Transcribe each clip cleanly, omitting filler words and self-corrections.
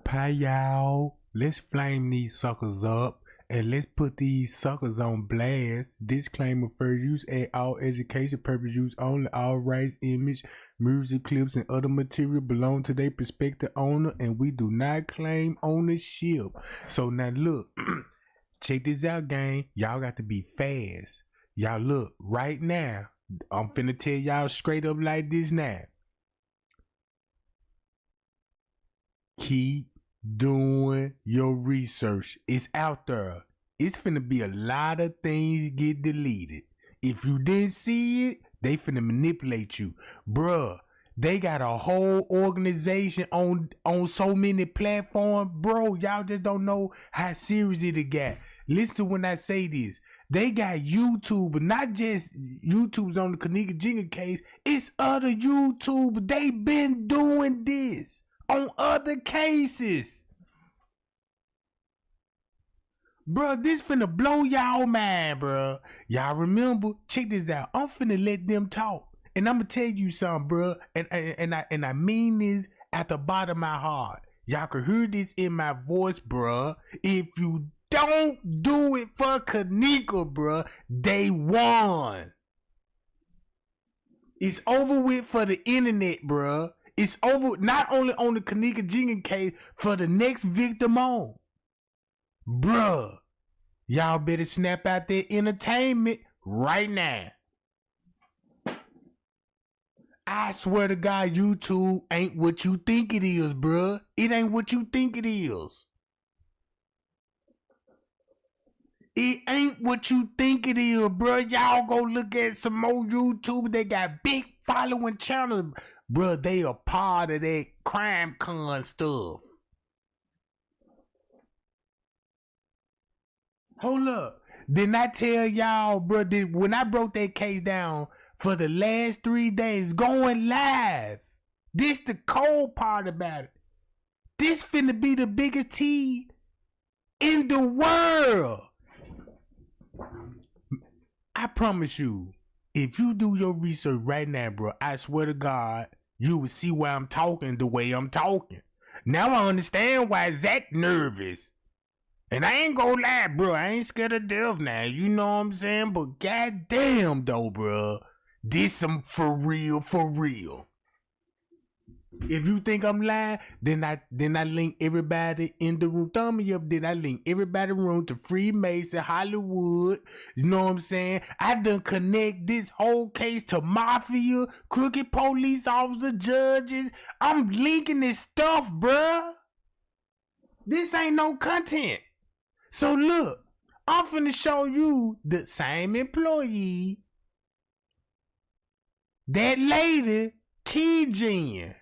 Pie y'all. Let's flame these suckers up and let's put these suckers on blast. Disclaimer: first use at all education purpose use only. All rights, image, music clips, and other material belong to their prospective owner, and we do not claim ownership. So now look, check this out, gang. Y'all got to be fast. Y'all look right now. I'm finna tell y'all straight up like this now. Keep doing your research. It's out there. It's finna be a lot of things get deleted. If you didn't see it, they finna manipulate you. Bruh, they got a whole organization on so many platforms. Bro, y'all just don't know how serious it got. Listen to when I say this. They got YouTube, but not just YouTube's on the Kenneka Jenkins case. It's other YouTube. They been doing this on other cases. Bruh, this finna blow y'all mind, bruh. Y'all remember? Check this out. I'm finna let them talk. And I'm gonna tell you something, bruh. And I mean this at the bottom of my heart. Y'all can hear this in my voice, bruh. If you don't do it for Kenneka, bruh, they won. It's over with for the internet, bruh. It's over not only on the Kenneka Jenkins case, for the next victim on. Bruh, y'all better snap out their entertainment right now. I swear to God, YouTube ain't what you think it is, bruh. It ain't what you think it is. It ain't what you think it is, bruh. Y'all go look at some more YouTube. They got big following channels. Bruh, they are part of that crime con stuff. Hold up. Didn't I tell y'all, bruh, when I broke that case down for the last 3 days, going live. This the cold part about it. This finna be the biggest tea in the world. I promise you, if you do your research right now, bro, I swear to God, you will see why I'm talking the way I'm talking. Now I understand why Zach nervous. And I ain't gonna lie, bro, I ain't scared of death now. You know what I'm saying? But goddamn though, bro, this some for real, for real. If you think I'm lying, then I link everybody in the room. Thumb me up. Then I link everybody in the room to Freemason, Hollywood. You know what I'm saying? I done connect this whole case to mafia, crooked police officer, judges. I'm linking this stuff, bruh. This ain't no content. So look, I'm finna show you the same employee, that lady, Keygen.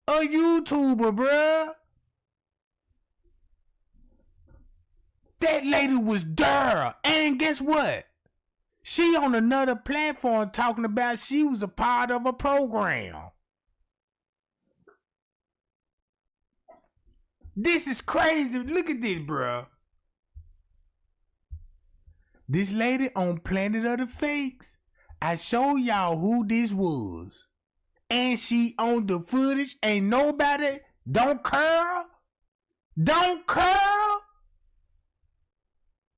A YouTuber, bruh. That lady was there. And guess what? She on another platform talking about she was a part of a program. This is crazy. Look at this, bruh. This lady on Planet of the Fakes. I show y'all who this was. And she on the footage. Ain't nobody. Don't curl. Don't curl.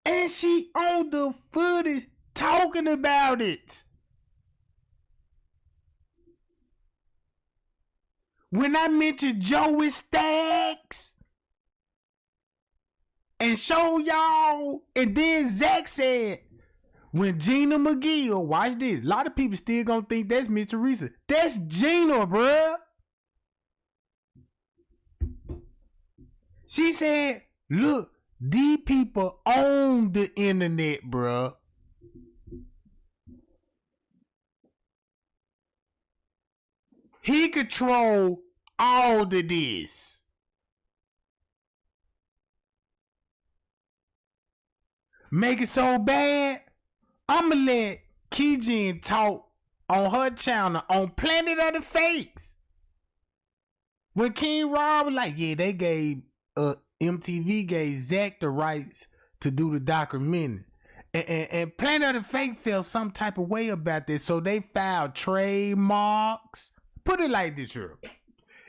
And she on the footage talking about it. When I mentioned Joey Stacks and show y'all, and then Zach said, when Gina McGill, watch this. A lot of people still gonna think that's Miss Teresa. That's Gina, bruh. She said, look, these people own the internet, bruh. He control all of this. Make it so bad, I'ma let Keygen talk on her channel on Planet of the Fakes. When King Rob was like, yeah, they gave MTV gave Zach the rights to do the documentary. And Planet of the Fakes felt some type of way about this, so they filed trademarks. Put it like this here.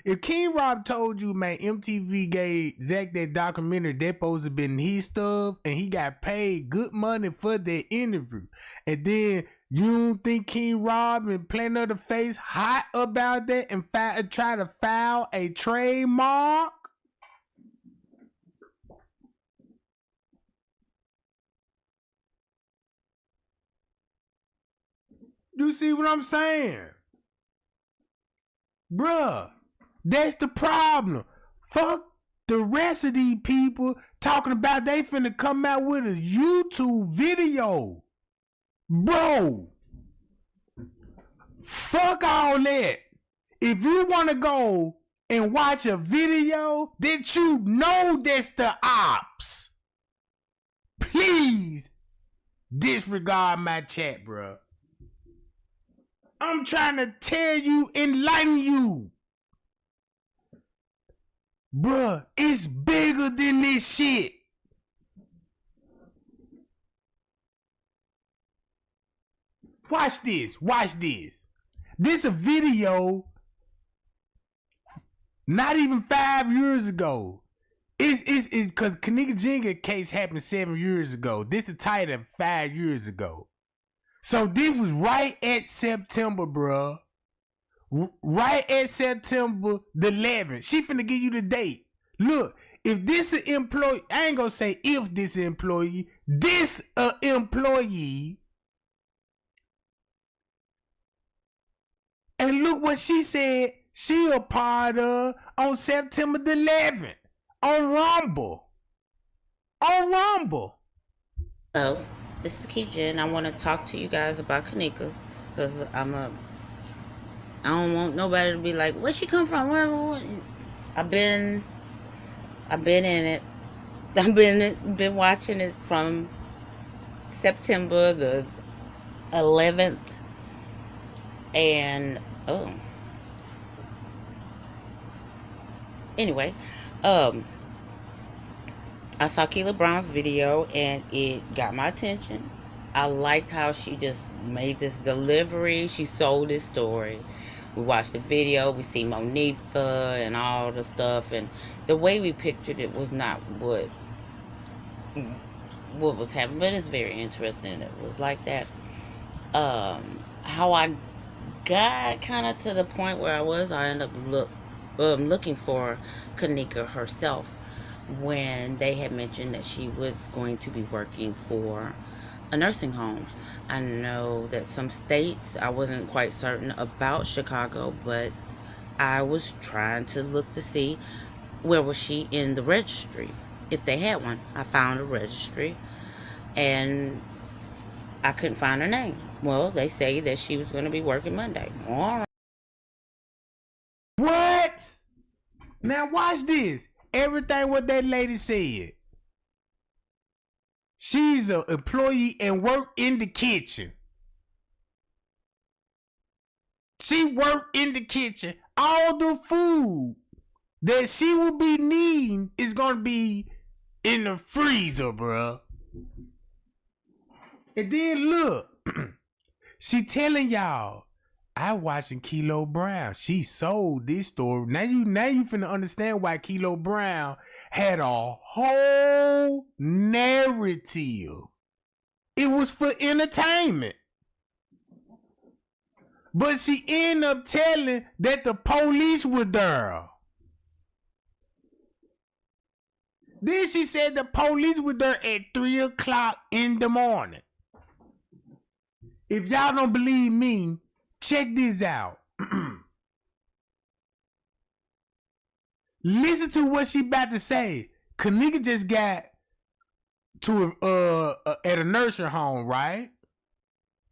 If King Rob told you, man, MTV gave Zach that documentary, that supposed to have been his stuff, and he got paid good money for that interview, and then you don't think King Rob and Planet of the Face hot about that and try to file a trademark? You see what I'm saying? Bruh, that's the problem. Fuck the rest of these people talking about they finna come out with a YouTube video. Bro, fuck all that. If you wanna go and watch a video that you know that's the ops, please disregard my chat, bruh. I'm trying to tell you, enlighten you. Bruh, it's bigger than this shit. Watch this, watch this. This a video not even 5 years ago. It's because Kenneka Jenkins case happened 7 years ago. This the title 5 years ago. So this was right at September, bruh. Right at September the 11th. She finna give you the date. Look, if this an employee, I ain't gonna say if this employee, this employee. And look what she said she a part of on September the 11th. On Rumble. On Rumble. Oh, this is Keejan. I want to talk to you guys about Kenneka, because I don't want nobody to be like, where she come from? Where? I've been in it. I've been watching it from September the 11th, and anyway, I saw Keela Brown's video and it got my attention. I liked how she just made this delivery. She sold this story. We watched the video. We see Monetha and all the stuff, and the way we pictured it was not what was happening, but it's very interesting. It was like that. How I got kind of to the point where I ended up looking for Kenneka herself when they had mentioned that she was going to be working for a nursing home. I know that some states, I wasn't quite certain about Chicago, but I was trying to look to see where was she in the registry, if they had one. I found a registry and I couldn't find her name. Well, they say that she was going to be working Monday. All right. What? Now watch this. Everything what that lady said. She's an employee and work in the kitchen. She worked in the kitchen. All the food that she will be needing is going to be in the freezer, bruh. And then look, she telling y'all, I watching Kilo Brown. She sold this story. Now you finna understand why Kilo Brown had a whole narrative. It was for entertainment. But she ended up telling that the police were there. Then she said the police were there at 3 o'clock in the morning. If y'all don't believe me, check this out. Listen to what she about to say. Kenneka just got to at a nursing home, right?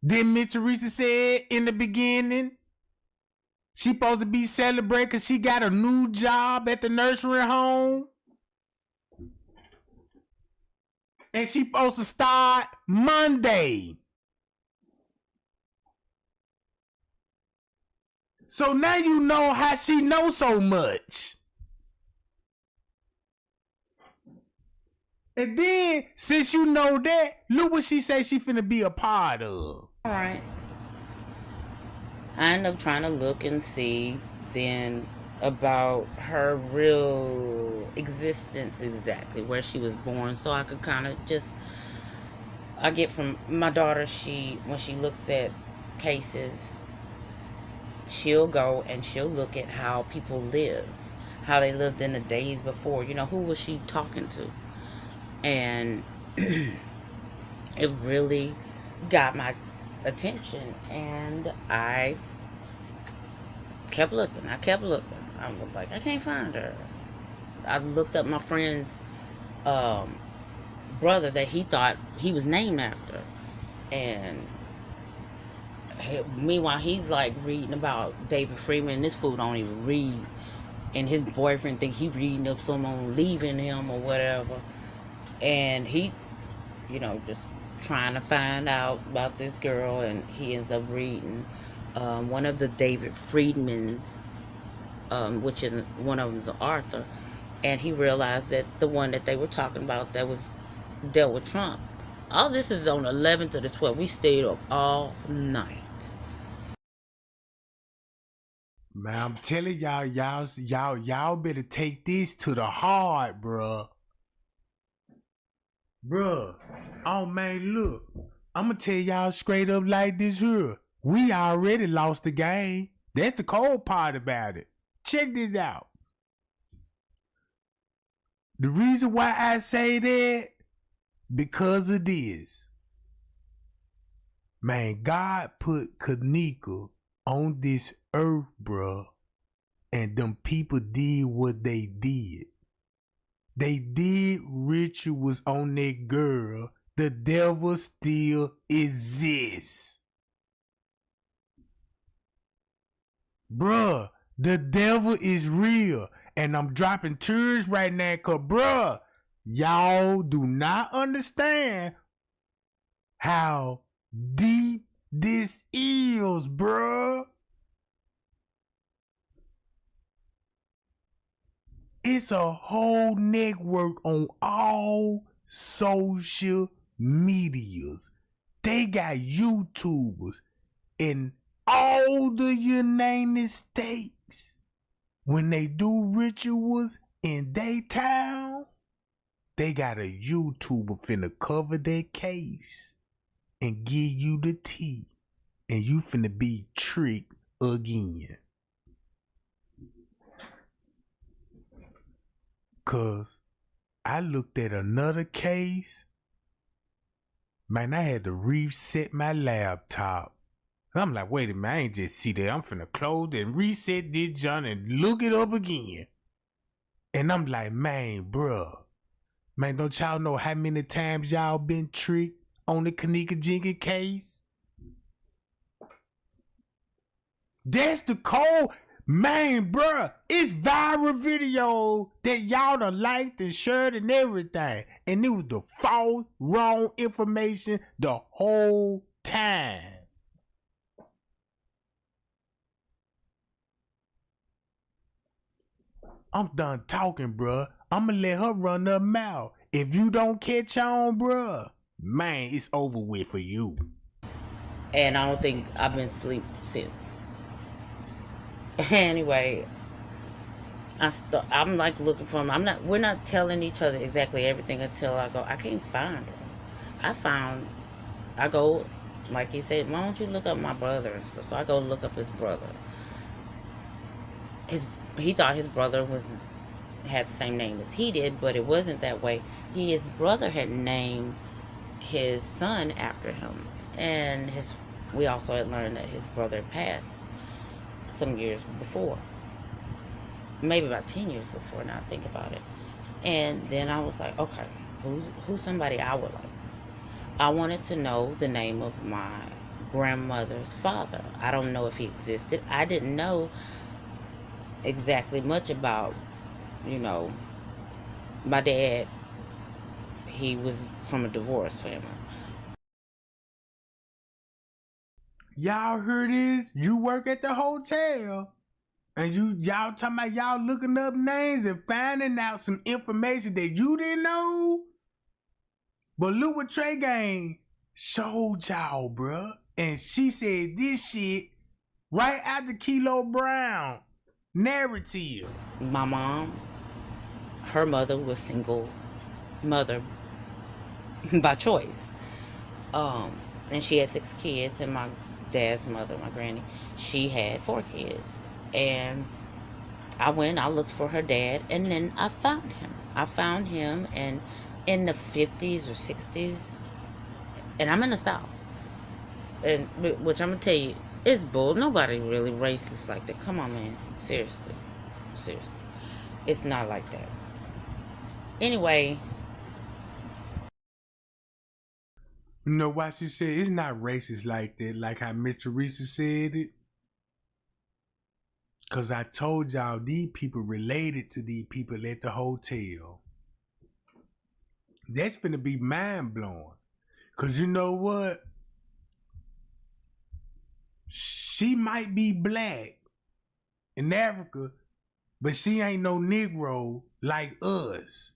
Then Miss Teresa said in the beginning she supposed to be celebrating because she got a new job at the nursery home. And she supposed to start Monday. So now you know how she knows so much. And then, since you know that, look what she say she finna be a part of. All right. I ended up trying to look and see. Then about her real existence, exactly where she was born, so I could kind of just, I get from my daughter, she, when she looks at cases, she'll go and she'll look at how people lived, how they lived in the days before, who was she talking to? And it really got my attention, and I kept looking. I was like, I can't find her. I looked up my friend's um, brother that he thought he was named after, and meanwhile he's like reading about David Freeman. This fool don't even read, and his boyfriend think he reading up someone leaving him or whatever, and he, just trying to find out about this girl, and he ends up reading one of the David Friedmans, which is one of them's Arthur, and he realized that the one that they were talking about that was dealt with Trump. All this is on the 11th to the 12th. We stayed up all night. Man, I'm telling y'all better take this to the heart, bruh. Bruh. Oh man, look. I'ma tell y'all straight up like this here. We already lost the game. That's the cold part about it. Check this out. The reason why I say that, because of this. Man, God put Kenneka on this earth, bruh, and them people did what they did. They did rituals on that girl. The devil still exists. Bruh, the devil is real. And I'm dropping tears right now, cause bruh, y'all do not understand how deep this is, bruh. It's a whole network on all social medias. They got YouTubers in all the United States. When they do rituals in their town, they got a YouTuber finna cover their case and give you the tea, and you finna be tricked again. Cause I looked at another case, man, I had to reset my laptop. And I'm like, wait a minute, I ain't just see that. I'm finna close and reset this junk and look it up again. And I'm like, man, bruh. Man, don't y'all know how many times y'all been tricked on the Kenneka Jenkins case? That's the code. Man, bruh, it's viral video that y'all done liked and shared and everything. And it was the false, wrong information the whole time. I'm done talking, bruh. I'ma let her run her mouth. If you don't catch on, bruh, man, it's over with for you. And I don't think I've been asleep since. Anyway, I'm like looking for them. We're not telling each other exactly everything until I go, I can't find her. I go, like he said, why don't you look up my brother and stuff? So I go look up his brother. He thought his brother had the same name as he did, but it wasn't that way. His brother had named his son after him, and we also had learned that his brother passed some years before, maybe about 10 years before, now I think about it. And then I was like, okay, who's somebody I would like? I wanted to know the name of my grandmother's father. I don't know if he existed. I didn't know exactly much about, my dad. He was from a divorced family. Y'all heard this? You work at the hotel, and y'all talking about y'all looking up names and finding out some information that you didn't know. But look what Trey Gang showed y'all, bruh. And she said this shit right after Kilo Brown. narrative. My mom, her mother was single mother by choice. And she had 6 kids, and my dad's mother, my granny, she had 4 kids. And I looked for her dad, and then I found him. And in the 50s or 60s, and I'm in the South, and which I'm gonna tell you, it's bull. Nobody really racist like that. Come on, man. Seriously. It's not like that. Anyway, You know why she said it's not racist like that, like how Miss Teresa said it? Cause I told y'all these people related to these people at the hotel. That's finna be mind blowing. Cause you know what? She might be black in Africa, but she ain't no Negro like us.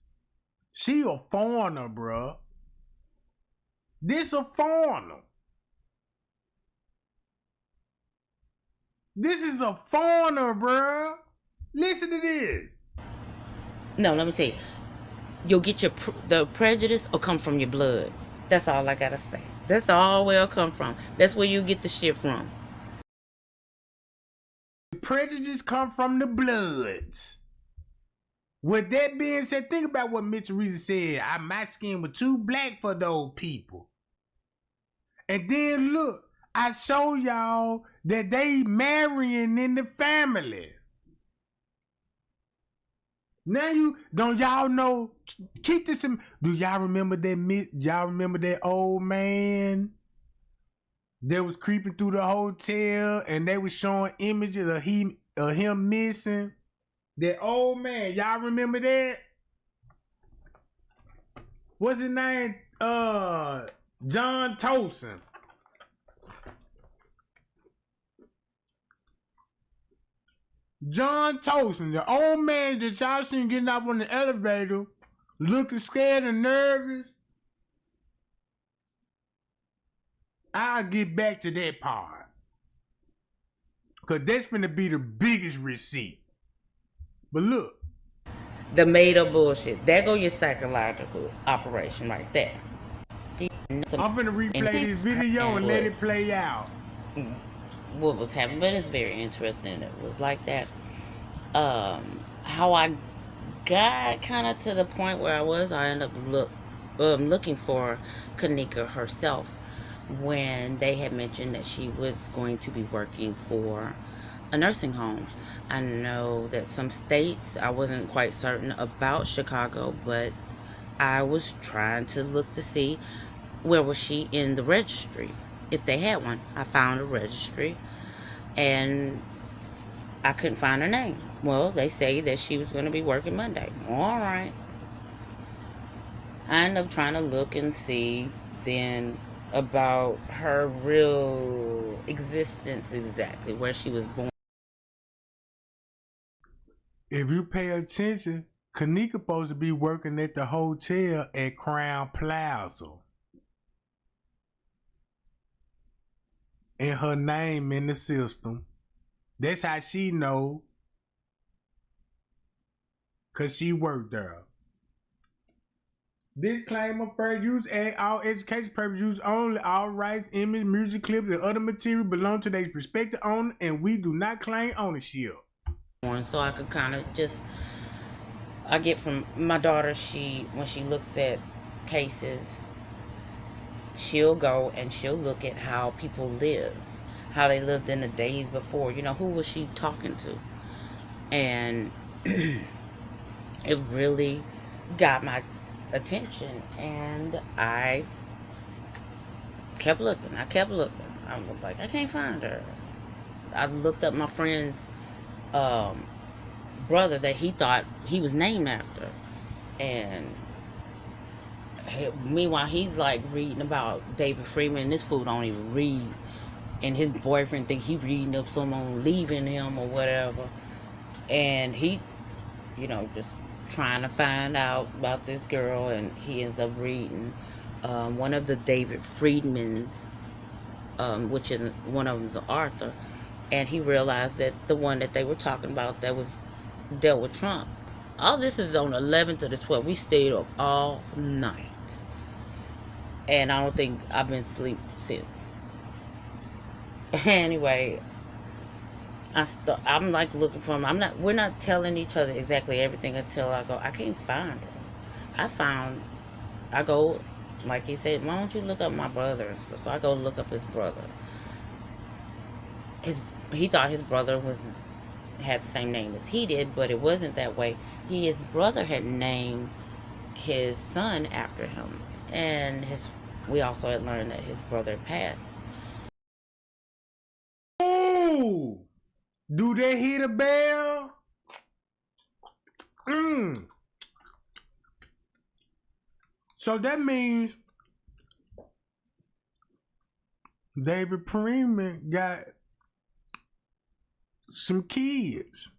She a foreigner, bruh. This a foreigner. This is a foreigner, bruh. Listen to this. no, let me tell you. You'll get the prejudice will come from your blood. That's all I gotta say. That's all where it'll come from. That's where you get the shit from. Prejudice come from the bloods. With that being said, think about what Miss Teresa said. My skin was too black for those people. And then look, I show y'all that they marrying in the family. Now y'all know, keep this in, do y'all remember that old man that was creeping through the hotel and they was showing images of him missing? That old man, y'all remember that? What's his name? John Tolson. John Tolson, the old man that y'all seen getting up on the elevator, looking scared and nervous. I'll get back to that part. Cause that's finna be the biggest receipt. But look. The made up bullshit. There go your psychological operation right there. I'm finna replay this video and let it play out. What was happening, but it's very interesting. It was like that. How I got kind of to the point where I ended up looking for Kenneka herself when they had mentioned that she was going to be working for a nursing home. I know that some states, I wasn't quite certain about Chicago, but I was trying to look to see where was she in the registry, if they had one. I found a registry and I couldn't find her name. Well, they say that she was going to be working Monday. All right. I ended up trying to look and see then about her real existence, exactly where she was born. If you pay attention, Kenneka supposed to be working at the hotel at Crown Plaza. And her name in the system. That's how she know. Cause she worked there. Disclaimer: fair use at all education purposes use only. All rights, image, music clips, and other material belong to their respective owner, and we do not claim ownership. So I could kind of I get from my daughter, when she looks at cases, she'll go and she'll look at how people lived, how they lived in the days before. You know, who was she talking to? And it really got my attention, and I kept looking. I was like, I can't find her. I looked up my friend's brother that he thought he was named after, and meanwhile he's like reading about David Freeman. This fool don't even read, and his boyfriend think he reading up someone leaving him or whatever, and he, just trying to find out about this girl, and he ends up reading one of the David Friedmans, which is one of them's Arthur. and he realized that the one that they were talking about that was dealt with Trump. All this is on the 11th or the 12th. We stayed up all night, and I don't think I've been asleep since. Anyway, I'm like looking for him. We're not telling each other exactly everything until I go. I can't find him. I found. I go, like he said, why don't you look up my brother and stuff? So I go look up his brother. He thought his brother had the same name as he did, but it wasn't that way. His brother had named his son after him, and we also had learned that his brother passed. Oh, do they hear the bell? So that means David Freeman got some kids.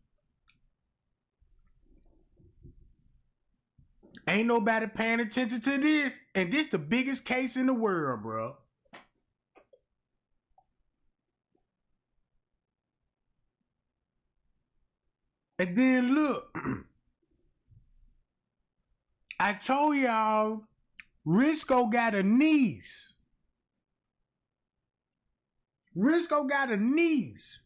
Ain't nobody paying attention to this, and this the biggest case in the world, bro. And then look, I told y'all, Risco got a niece. Risco got a niece.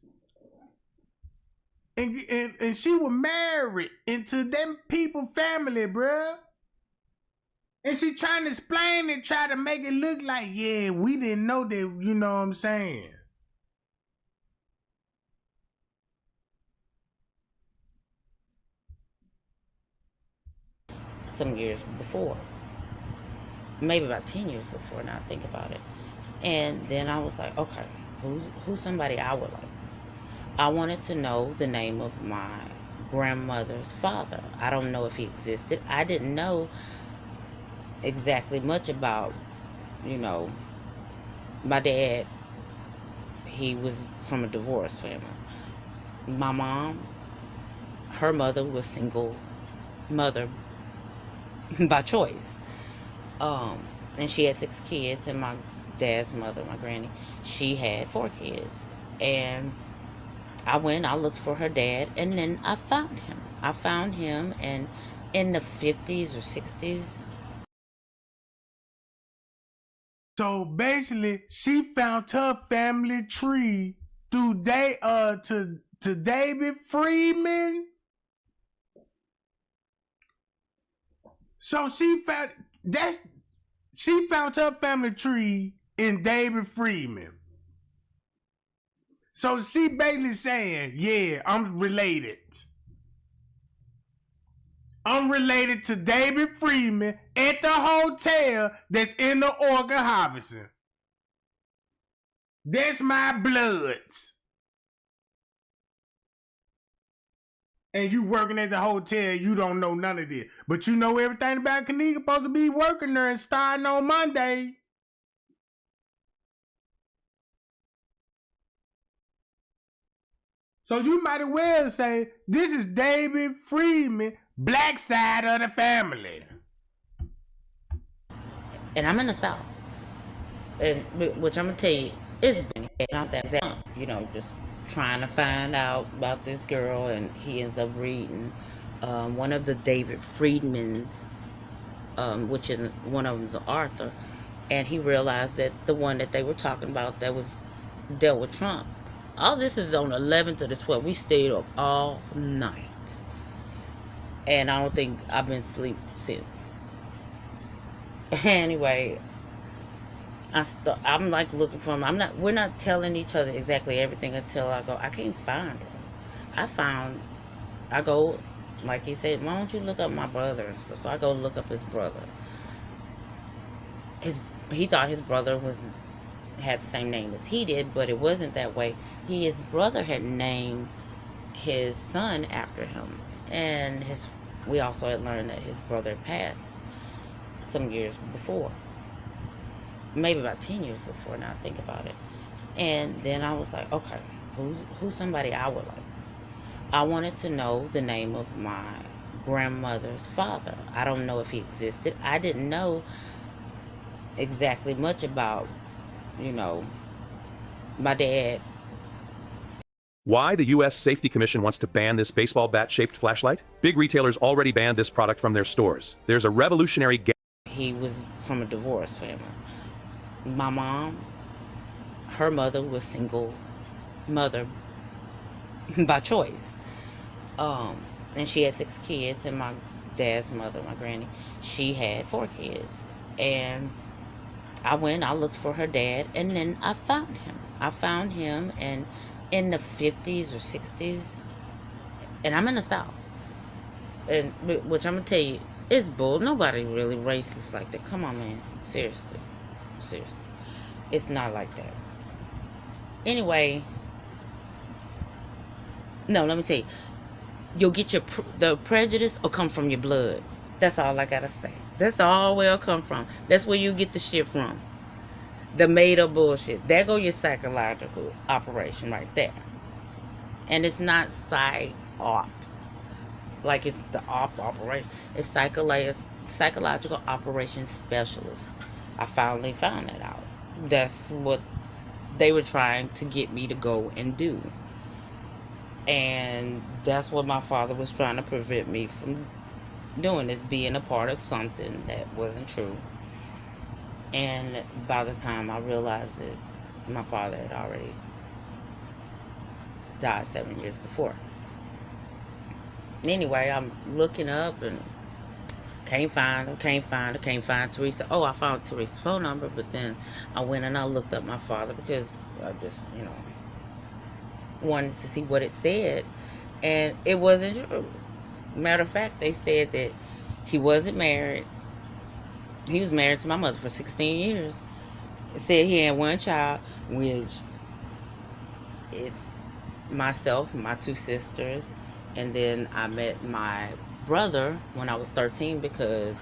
And she was married into them people family, bruh. And she trying to explain it, try to make it look like, yeah, we didn't know that, you know what I'm saying? Some years before. Maybe about 10 years before, now I think about it. And then I was like, okay, who's somebody I would like? I wanted to know the name of my grandmother's father. I don't know if he existed. I didn't know exactly much about, my dad. He was from a divorced family. My mom, her mother was single mother by choice. And she had 6 kids, and my dad's mother, my granny, she had 4 kids. And I looked for her dad, and then I found him. And in the 50s or 60s. So basically, she found her family tree through to David Freeman. So she found her family tree in David Freeman. So she basically saying, yeah, I'm related. I'm related to David Freeman at the hotel that's in the organ harvesting. That's my bloods. And you working at the hotel, you don't know none of this. But you know everything about Kenneka supposed to be working there and starting on Monday. So you might as well say, this is David Freeman, black side of the family. And I'm in the South. And which I'm going to tell you, it's been not that just trying to find out about this girl. And he ends up reading one of the David Friedmans, which is one of them's Arthur. And he realized that the one that they were talking about that was dealt with Trump. All this is on the 11th or the 12th. We stayed up all night. And I don't think I've been asleep since. Anyway, I'm like looking for him. We're not telling each other exactly everything until I go. I can't find him. I go, like he said, why don't you look up my brother and stuff? So I go look up his brother. He thought his brother had the same name as he did, but it wasn't that way. His brother had named his son after him, and we also had learned that his brother passed some years before. Maybe about 10 years before, now I think about it. And then I was like, okay, who's somebody I would like? I wanted to know the name of my grandmother's father. I don't know if he existed. I didn't know exactly much about, my dad Why the U.S. Safety Commission wants to ban this baseball bat-shaped flashlight? Big retailers already banned this product from their stores. There's a revolutionary He was from a divorced family. My mom, her mother was single mother by choice. And she had 6 kids, and my dad's mother, my granny, she had 4 kids. And I looked for her dad, and then I found him. I found him and in the 50s or 60s, and I'm in the South. And which I'm gonna tell you, it's bull. Nobody really racist like that. Come on, man. Seriously. It's not like that. Anyway, no, let me tell you. You'll get the prejudice will come from your blood. That's all I gotta say. That's all where it'll come from. That's where you get the shit from. The made up bullshit. There go your psychological operation right there. And it's not psych-op. Like it's the operation. It's psychological operation specialist. I finally found that out. That's what they were trying to get me to go and do. And that's what my father was trying to prevent me from doing, is being a part of something that wasn't true. And by the time I realized it, my father had already died 7 years before. Anyway, I'm looking up and can't find Teresa. Oh, I found Teresa's phone number, but then I went and I looked up my father because I just, wanted to see what it said. And it wasn't true. Matter of fact, they said that he wasn't married. He was married to my mother for 16 years. It said he had 1 child, which it's myself, my 2 sisters, and then I met my brother when I was 13 because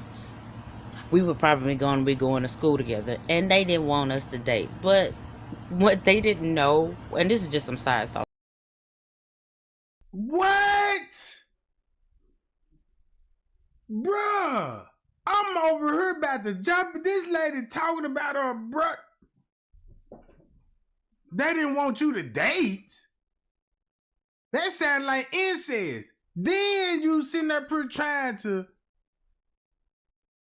we were probably going to be going to school together, and they didn't want us to date. But what they didn't know, and this is just some side stuff. What? Bruh, I'm over here about to jump. This lady talking about her bruh. They didn't want you to date. That sound like incest. Then you sitting up here trying to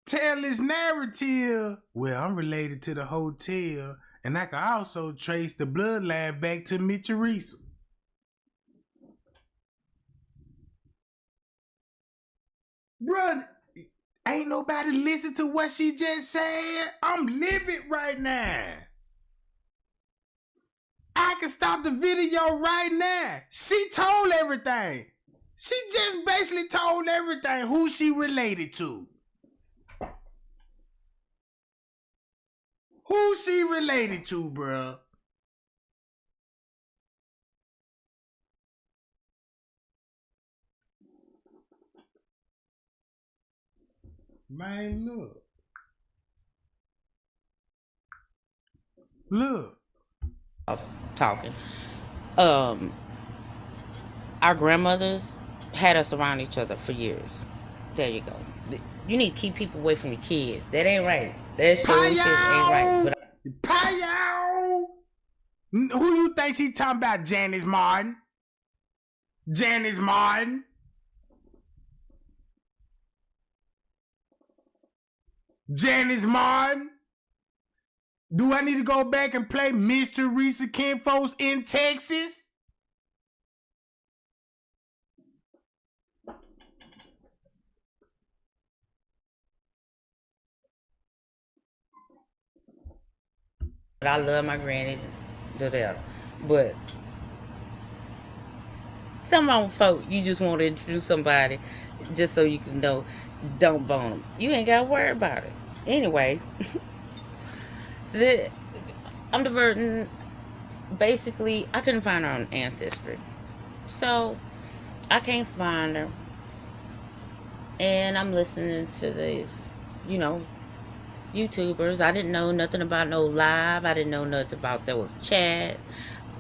tell this narrative. Well, I'm related to the hotel, and I can also trace the bloodline back to me, Teresa. Bruh, ain't nobody listen to what she just said. I'm livid right now. I can stop the video right now. She told everything. She just basically told everything who she related to. Who she related to, bruh? Man, look. Look. Talking. Our grandmothers had us around each other for years. There you go. You need to keep people away from your kids. That ain't right. That sure ain't right. But Payo! Who you think she talking about, Janice Martin? Janice Martin? Janice Martin? Do I need to go back and play Miss Teresa Kinfolks in Texas? I love my granny to death. But some of them folk, you just want to introduce somebody just so you can know, don't bone them. You ain't got to worry about it. Anyway, I'm diverting. Basically, I couldn't find her on Ancestry. So, I can't find her. And I'm listening to these, YouTubers. I didn't know nothing about no live. I didn't know nothing about there was chat.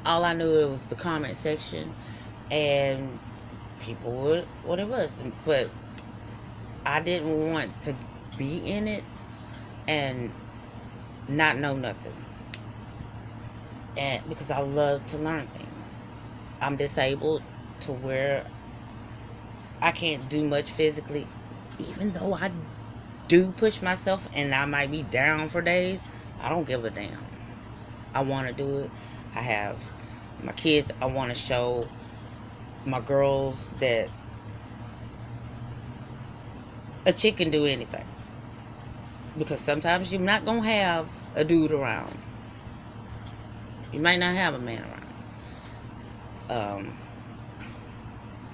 All I knew it was the comment section. And people would what it was. But I didn't want to be in it and not know nothing. And because I love to learn things. I'm disabled to where I can't do much physically, even though I do push myself and I might be down for days. I don't give a damn. I want to do it. I have my kids. I want to show my girls that a chick can do anything. Because sometimes you're not going to have a dude around. You might not have a man around.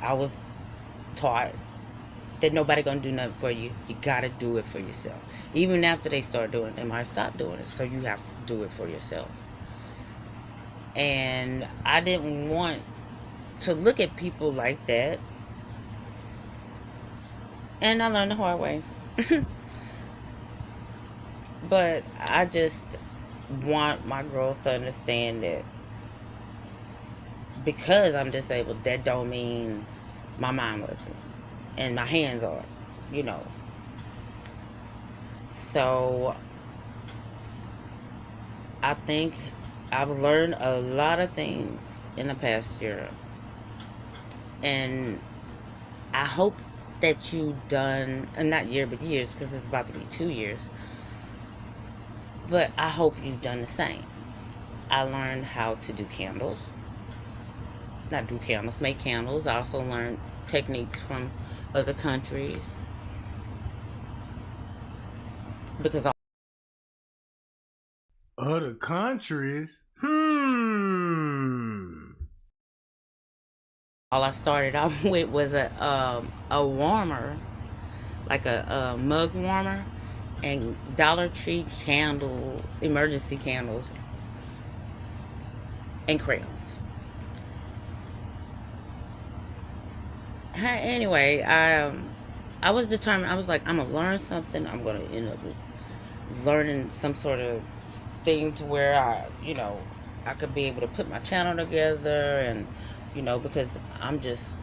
I was taught that nobody gonna do nothing for you. You gotta do it for yourself. Even after they start doing it, they might stop doing it. So you have to do it for yourself. And I didn't want to look at people like that. And I learned the hard way. But I just want my girls to understand that because I'm disabled, that don't mean my mind wasn't. And my hands are, you know. So I think I've learned a lot of things in the past year. And I hope that you've done, not year, but years, because it's about to be 2 years. But I hope you've done the same. I learned how to do candles. Not do candles, make candles. I also learned techniques from other countries. Because Other countries? all I started off with was a warmer, like a mug warmer, and Dollar Tree candle, emergency candles, and crayons. Anyway, I was determined. I was like, I'm gonna learn something. I'm gonna end up learning some sort of thing to where I could be able to put my channel together, and because I'm just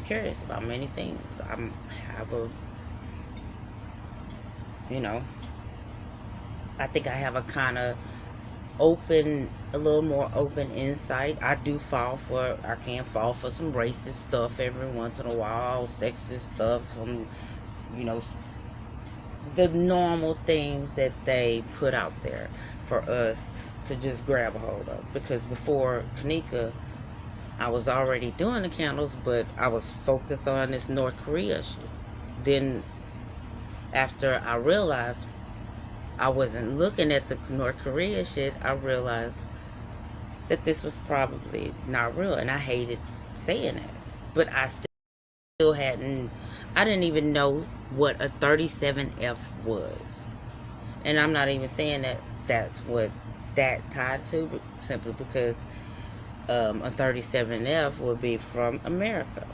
curious about many things. I think I have a kind of a little more open insight. I can fall for some racist stuff every once in a while, sexist stuff, some, the normal things that they put out there for us to just grab a hold of. Because before Kenneka, I was already doing the candles, but I was focused on this North Korea shit. Then, after I realized I wasn't looking at the North Korea shit, I realized that this was probably not real, and I hated saying that. But I still I didn't even know what a 37F was. And I'm not even saying that that's what that tied to, but simply because a 37F would be from America.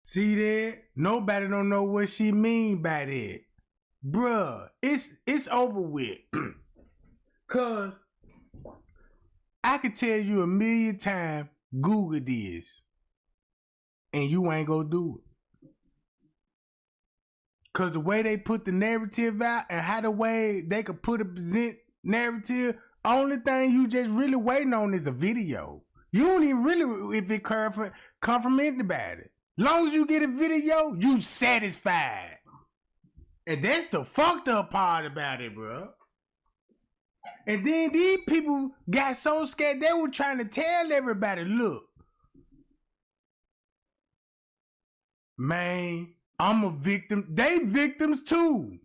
See that? Nobody don't know what she mean by that. Bruh, it's over with. Cause I could tell you 1,000,000 times, Google this, and you ain't gonna do it. Cause the way they put the narrative out and how the way they could present narrative, only thing you just really waiting on is a video. You don't even really, if it come from anybody. Long as you get a video, you satisfied. And that's the fucked up part about it, bro. And then these people got so scared they were trying to tell everybody, look, man, I'm a victim. They victims too.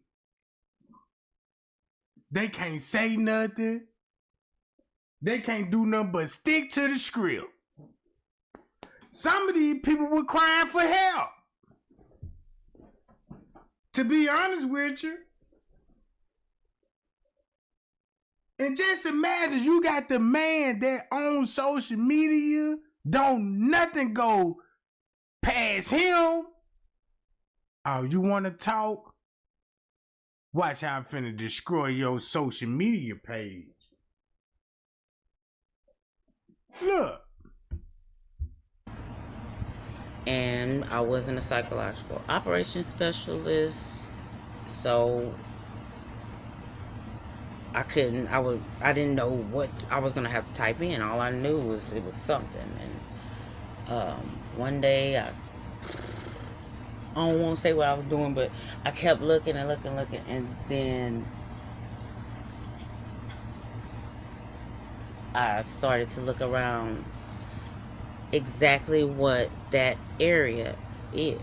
They can't say nothing. They can't do nothing but stick to the script. Some of these people were crying for help. To be honest with you. And just imagine you got the man that owns social media, don't nothing go past him. Oh, you want to talk? Watch how I'm finna destroy your social media page. Look. And I wasn't a psychological operations specialist, so I didn't know what I was gonna have to type in. All I knew was it was something. And one day I don't want to say what I was doing, but I kept looking and looking, and then I started to look around exactly what that area is,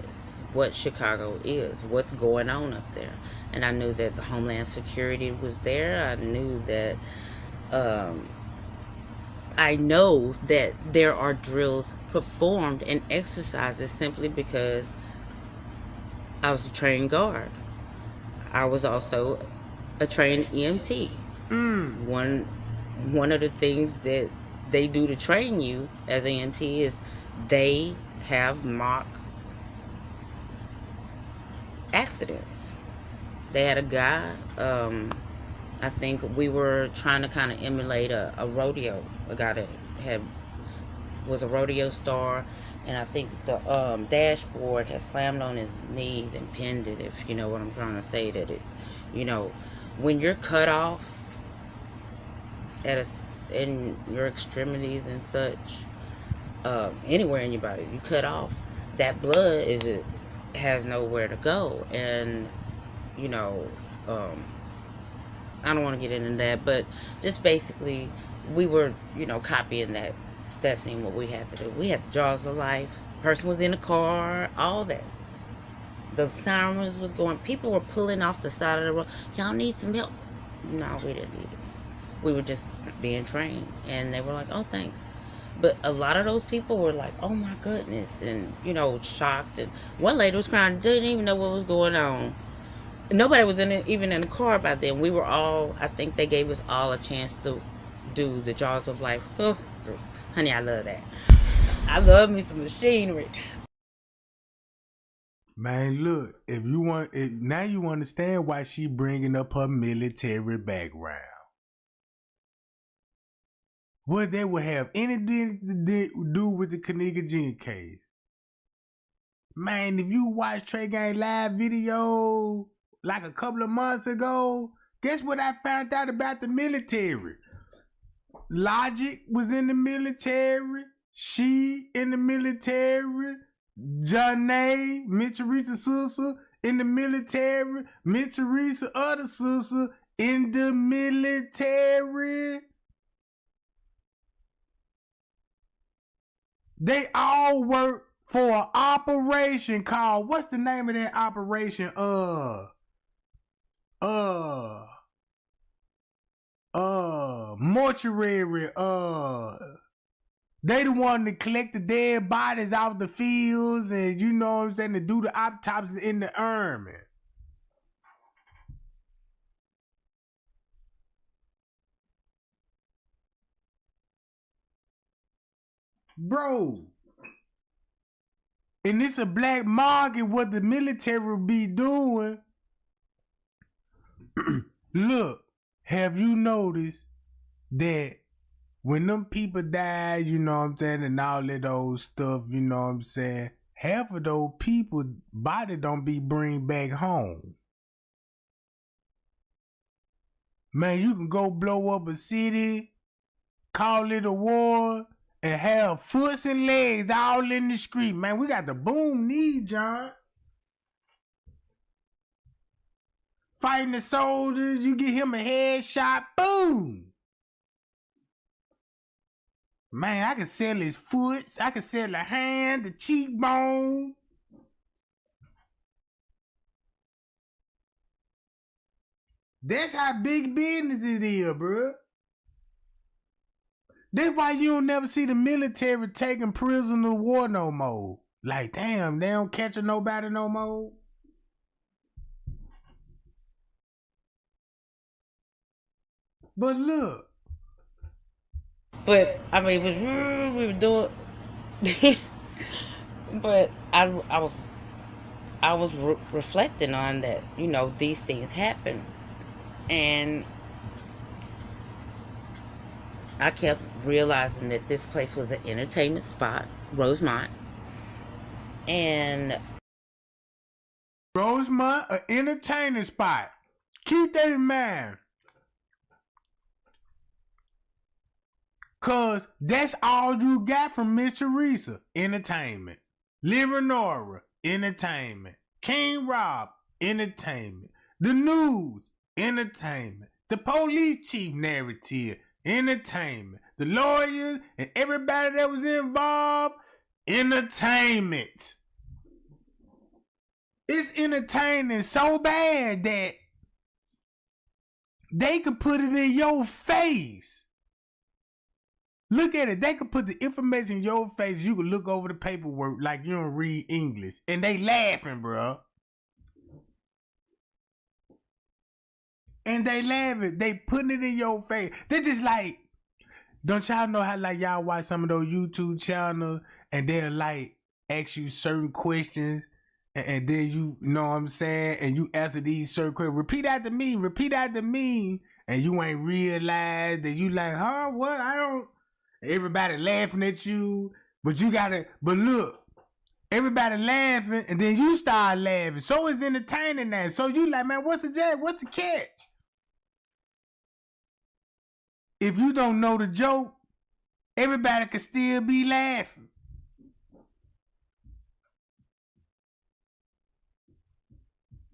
what Chicago is, what's going on up there. And I knew that the Homeland Security was there. I knew that, I know that there are drills performed and exercises simply because I was a trained guard. I was also a trained EMT. One of the things that they do to train you as an EMT is they have mock accidents. They had a guy, I think we were trying to kind of emulate a rodeo. A guy that was a rodeo star, and I think the dashboard had slammed on his knees and pinned it, if you know what I'm trying to say. That it, you know, when you're cut off in your extremities and such, anywhere in your body, you cut off, that blood has nowhere to go. And you know, I don't want to get into that, but just basically we were, copying that scene. What we had to do, we had the jaws of life, person was in the car, all that. The sirens was going, people were pulling off the side of the road. Y'all need some help? No, we didn't need it. We were just being trained, and they were like, oh, thanks. But a lot of those people were like, oh my goodness, and shocked. And one lady was crying, didn't even know what was going on. Nobody was even in the car by then. We were all, I think they gave us all a chance to do the jaws of life. Oh, honey, I love that. I love me some machinery. Man, look, now you understand why she bringing up her military background. What they would have anything to do with the Kenneka Jenkins case. Man, if you watch Trey Gang live video like a couple of months ago, guess what I found out about the military? Logic was in the military. She in the military. Janae, Miss Teresa's sister, in the military. Miss Teresa's other sister in the military. They all work for an operation called, what's the name of that operation? Mortuary. They the one that collect the dead bodies off the fields, and you know what I'm saying, to do the autopsies in the army. Bro. And it's a black market what the military be doing. Look, have you noticed that when them people die, you know what I'm saying, and all that old stuff, you know what I'm saying, half of those people body don't be bring back home. Man, you can go blow up a city, call it a war, and have foots and legs all in the street. Man, we got the boom knee, John. Fighting the soldiers, you get him a headshot, boom. Man, I can sell his foot, I can sell the hand, the cheekbone. That's how big business it is, bro. That's why you don't never see the military taking prisoners of war no more. Like, damn, they don't catch nobody no more. But look. But I mean, we were doing. But I was reflecting on that. These things happen, and I kept realizing that this place was an entertainment spot, Rosemont, and Rosemont, an entertainment spot. Keep that in mind. Cause that's all you got from Miss Teresa. Entertainment. Liv entertainment. King Rob, entertainment. The news, entertainment. The police chief narrative, entertainment. The lawyers and everybody that was involved, entertainment. It's entertaining so bad that they could put it in your face. Look at it. They could put the information in your face. You could look over the paperwork like you don't read English. And they laughing, bro. And they laughing. They putting it in your face. They just like, don't y'all know how like y'all watch some of those YouTube channels and they'll like ask you certain questions and then you know what I'm saying? And you answer these certain questions. Repeat after me. And you ain't realized that you like, huh, what? I don't. Everybody laughing at you, but look, everybody laughing, and then you start laughing. So it's entertaining now. So you like, man, what's the catch? If you don't know the joke, everybody can still be laughing.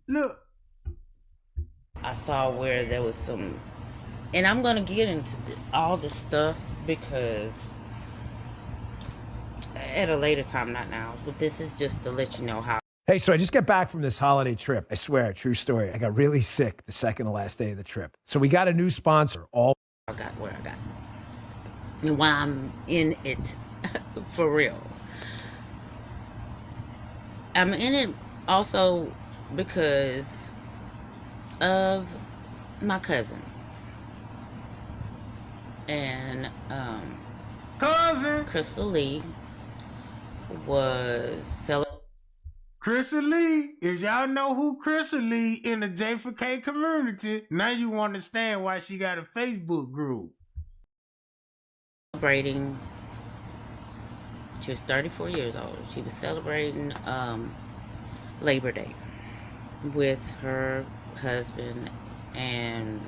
Look. I saw where there was some, and I'm going to get into all the stuff because at a later time, not now, but this is just to let you know how. Hey, so I just got back from this holiday trip. I swear, true story. I got really sick the second to last day of the trip. So we got a new sponsor. I got where I got. And why I'm in it for real. I'm in it also because of my cousin. And cousin Crystal Lee was celebrating. Crystal Lee, if y'all know who Crystal Lee in the J4K community, now you understand why she got a Facebook group. Celebrating, she was 34 years old. She was celebrating Labor Day with her husband and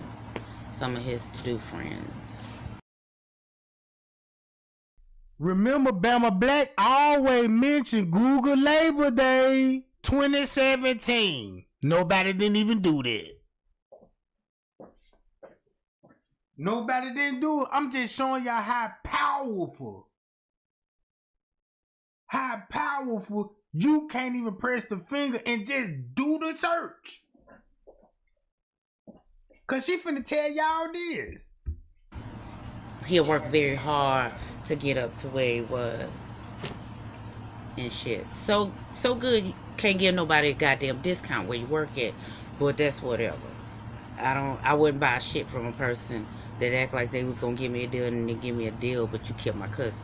some of his to-do friends. Remember, Bama Black always mentioned Google Labor Day 2017. Nobody didn't even do that. Nobody didn't do it. I'm just showing y'all how powerful you can't even press the finger and just do the search. Cause she finna tell y'all this. He'll work very hard to get up to where he was and shit. So good, you can't give nobody a goddamn discount where you work at, but that's whatever. I wouldn't buy shit from a person that act like they was gonna give me a deal and then give me a deal, but you killed my cousin.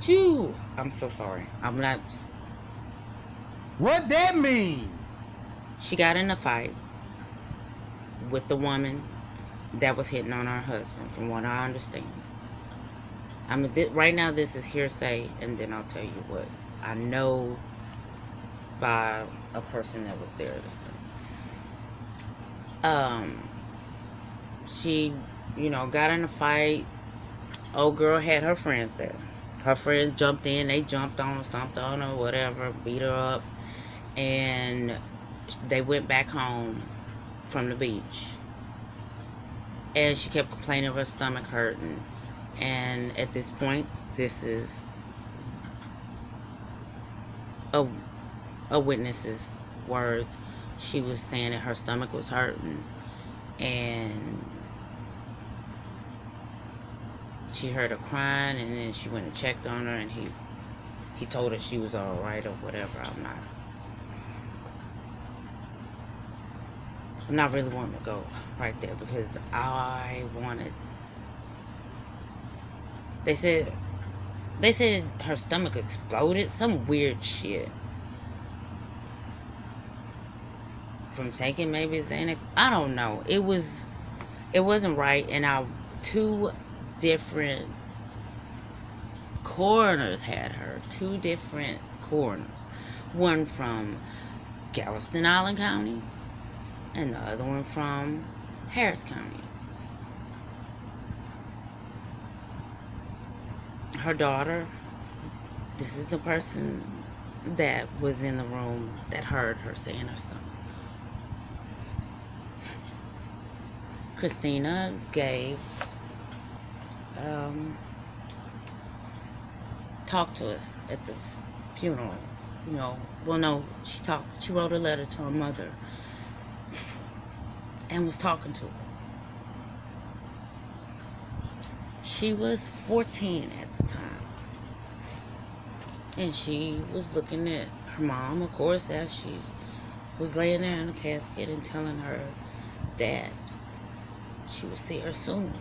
Phew, I'm so sorry. I'm not. What that mean? She got in a fight with the woman that was hitting on her husband, from what I understand. I mean, right now this is hearsay, and then I'll tell you what I know by a person that was there. She, got in a fight. Old girl had her friends there. Her friends jumped in. They jumped on her, stomped on her, whatever, beat her up, and they went back home from the beach. And she kept complaining of her stomach hurting. And at this point, this is a witness's words. She was saying that her stomach was hurting. And she heard her crying, and then she went and checked on her, and he told her she was all right or whatever. I'm not really wanting to go right there because they said her stomach exploded, some weird shit from taking maybe Xanax. I don't know. It wasn't right, and two different coroners had her. Two different coroners. One from Galveston Island County and the other one from Harris County. her daughter, this is the person that was in the room that heard her saying her stuff. Christina gave, talked to us at the funeral. You know, well, no, she wrote a letter to her mother and was talking to her. She was 14 at the time. And she was looking at her mom, of course, as she was laying there in a casket and telling her that she would see her soon.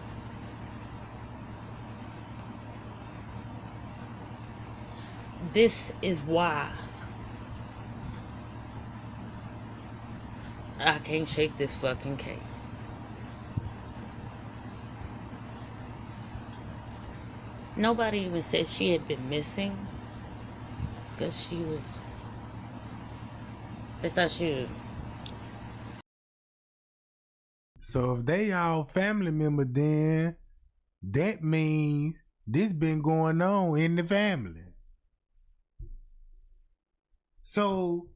This is why I can't shake this fucking case. Nobody even said she had been missing. Because they thought she was. So if they all family member, then that means this been going on in the family. So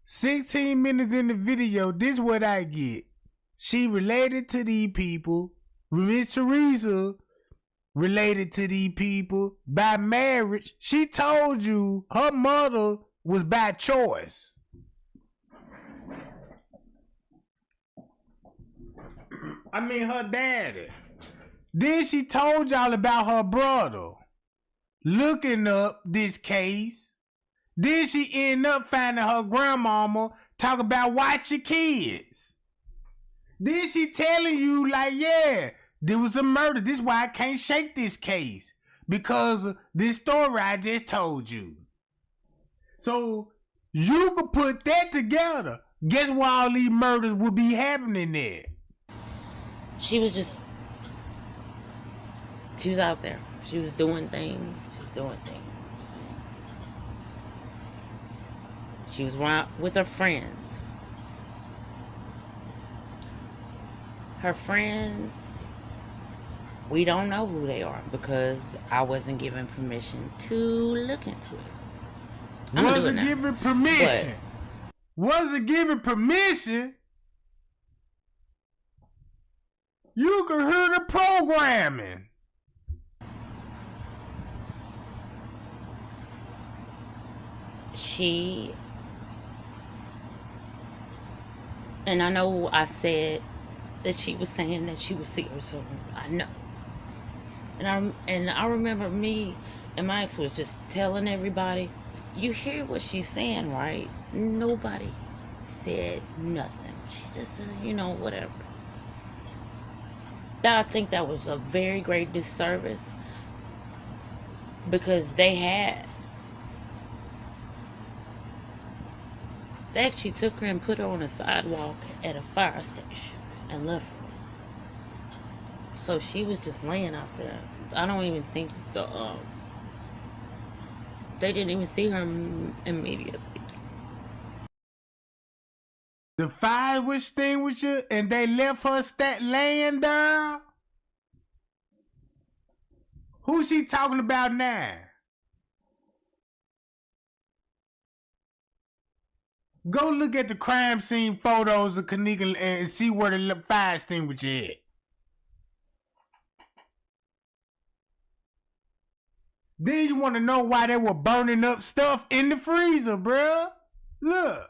16 minutes in the video, this what I get. She related to these people. Miss Teresa related to these people by marriage. She told you her mother was by choice. I mean her daddy. Then she told y'all about her brother looking up this case. Then she ended up finding her grandmama talk about watch your kids. Then she telling you like, yeah, there was a murder. This is why I can't shake this case. Because of this story I just told you. So you could put that together. Guess why all these murders would be happening there? She was out there. She was doing things. She was around with her friends. Her friends, we don't know who they are because I wasn't given permission to look into it. Wasn't given permission. Wasn't given permission. You can hear the programming. And I know I said that she was saying that she would see her soon. I know. And I remember me and my ex was just telling everybody, you hear what she's saying, right? Nobody said nothing. She just said, whatever. I think that was a very great disservice because they actually took her and put her on a sidewalk at a fire station and left her. So she was just laying out there. I don't even think they didn't even see her immediately. The fire was extinguished and they left her laying there? Who's she talking about now? Go look at the crime scene photos of Kenneka and see where the fire extinguisher is. Then you want to know why they were burning up stuff in the freezer, bruh. Look.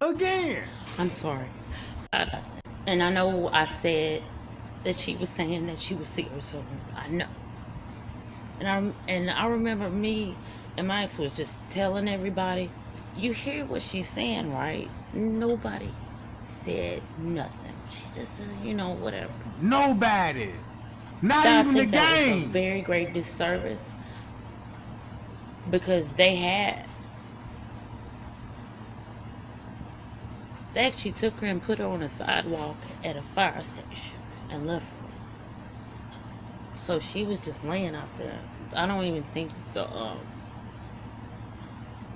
Again. I'm sorry. And I know I said that she was saying that she would see her soon. I know. And I remember me and my ex was just telling everybody, you hear what she's saying, right? Nobody said nothing. She just said, whatever. Nobody. Not even the game. That was a very great disservice because they actually took her and put her on a sidewalk at a fire station and left her. So she was just laying out there. I don't even think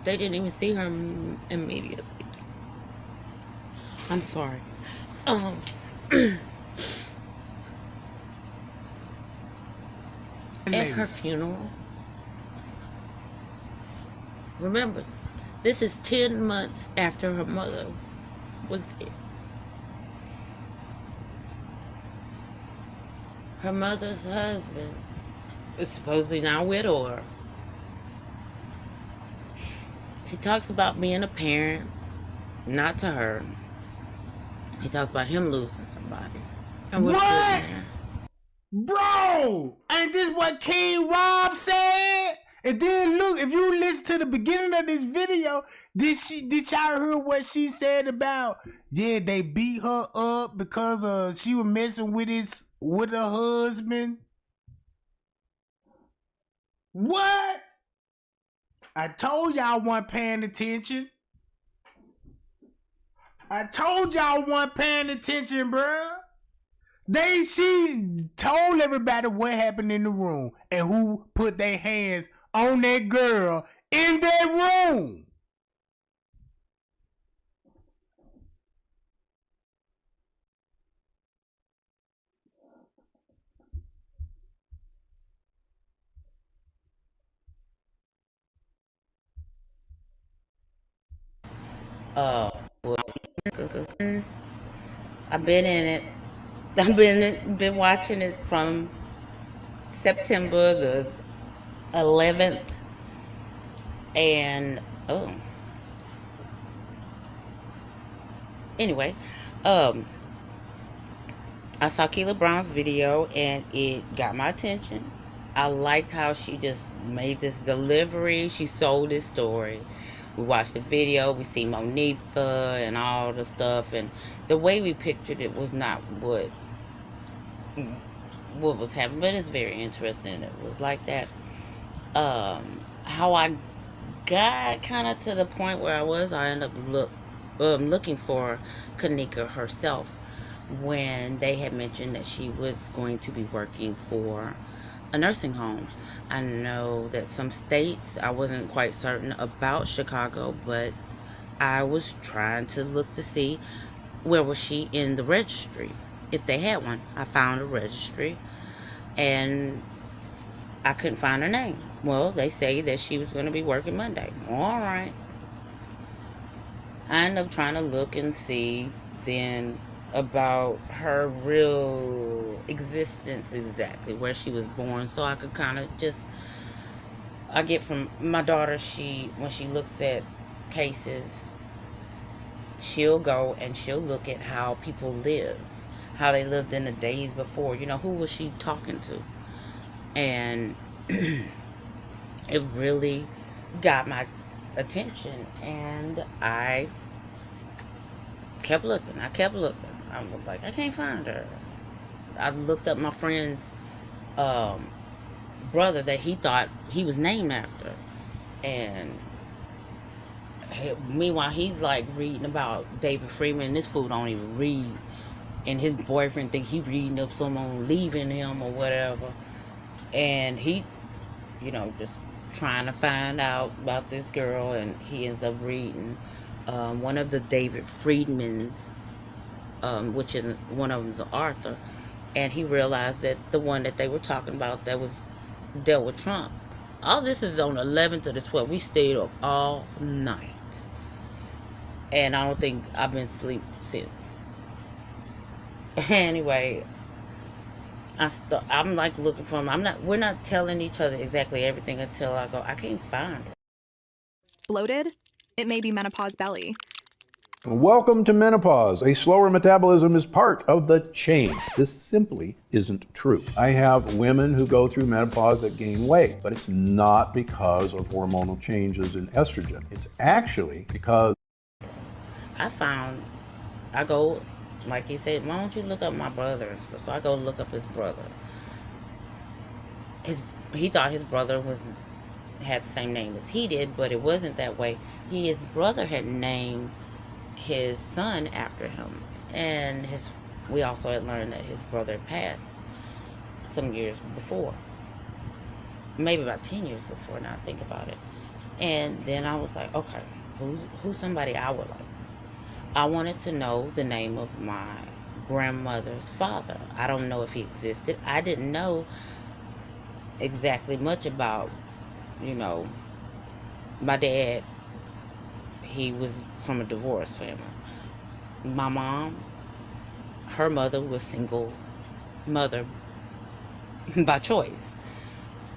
they didn't even see her immediately. I'm sorry. At her funeral. Remember, this is 10 months after her mother was dead. Her mother's husband is supposedly now a widower. He talks about being a parent, not to her. He talks about him losing somebody. And we're sitting What? there. Bro! Ain't this what King Rob said? And then look, if you listen to the beginning of this video, did y'all hear what she said about, yeah, they beat her up because she was messing with her husband? What? I told y'all wasn't paying attention. I told y'all wasn't paying attention, bruh. She told everybody what happened in the room and who put their hands on that girl in that room. Well, I've been in it. I've been watching it from September the 11th, and anyway, I saw Keela Brown's video and it got my attention. I liked how she just made this delivery. She sold this story. We watched the video, we see Monetha and all the stuff, and the way we pictured it was not what was happening, but it's very interesting. It was like that. How I got kind of to the point where I ended up looking for Kenneka herself when they had mentioned that she was going to be working for a nursing home. I know that some states, I wasn't quite certain about Chicago, but I was trying to look to see where was she in the registry, if they had one. I found a registry and I couldn't find her name. Well, they say that she was going to be working Monday. All right. I ended up trying to look and see then about her real existence, exactly where she was born, so I could kind of just, I get from my daughter, when she looks at cases, she'll go and she'll look at how people lived, how they lived in the days before, who was she talking to? And it really got my attention, and I kept looking. I was like, I can't find her. I looked up my friend's brother that he thought he was named after, and meanwhile he's like reading about David Freeman. This fool don't even read, and his boyfriend think he reading up someone leaving him or whatever, and he just trying to find out about this girl, and he ends up reading one of the David Friedmans, which is one of them's Arthur, and he realized that the one that they were talking about that was dealt with Trump. All this is on the 11th to the 12th. We stayed up all night, and I don't think I've been asleep since. Anyway, I'm like looking for him. We're not telling each other exactly everything until I go, I can't find her. Bloated? It may be menopause belly. Welcome to menopause. A slower metabolism is part of the change. This simply isn't true. I have women who go through menopause that gain weight, but it's not because of hormonal changes in estrogen. It's actually because I go, like he said, why don't you look up my brother and stuff? So I go look up his brother. He thought his brother had the same name as he did, but it wasn't that way. His brother had named his son after him, and we also had learned that his brother had passed some years before, maybe about 10 years before, now I think about it. And then I was like, okay, who's somebody I would like? I wanted to know the name of my grandmother's father. I don't know if he existed. I didn't know exactly much about, you know, my dad. He was from a divorced family. My mom, her mother was single mother by choice.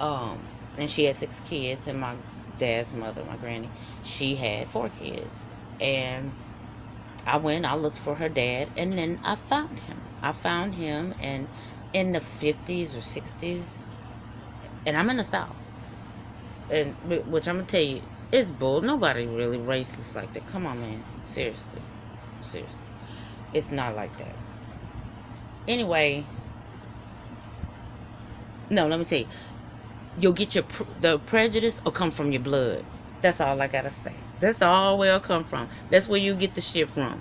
Um, and she had 6 kids, and my dad's mother, my granny, she had 4 kids. And I looked for her dad, and then I found him. I found him, and in the 50s or 60s, and I'm in the South, and which I'm gonna tell you, it's bull. Nobody really racist like that. Come on, man. Seriously, seriously, it's not like that. Anyway, no, let me tell you, you'll get the prejudice will come from your blood. That's all I gotta say. That's all where it'll come from. That's where you get the shit from.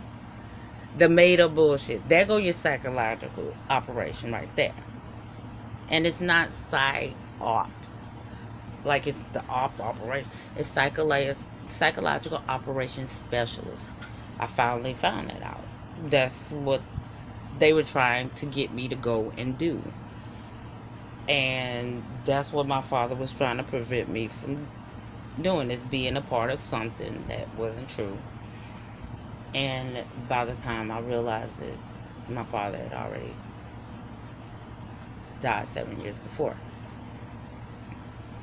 The made up bullshit. There go your psychological operation right there. And it's not psy-op. Like it's the operation. It's psychological operations specialist. I finally found that out. That's what they were trying to get me to go and do. And that's what my father was trying to prevent me from doing, is being a part of something that wasn't true. And by the time I realized that my father had already died 7 years before.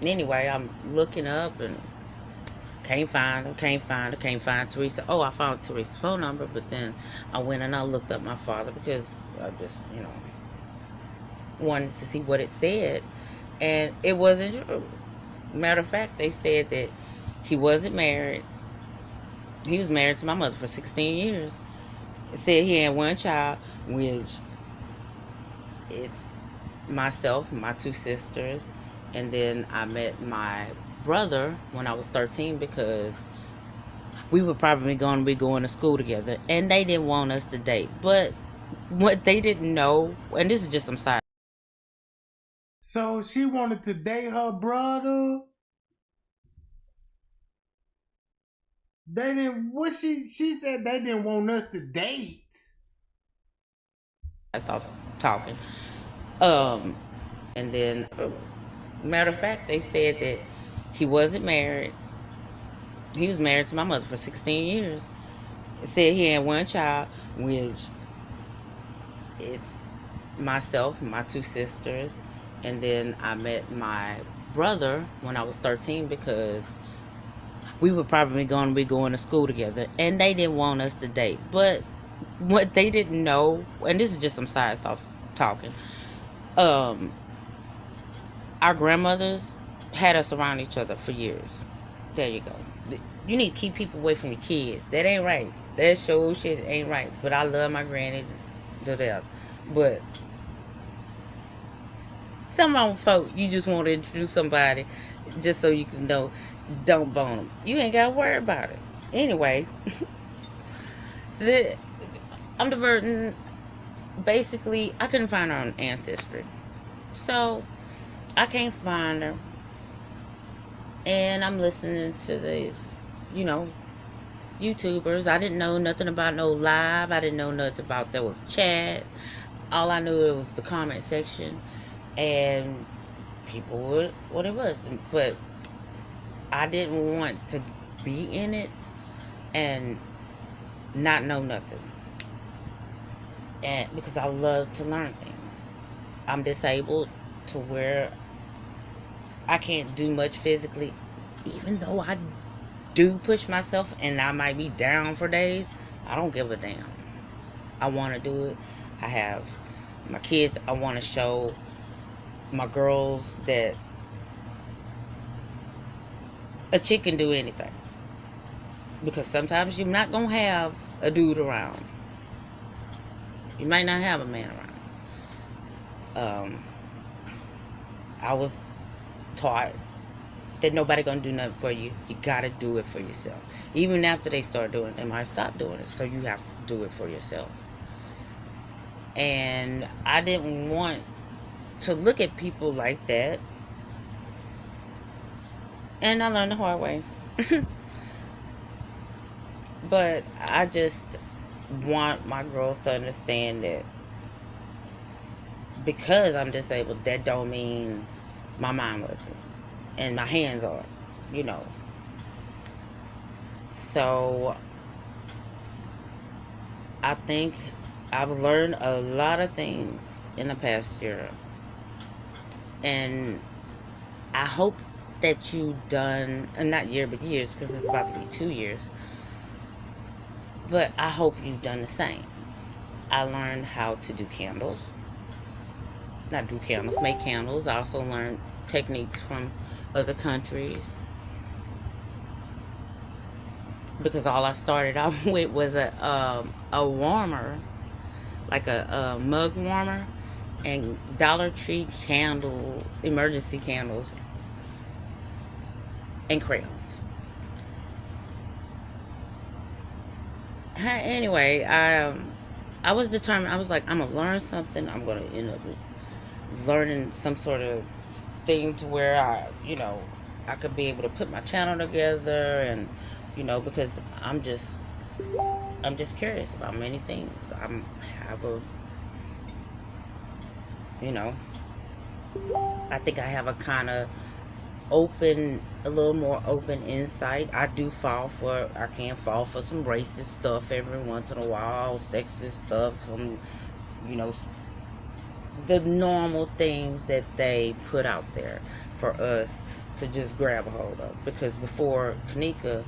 Anyway, I'm looking up and can't find Teresa. Oh, I found Teresa's phone number, but then I went and I looked up my father because I just, wanted to see what it said. And it wasn't true. Matter of fact, they said that he wasn't married. He was married to my mother for 16 years. It said he had 1 child, which it's myself, my 2 sisters, and then I met my brother when I was 13 because we were probably going to be going to school together, and they didn't want us to date. But what they didn't know, and this is just some side. So she wanted to date her brother. They didn't. What she said they didn't want us to date. I stopped talking. And then, matter of fact, they said that he wasn't married. He was married to my mother for 16 years. It said he had 1 child, which it's myself, my 2 sisters, and then I met my brother when I was 13 because we were probably going to be going to school together, and they didn't want us to date. But what they didn't know, and this is just some side stuff talking, our grandmothers had us around each other for years. There you go. You need to keep people away from your kids. That ain't right. That show shit ain't right. But I love my granny to death. But some of them folk, you just want to introduce somebody just so you can know, don't bone them. You ain't got to worry about it. Anyway, I'm diverting. Basically, I couldn't find her on Ancestry. So, I can't find her. And I'm listening to these, YouTubers. I didn't know nothing about no live. I didn't know nothing about there was chat. All I knew it was the comment section. And people would what it was. But I didn't want to be in it and not know nothing. And because I love to learn things. I'm disabled to where I can't do much physically, even though I do push myself and I might be down for days. I don't give a damn. I want to do it. I have my kids. I want to show my girls that a chick can do anything, because sometimes you're not gonna have a dude around. You might not have a man around. I was taught that nobody gonna do nothing for you. You gotta do it for yourself. Even after they start doing it, they might stop doing it. So you have to do it for yourself. And I didn't want to look at people like that. And I learned the hard way. But I just want my girls to understand that because I'm disabled, that don't mean My mind wasn't. And my hands are, you know. So I think I've learned a lot of things in the past year. And I hope that you done, not year, but years, because it's about to be 2 years. But I hope you've done the same. I learned how to do candles. Not do candles, make candles. I also learned techniques from other countries. Because all I started off with was a warmer, like a mug warmer, and Dollar Tree candle, emergency candles, and crayons. Anyway, I was determined. I was like, I'm gonna learn something. I'm gonna end up learning some sort of thing to where I could be able to put my channel together, and because I'm just curious about many things. I think I have a kind of a little more open insight. I can fall for some racist stuff every once in a while, sexist stuff, some, the normal things that they put out there for us to just grab a hold of. Because before Kenneka,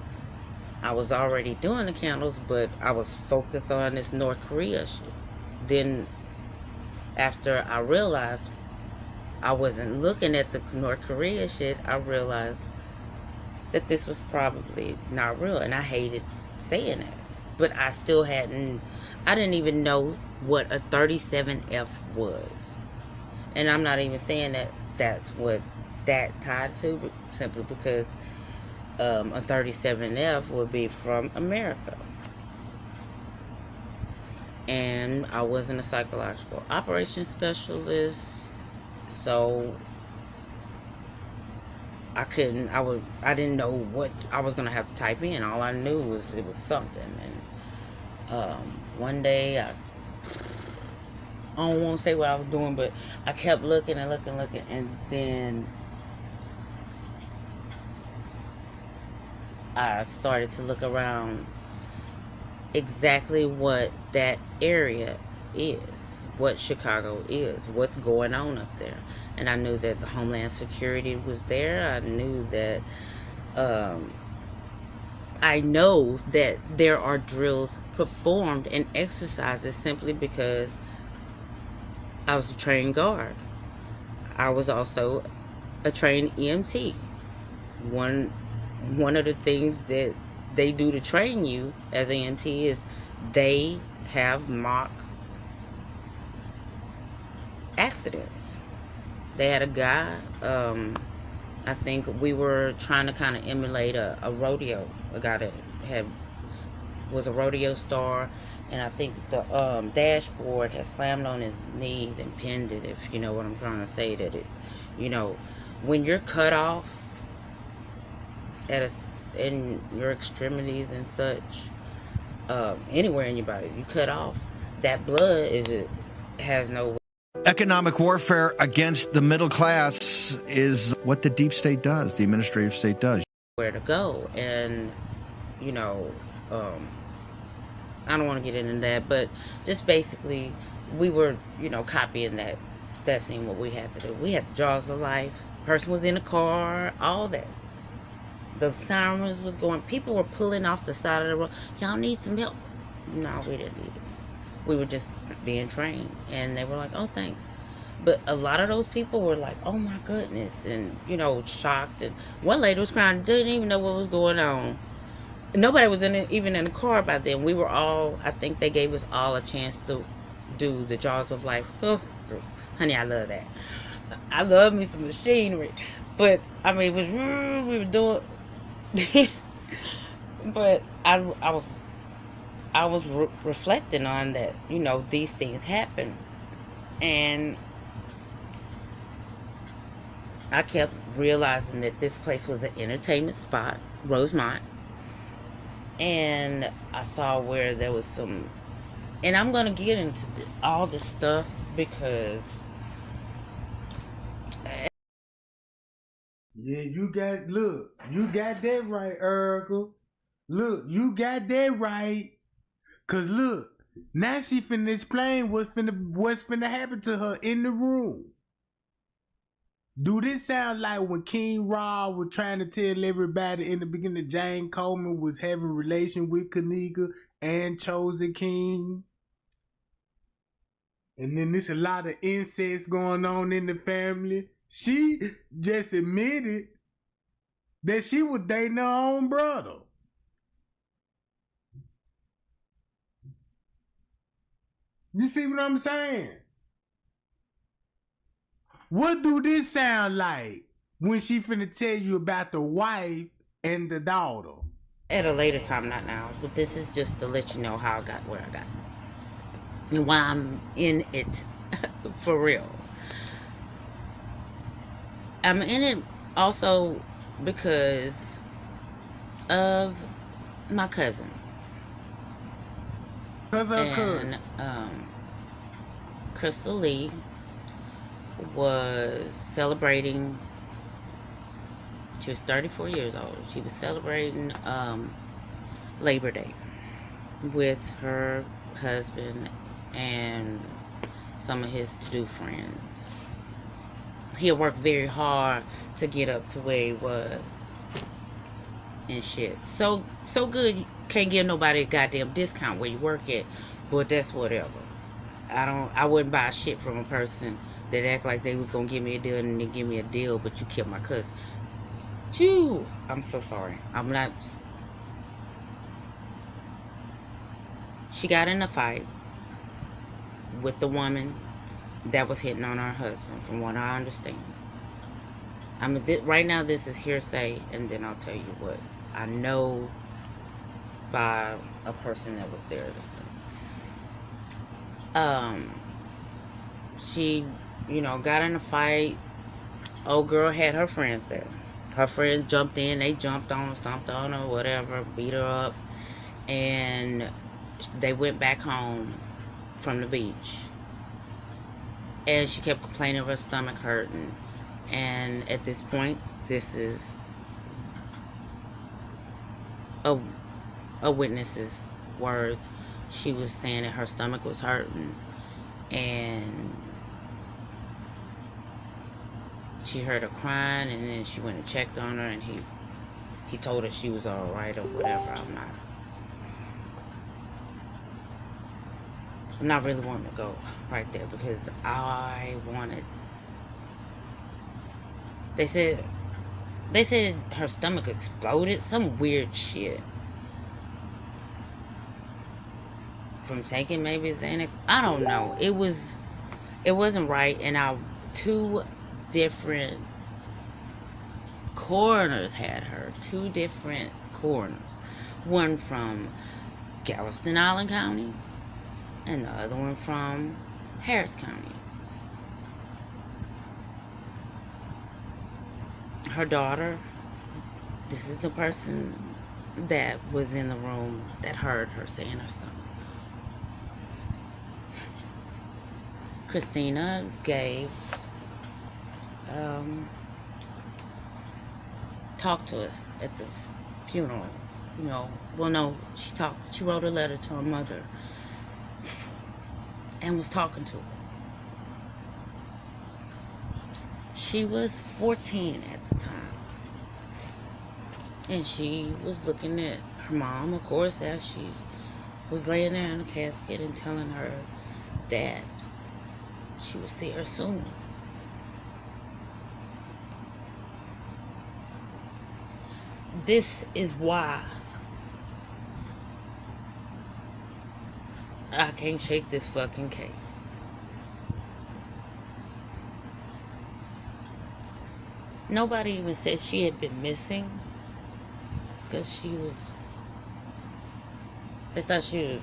I was already doing the candles, but I was focused on this North Korea shit. Then after I realized I wasn't looking at the North Korea shit, I realized that this was probably not real, and I hated saying that. But I didn't even know what a 37F was. And I'm not even saying that that's what that tied to, but simply because a 37F would be from America. And I wasn't a psychological operations specialist, so I didn't know what I was gonna have to type in. All I knew was it was something. And one day I don't want to say what I was doing, but I kept looking and looking, and then I started to look around exactly what that area is, what Chicago is, what's going on up there. And I knew that the Homeland Security was there. I knew that I know that there are drills performed and exercises simply because I was a trained guard. I was also a trained EMT. One of the things that they do to train you as an EMT is they have mock accidents. They had a guy, I think we were trying to kind of emulate a rodeo. A guy that was a rodeo star, and I think the dashboard had slammed on his knees and pinned it, if you know what I'm trying to say. That it, when you're cut off in your extremities and such, anywhere in your body, you cut off, that blood has no. Economic warfare against the middle class is what the deep state does, the administrative state does. Where to go, and I don't want to get into that, but just basically we were copying that scene. What we had to do, we had the jaws of life. Person was in the car, all that. The sirens was going. People were pulling off the side of the road. Y'all need some help? No, we didn't need it. We were just being trained, and they were like, "Oh, thanks." But a lot of those people were like, "Oh my goodness," and shocked. And one lady was crying, didn't even know what was going on. Nobody was even in the car by then. We were all. I think they gave us all a chance to do the jaws of life. Oh, honey, I love that. I love me some machinery, but I mean, it was we were doing. But I was reflecting on that, these things happen, and I kept realizing that this place was an entertainment spot, Rosemont, and I saw where there was some, and I'm gonna get into all this stuff because Yeah, you got that right, Erica. Look, you got that right. Cause look, now she finna explain what's finna happen to her in the room. Do this sound like when King Ra was trying to tell everybody in the beginning Jane Coleman was having a relation with Kenneka and Chosen King? And then there's a lot of incest going on in the family. She just admitted that she was dating her own brother. You see what I'm saying? What do this sound like when she finna tell you about the wife and the daughter? At a later time, not now. But this is just to let you know how I got where I got. And why I'm in it. For real. I'm in it also because of my cousin. Cause her cousin. Crystal Lee was celebrating. She was 34 years old. She was celebrating Labor Day with her husband and some of his to-do friends. He had worked very hard to get up to where he was and shit. So good, you can't give nobody a goddamn discount where you work at, but that's whatever. I wouldn't buy shit from a person that act like they was gonna give me a deal and then give me a deal, but you killed my cousin. Two, I'm so sorry. I'm not. She got in a fight with the woman that was hitting on her husband, from what I understand. I mean, right now this is hearsay, and then I'll tell you what I know by a person that was there this time. She, got in a fight. Old girl had her friends there. Her friends jumped in. They jumped on her, stomped on her, whatever, beat her up, and they went back home from the beach. And she kept complaining of her stomach hurting. And at this point, this is a witness's words. She was saying that her stomach was hurting, and she heard her crying, and then she went and checked on her, and he told her she was all right or whatever. I'm not really wanting to go right there because I wanted. They said her stomach exploded. Some weird shit. From taking maybe Xanax. I don't know. It wasn't right, and two different coroners had her. Two different coroners. One from Galveston Island County and the other one from Harris County. Her daughter, this is the person that was in the room that heard her saying her stomach. Christina gave talked to us at the funeral. Well, no, she wrote a letter to her mother and was talking to her. She was 14 at the time, and she was looking at her mom, of course, as she was laying there in the casket and telling her that she would see her soon. This is why I can't shake this fucking case. Nobody even said she had been missing, because they thought she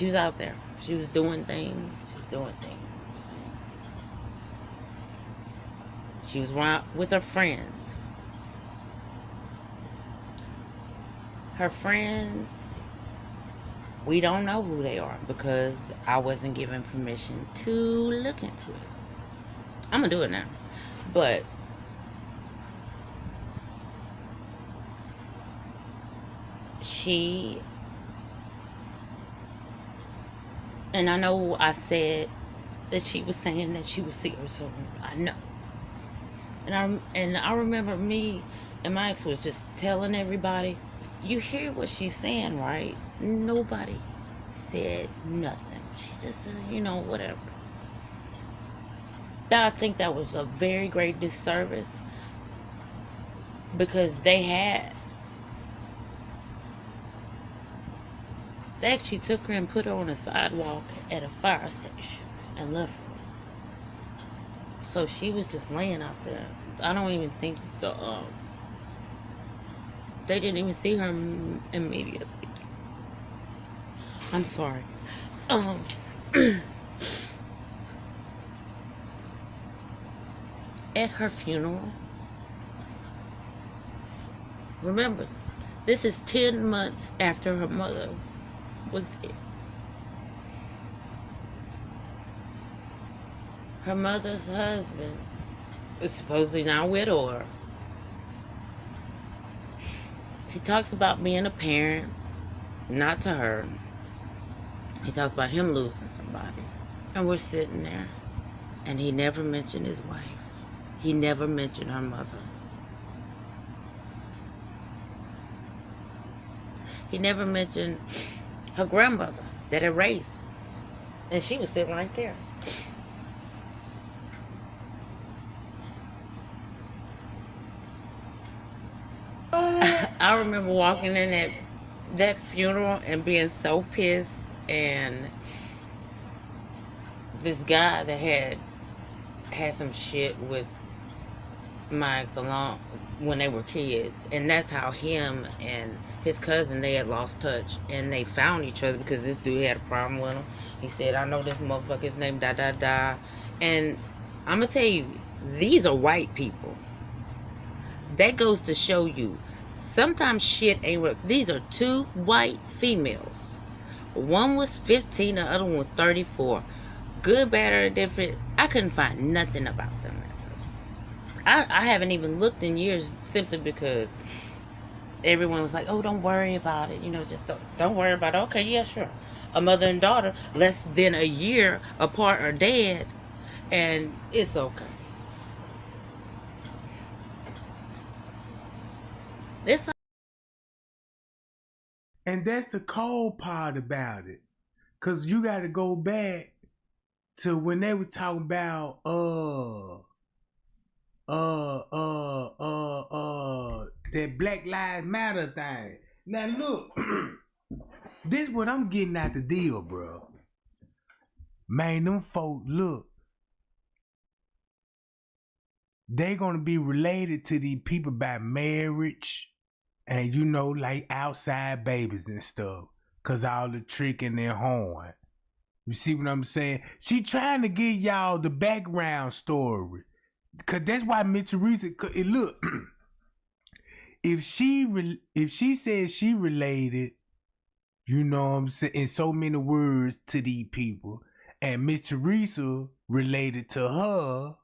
was out there. She was doing things. She was with her friends. Her friends We don't know who they are because I wasn't given permission to look into it. I'm gonna do it now. But she, and I know I said that she was saying that she would see her soon. I know. And I remember me and my ex was just telling everybody, you hear what she's saying, right? Nobody said nothing. She just said, whatever. I think that was a very great disservice because they actually took her and put her on a sidewalk at a fire station and left her. So she was just laying out there. I don't even think they didn't even see her immediately. I'm sorry. At her funeral, remember, this is 10 months after her mother was dead. Her mother's husband is supposedly now a widower. He talks about being a parent, not to her. He talks about him losing somebody. And we're sitting there, and he never mentioned his wife. He never mentioned her mother. He never mentioned her grandmother that had raised her. And she was sitting right there. I remember walking in that funeral and being so pissed, and this guy that had some shit with my ex along when they were kids, and that's how him and his cousin, they had lost touch, and they found each other because this dude had a problem with him. He said, I know this motherfucker's name, da da da. And I'm gonna tell you, these are white people. That goes to show you sometimes shit ain't real. These are two white females. One was 15, the other one was 34. Good, bad, or different. I couldn't find nothing about them. I haven't even looked in years simply because everyone was like, oh, don't worry about it. Just don't worry about it. Okay, yeah, sure. A mother and daughter less than a year apart are dead, and it's okay. It's And that's the cold part about it. Cause you gotta go back to when they were talking about that Black Lives Matter thing. Now look, this what I'm getting at the deal, bro. Man, them folk, look, they gonna be related to these people by marriage and like outside babies and stuff. Cause all the tricking and horn. You see what I'm saying? She trying to give y'all the background story. Cause that's why Miss Teresa, look, if she says she related, you know what I'm saying, in so many words to these people, and Miss Teresa related to her,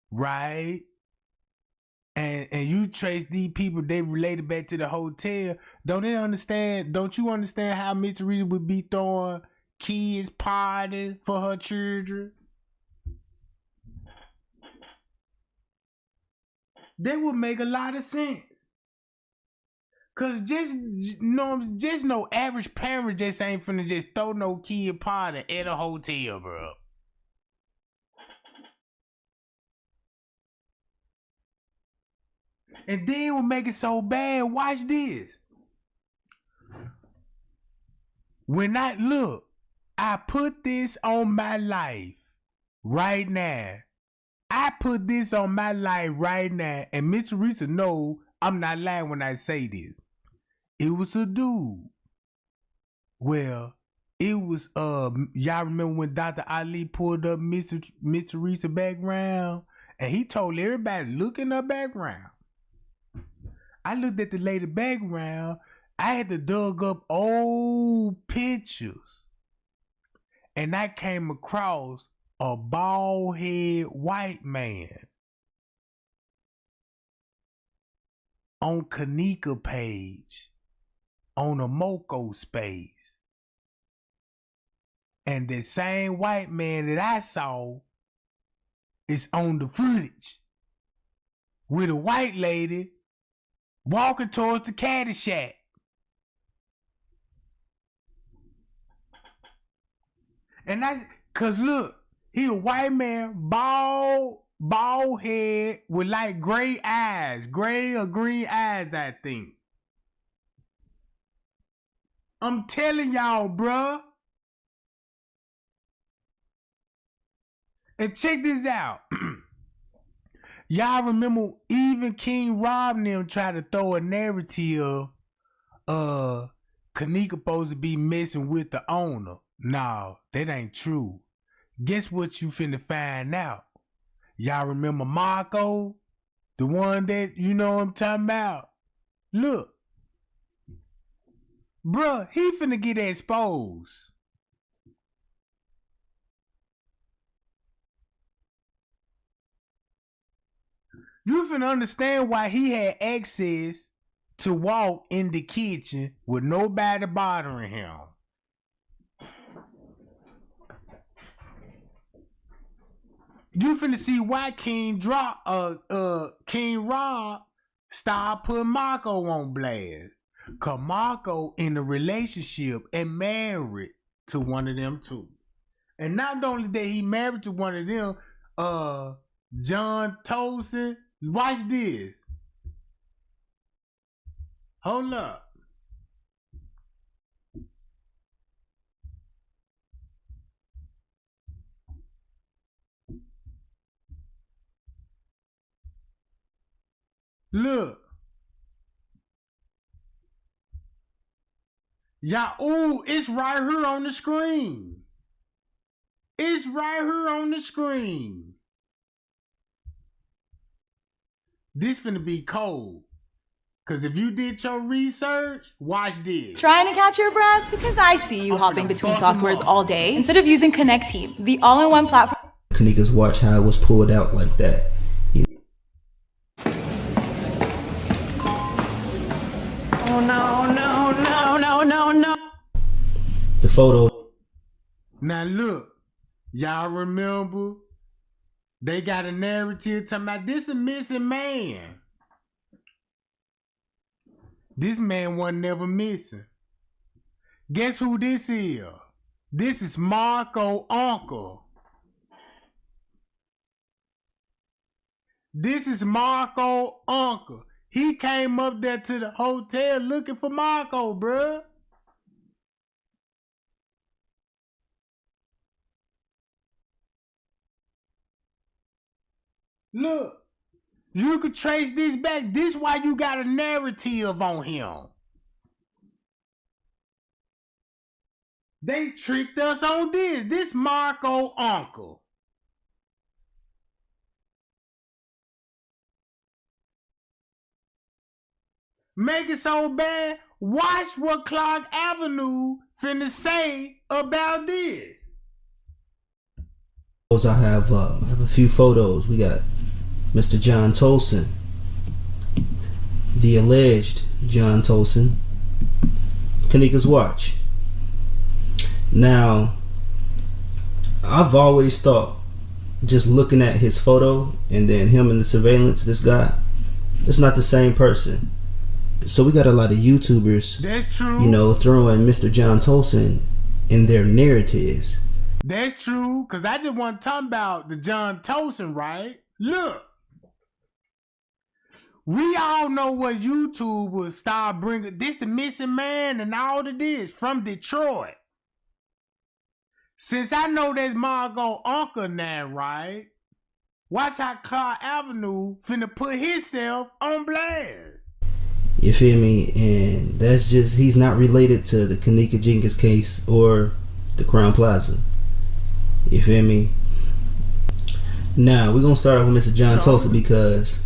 right? And you trace these people, they related back to the hotel. Don't you understand how Miss Teresa would be throwing kids parties for her children? That would make a lot of sense. Cause just no average parent just ain't finna just throw no kid party at a hotel, bro. And then what make it so bad, watch this. When I put this on my life right now. I put this on my life right now, and Miss Teresa know I'm not lying when I say this. It was a dude. Well, it was y'all remember when Dr. Ali pulled up Miss Teresa background, and he told everybody look in her background. I looked at the lady background. I had to dug up old pictures, and I came across a bald head white man on Kenneka page on a Moco space. And the same white man that I saw is on the footage with a white lady walking towards the caddy shack. And cause look, he a white man, bald head with like gray eyes, gray or green eyes, I think. I'm telling y'all, bruh. And check this out. Y'all remember even King Rob and them tried to throw a narrative Kenneka supposed to be messing with the owner. No, that ain't true. Guess what you finna find out? Y'all remember Marco? The one that, you know what I'm talking about? Look. Bruh, he finna get exposed. You finna understand why he had access to walk in the kitchen with nobody bothering him. You finna see why King Rob started putting Marco on blast. Cause Marco in a relationship and married to one of them too. And not only that he married to one of them, John Tolson. Watch this. Hold up. Look. Ooh, it's right here on the screen. It's right here on the screen. This finna be cold. Cause if you did your research, watch this. Trying to catch your breath? Because I see you hopping between softwares all day instead of using Connect Team, the all-in-one platform. Kenneka's watch how it was pulled out like that. Oh no. The photo. Now look, y'all remember they got a narrative talking about this a missing man. This man wasn't never missing. Guess who this is? This is Marco uncle. This is Marco uncle. He came up there to the hotel looking for Marco, bruh. Look, you could trace this back. This why you got a narrative on him. They tricked us on this. This Marco uncle. Make it so bad. Watch what Clark Avenue finna say about this. I have a few photos. We got Mr. John Tolson, the alleged John Tolson, Kenneka's watch. Now, I've always thought, just looking at his photo and then him in the surveillance, this guy, it's not the same person. So we got a lot of YouTubers, that's true, you know, throwing Mr. John Tolson in their narratives. That's true, because I just want to talk about the John Tolson, right? Look. We all know what YouTube will start bringing. This the missing man and all of this from Detroit. Since I know that's Margot uncle now, right? Watch how Clark Avenue finna put himself on blast. You feel me? And that's just, he's not related to the Kenneka Jenkins case or the Crown Plaza. You feel me? Now, we're going to start off with Mr. John Tolson because,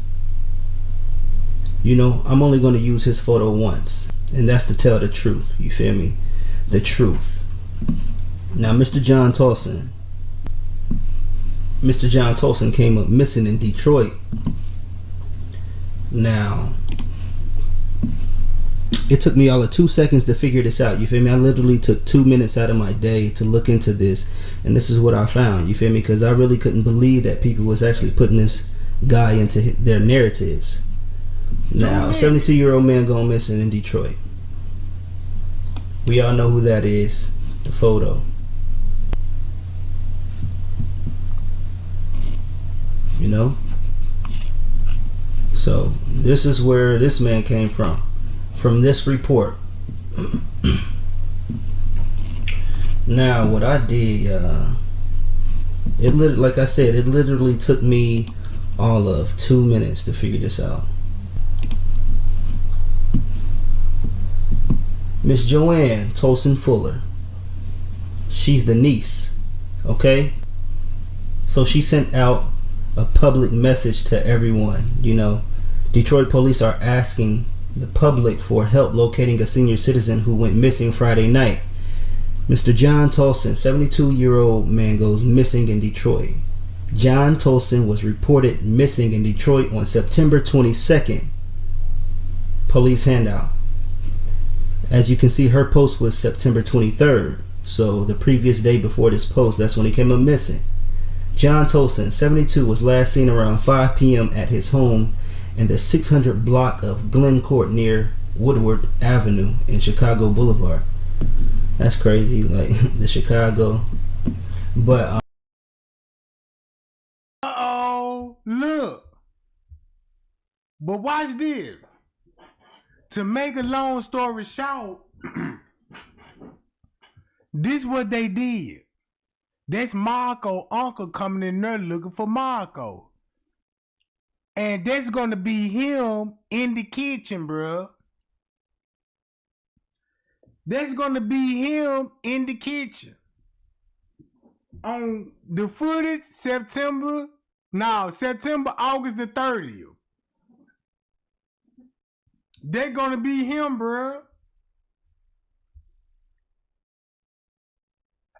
you know, I'm only going to use his photo once. And that's to tell the truth. You feel me? The truth. Now, Mr. John Tolson came up missing in Detroit. Now, it took me all of 2 seconds to figure this out. You feel me? I literally took 2 minutes out of my day to look into this, and this is what I found. You feel me? Because I really couldn't believe that people was actually putting this guy into their narratives. Now, a 72-year-old man gone missing in Detroit. We all know who that is. The photo. You know? So, this is where this man came from. From this report. Now, what I did, like I said, it literally took me all of 2 minutes to figure this out. Miss Joanne Tolson Fuller. She's the niece. Okay? So she sent out a public message to everyone. You know, Detroit police are asking the public for help locating a senior citizen who went missing Friday night. Mr. John Tolson, 72-year-old man, goes missing in Detroit. John Tolson was reported missing in Detroit on September 22nd. Police handout. As you can see, her post was September 23rd. So the previous day before this post, that's when he came up missing. John Tolson, 72, was last seen around 5 p.m. at his home in the 600 block of Glen Court near Woodward Avenue in Chicago Boulevard. That's crazy, like the Chicago. But look. But watch this. To make a long story short, this what they did. That's Marco uncle coming in there looking for Marco. And that's gonna be him in the kitchen, bruh. That's gonna be him in the kitchen. On the footage, September, August the 30th. They're gonna be him, bruh.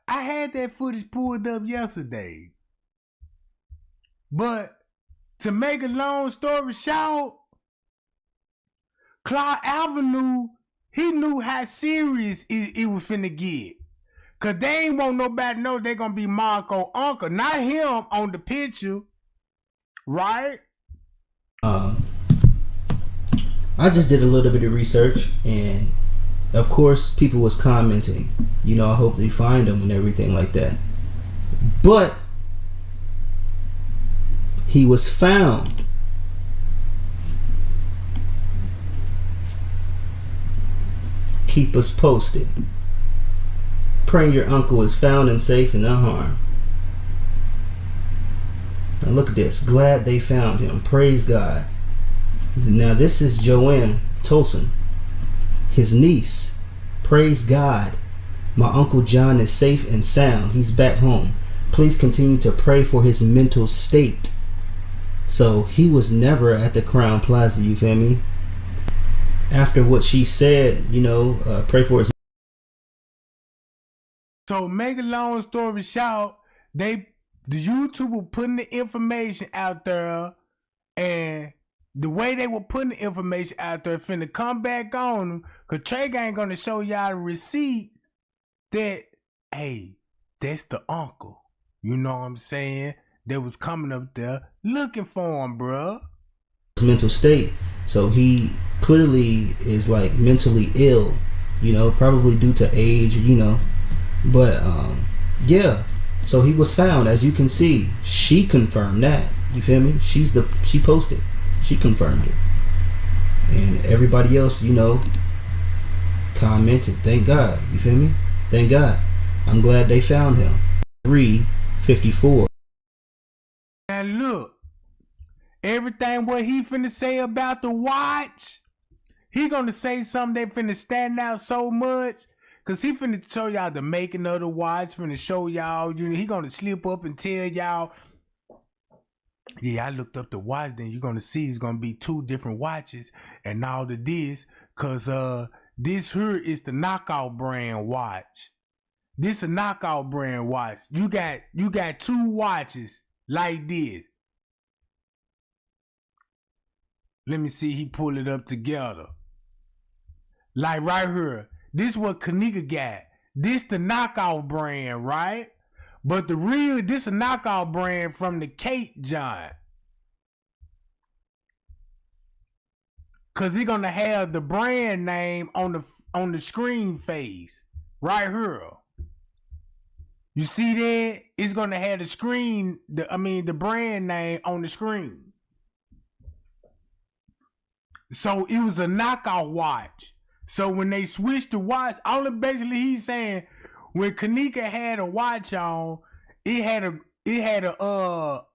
I had that footage pulled up yesterday. But to make a long story short, Clark Avenue, he knew how serious it was finna get. Cause they ain't want nobody to know they gonna be Marco uncle, not him on the picture, right? I just did a little bit of research, and of course people was commenting, you know, I hope they find him and everything like that. But he was found. Keep us posted. Praying your uncle is found and safe and unharmed. Now look at this. Glad they found him. Praise God. Now this is Joanne Tolson, his niece. Praise God. My Uncle John is safe and sound. He's back home. Please continue to pray for his mental state. So he was never at the Crown Plaza, you feel me? After what she said, you know, pray for his. So make a long story short, the YouTube were putting the information out there, and the way they were putting the information out there finna come back on them, cause Trey ain't gonna show y'all the receipts that, hey, that's the uncle. You know what I'm saying? That was coming up there looking for him, bruh. His mental state. So he clearly is like mentally ill, you know, probably due to age, you know. But yeah. So he was found, as you can see. She confirmed that. You feel me? She posted. She confirmed it. And everybody else, you know, commented. Thank God. You feel me? Thank God. I'm glad they found him. 354. And look, everything what he finna say about the watch, he gonna say something that finna stand out so much, cause he finna show y'all the making of the watch, finna show y'all, you know, he gonna slip up and tell y'all, yeah, I looked up the watch, then you're gonna see it's gonna be 2 different watches and all of this, cause This here is the knockout brand watch. This a knockout brand watch. You got two watches like this. Let me see, he pull it up together. Like right here. This what Kenneka got. This the knockout brand, right? But the real, this a knockout brand from the Kate John. Cause he gonna have the brand name on the screen face. Right here. You see that? It's gonna have the brand name on the screen. So it was a knockout watch. So when they switched the watch, basically he's saying when Kenneka had a watch on, it had a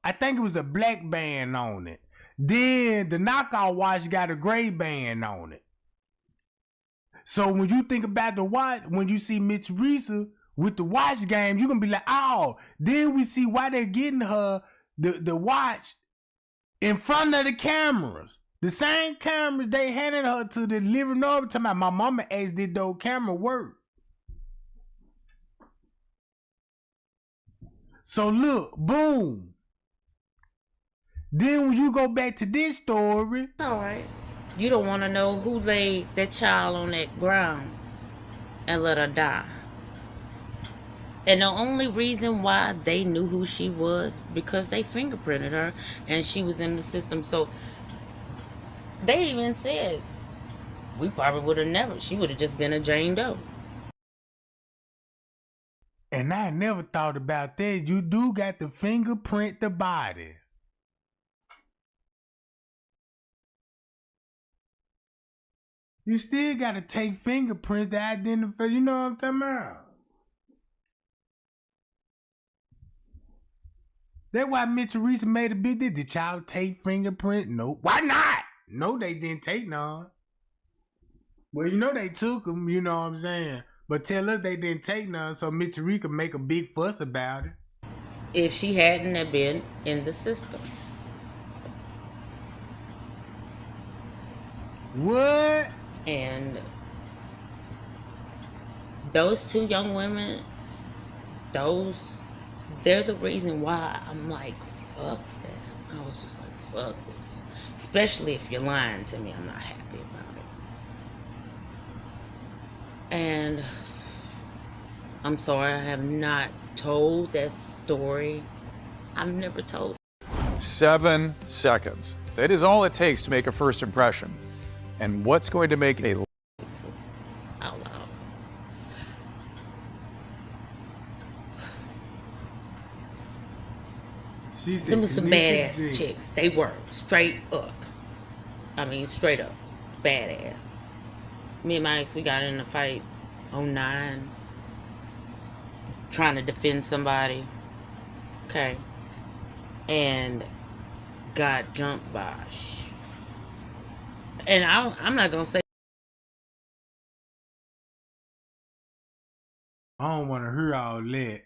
I think it was a black band on it. Then the knockout watch got a gray band on it. So when you think about the watch, when you see Miss Teresa with the watch game, you're gonna be like, oh, then we see why they're getting her the watch in front of the cameras. The same cameras they handed her to the living room. Talking about my mama asked, did those camera work? So look, boom. Then when you go back to this story. All right. You don't want to know who laid that child on that ground and let her die. And the only reason why they knew who she was because they fingerprinted her and she was in the system. So they even said we probably would have never. She would have just been a Jane Doe. And I never thought about that. You do got to fingerprint the body. You still got to take fingerprints to identify. You know what I'm talking about? That's why Miss Teresa made a big deal. Did y'all take fingerprint? Nope. Why not? No, they didn't take none. Well, you know they took them, you know what I'm saying? But tell us they didn't take none so Miss Teresa could make a big fuss about it. If she hadn't have been in the system. What? And those two young women, they're the reason why I'm like, fuck that. I was just like, fuck this. Especially if you're lying to me, I'm not happy about it. And I'm sorry, I have not told that story. I've never told. 7 seconds. That is all it takes to make a first impression. And what's going to make a Out loud. Them was some badass chicks. They were straight up. I mean, straight up badass. Me and my ex, we got in a fight 09, trying to defend somebody. Okay, and got jumped by. And I'm not gonna say. I don't want to hear all that.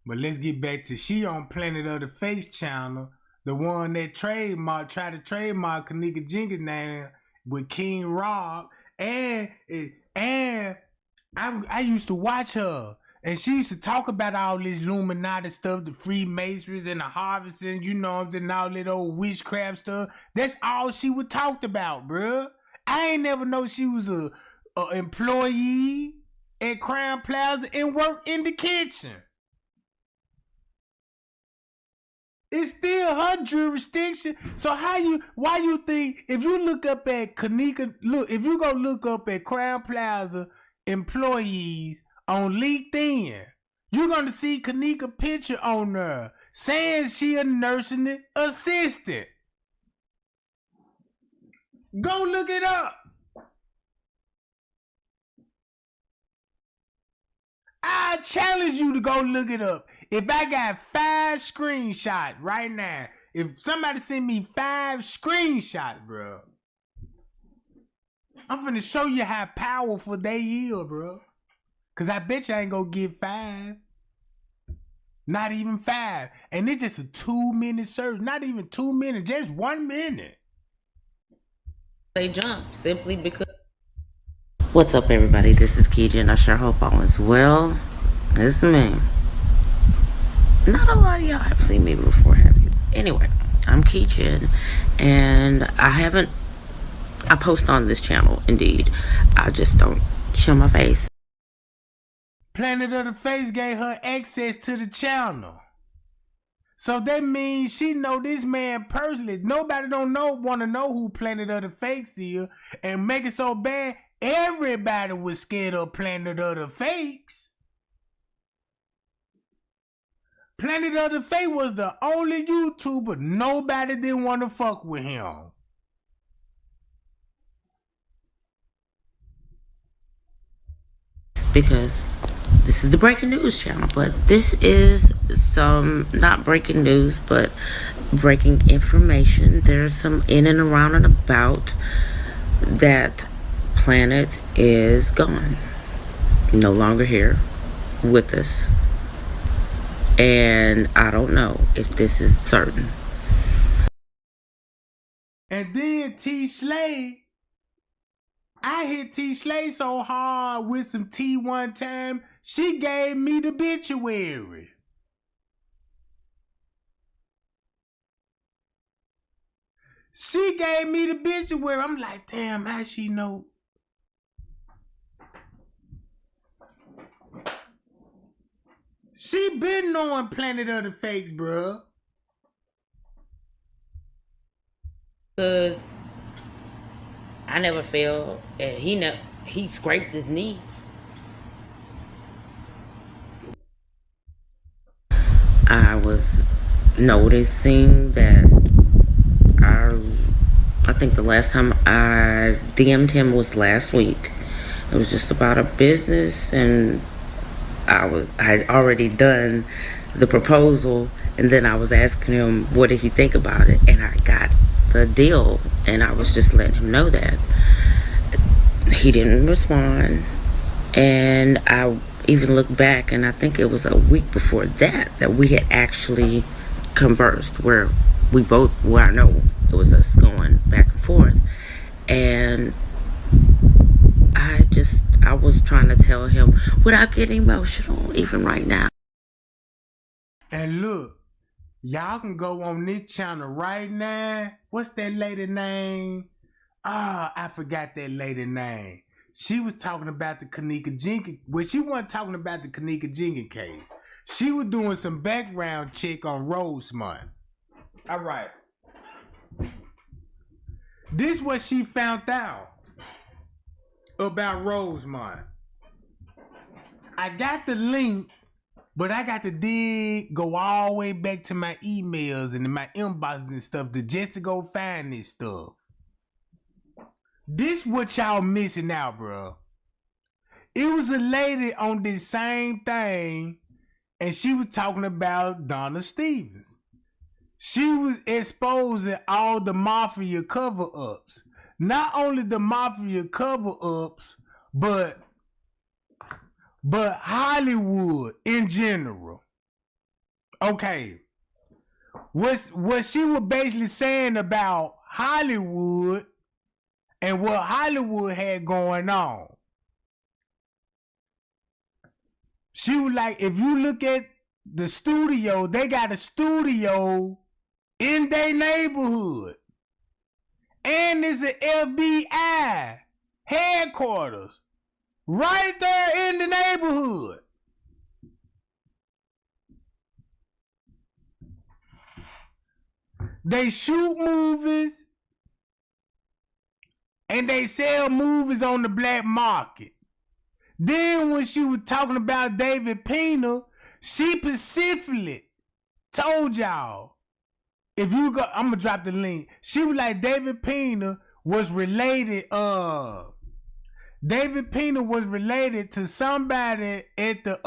But let's get back to she on Planet of the Face channel. The one that tried to trademark Kenneka Jenkins name with King Rob. And I used to watch her. And she used to talk about all this Illuminati stuff, the Freemasons and the harvesting, you know, and all that old witchcraft stuff. That's all she would talk about, bruh. I ain't never know she was a employee at Crown Plaza and worked in the kitchen. It's still her jurisdiction. So why you think if you look up at Kenneka, if you go look up at Crown Plaza employees on LinkedIn, you're gonna see Kenneka picture on there saying she a nursing assistant. Go look it up. I challenge you to go look it up. If I got 5 screenshots right now, if somebody send me 5 screenshots, bro, I'm finna show you how powerful they is, bro. Cause I bet you I ain't gonna get 5. Not even 5. And it's just a 2-minute search. Not even 2 minutes, just 1 minute. They jump simply because What's up, everybody? This is Keija, and I sure hope all is well. It's me. Not a lot of y'all have seen me before, have you? Anyway, I'm Keija, and I post on this channel, indeed. I just don't show my face. Planet of the Face gave her access to the channel. So that means she know this man personally. Nobody want to know who Planet of the Fakes is, and make it so bad everybody was scared of Planet of the Fakes. Planet of the Fake was the only YouTuber nobody didn't want to fuck with him. Because this is the breaking news channel, but this is some, not breaking news, but breaking information. There's some in and around and about that Planet is gone. No longer here with us. And I don't know if this is certain. And then T Slay, I hit T Slay so hard with some tea one time, she gave me the obituary. She gave me the obituary. I'm like, damn, how she know? She been knowing Planet of the Fakes, bruh. Cause I never fell, and he scraped his knee. I was noticing that I think the last time I DM'd him was last week. It was just about a business, and I had already done the proposal, and then I was asking him what did he think about it, and I got the deal, and I was just letting him know that. He didn't respond, and I even looked back, and I think it was a week before that we had actually conversed, where I know it was us going back and forth, and I was trying to tell him without getting emotional, even right now. And look, y'all can go on this channel right now. What's that lady name? I forgot that lady name. She was talking about the Kenneka Jenkins. Well, she wasn't talking about the Kenneka Jenkins case. She was doing some background check on Rosemont. All right. This what she found out about Rosemont. I got the link, but I got to go all the way back to my emails and my inboxes and stuff just to go find this stuff. This what y'all missing out, bro. It was a lady on this same thing, and she was talking about Donna Stevens. She was exposing all the mafia cover-ups. Not only the mafia cover-ups, but Hollywood in general. Okay. What she was basically saying about Hollywood and what Hollywood had going on. She was like, if you look at the studio, they got a studio in their neighborhood. And it's an FBI headquarters right there in the neighborhood. They shoot movies and they sell movies on the black market. Then when she was talking about David Pena, she specifically told y'all, if you go, I'm gonna drop the link. She was like, David Pena was related to somebody at the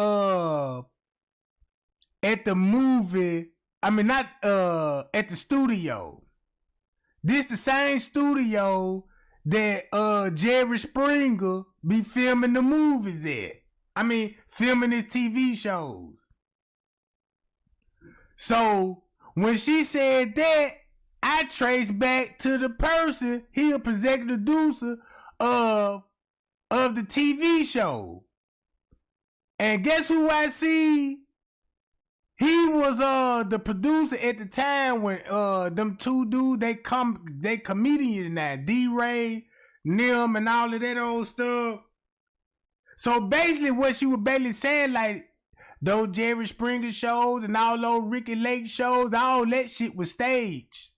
movie. I mean, not at the studio. This the same studio that Jerry Springer be filming the movies at. I mean, filming his TV shows. So when she said that, I traced back to the person, he a executive producer of of the TV show. And guess who I see? He was the producer at the time when them two dudes, they comedians now, D-Ray, Nim, and all of that old stuff. So basically what she was basically saying, like, those Jerry Springer shows and all those Ricky Lake shows, all that shit was staged.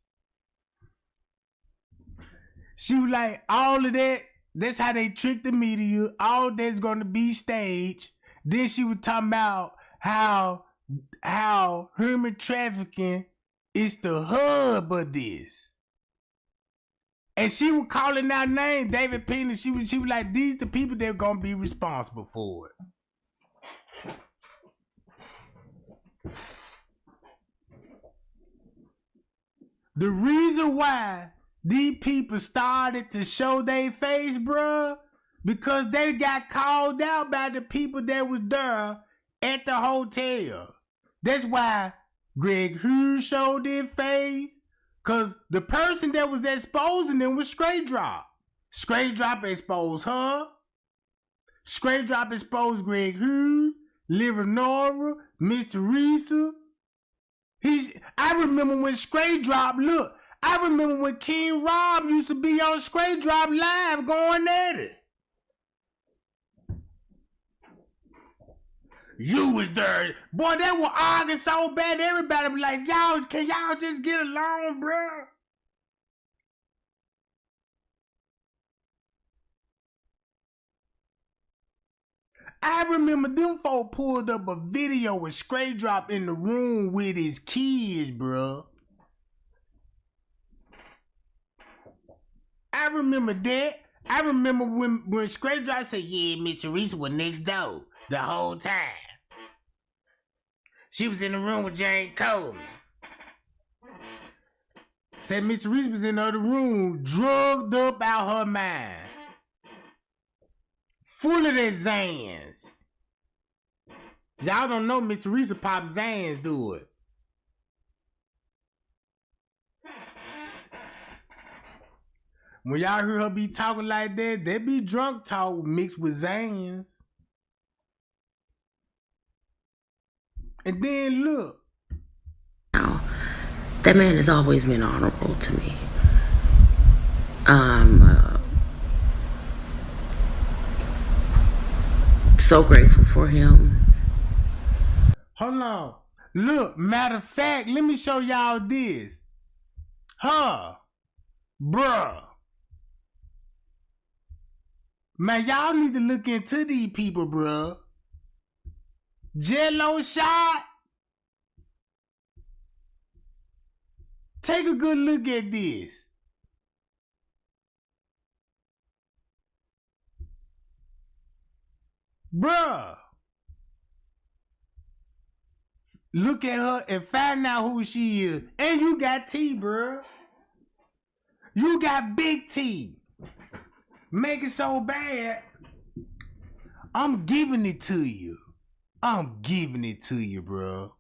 She was like, all of that, that's how they trick the media. All that's gonna be staged. Then she was talking about how human trafficking is the hub of this. And she was calling out names, David Pena. She was like, these the people that are gonna be responsible for it. The reason why these people started to show their face, bruh, because they got called out by the people that was there at the hotel. That's why Greg Hughes showed their face, because the person that was exposing them was Straight Drop. Straight Drop exposed her. Straight Drop exposed Greg Hughes, Liver Nora, Miss Teresa. I remember when Straight Drop, look, I remember when King Rob used to be on Straight Drop Live going at it. You was there. Boy, they were arguing so bad, everybody was like, y'all, can y'all just get along, bro? I remember them folk pulled up a video with Straight Drop in the room with his kids, bro. I remember that. I remember when Straight Drop said, yeah, Miss Teresa was next door the whole time. She was in the room with Jane Coleman. Said Miss Teresa was in the other room, drugged up out her mind. Full of that Zans. Y'all don't know Miss Teresa pop Zans do it. When y'all hear her be talking like that, they be drunk talk mixed with Zans. And then look. Now, that man has always been honorable to me. So grateful for him. Hold on. Look, matter of fact, let me show y'all this. Huh. Bruh. Man, y'all need to look into these people, bruh. Jello shot. Take a good look at this. Bruh. Look at her and find out who she is. And you got T, bruh. You got Big T. Make it so bad. I'm giving it to you. I'm giving it to you, bro.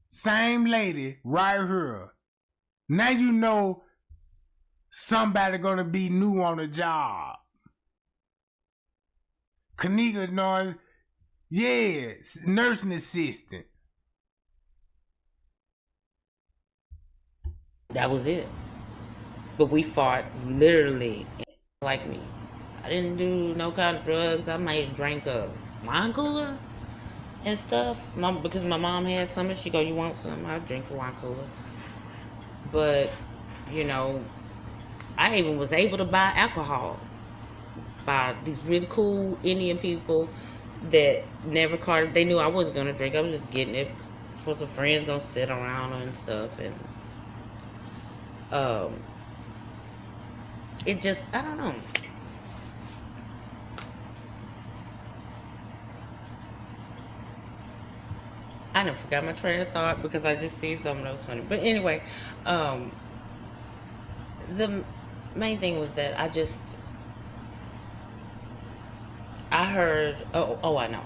Same lady right here. Now you know somebody gonna be new on the job. Kenneka knows, yeah, nursing assistant. That was it. But we fought literally like me. I didn't do no kind of drugs. I might have drank a wine cooler and stuff. Because my mom had some, and she go, you want some? I'll drink a wine cooler. But, you know, I even was able to buy alcohol by these really cool Indian people that never caught. They knew I wasn't gonna drink. I was just getting it for some friends gonna sit around and stuff. And it just, I don't know. I done forgot my train of thought because I just seen something that was funny. But anyway, the main thing was that I heard, I know.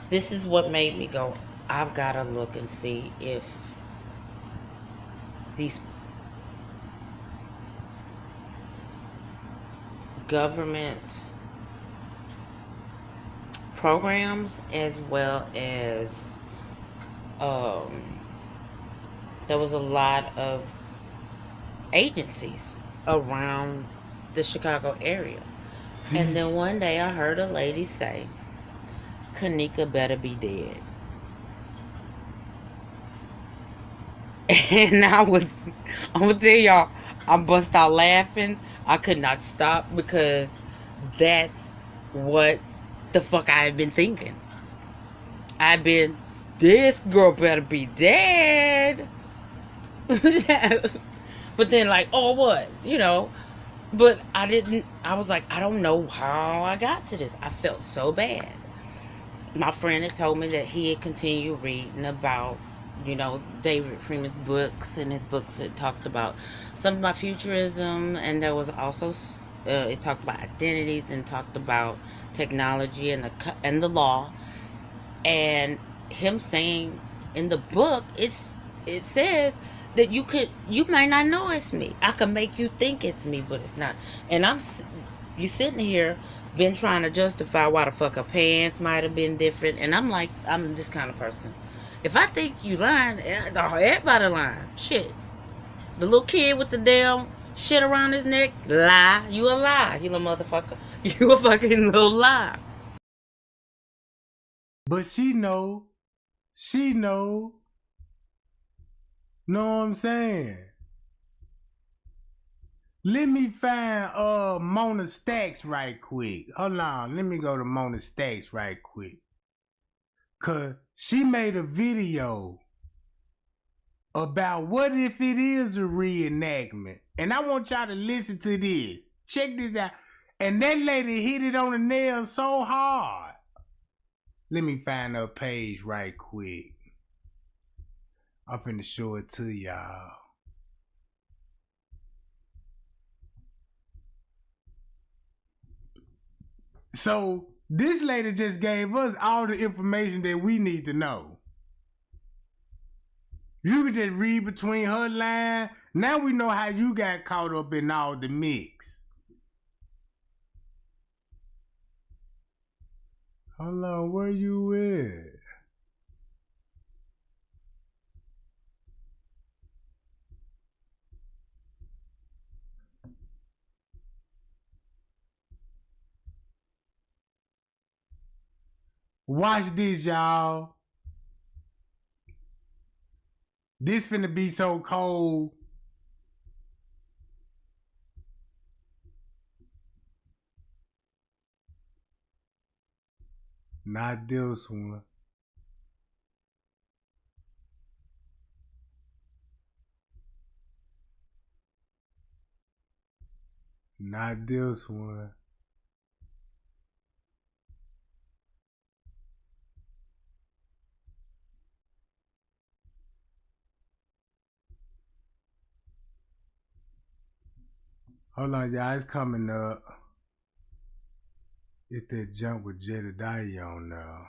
This is what made me go, I've got to look and see if these government programs, as well as there was a lot of agencies around the Chicago area. And then one day I heard a lady say, Kenneka better be dead. And I'm gonna tell y'all, I bust out laughing. I could not stop, because that's what the fuck I have been thinking. This girl better be dead. But then, like, oh, what? You know. But I was like, I don't know how I got to this. I felt so bad. My friend had told me that he had continued reading about, you know, David Freeman's books, and his books that talked about something about futurism, and there was also it talked about identities and talked about technology and the law. And him saying in the book, it says that you might not know it's me. I can make you think it's me, but it's not. And you sitting here been trying to justify why the fuck her pants might have been different, and I'm like, I'm this kind of person. If I think you lying, everybody lying. Shit. The little kid with the damn shit around his neck, lie. You a lie, you little motherfucker. You a fucking little lie. But she know. Know what I'm saying? Let me find Mona Stacks right quick. Hold on, let me go to Mona Stacks right quick. Cause she made a video about what if it is a reenactment. And I want y'all to listen to this. Check this out. And that lady hit it on the nail so hard. Let me find her page right quick. I'm finna show it to y'all. So this lady just gave us all the information that we need to know. You can just read between her lines. Now we know how you got caught up in all the mix. Hold on, where you at? Watch this, y'all. This finna be so cold. Not this one. Not this one. Hold on, y'all. It's coming up. It's that jump with Jedediah on now.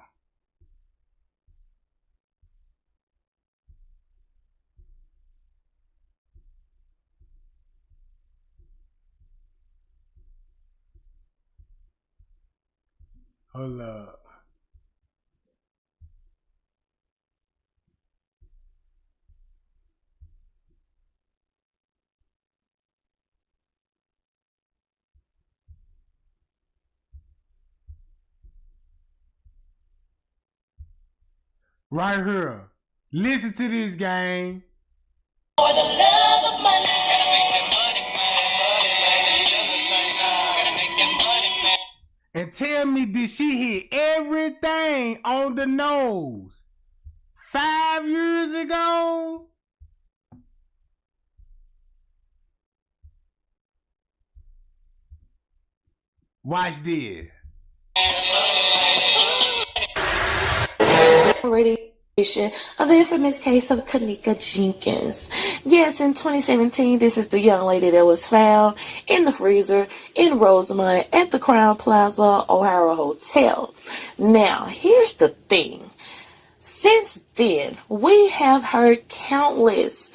Hold up. Right here. Listen to this, gang. For the love of money. And tell me, did she hit everything on the nose 5 years ago? Watch this. Radiation of the infamous case of Kenneka Jenkins. Yes, in 2017, this is the young lady that was found in the freezer in Rosamond at the Crown Plaza O'Hara Hotel. Now, here's the thing. Since then, we have heard numerous,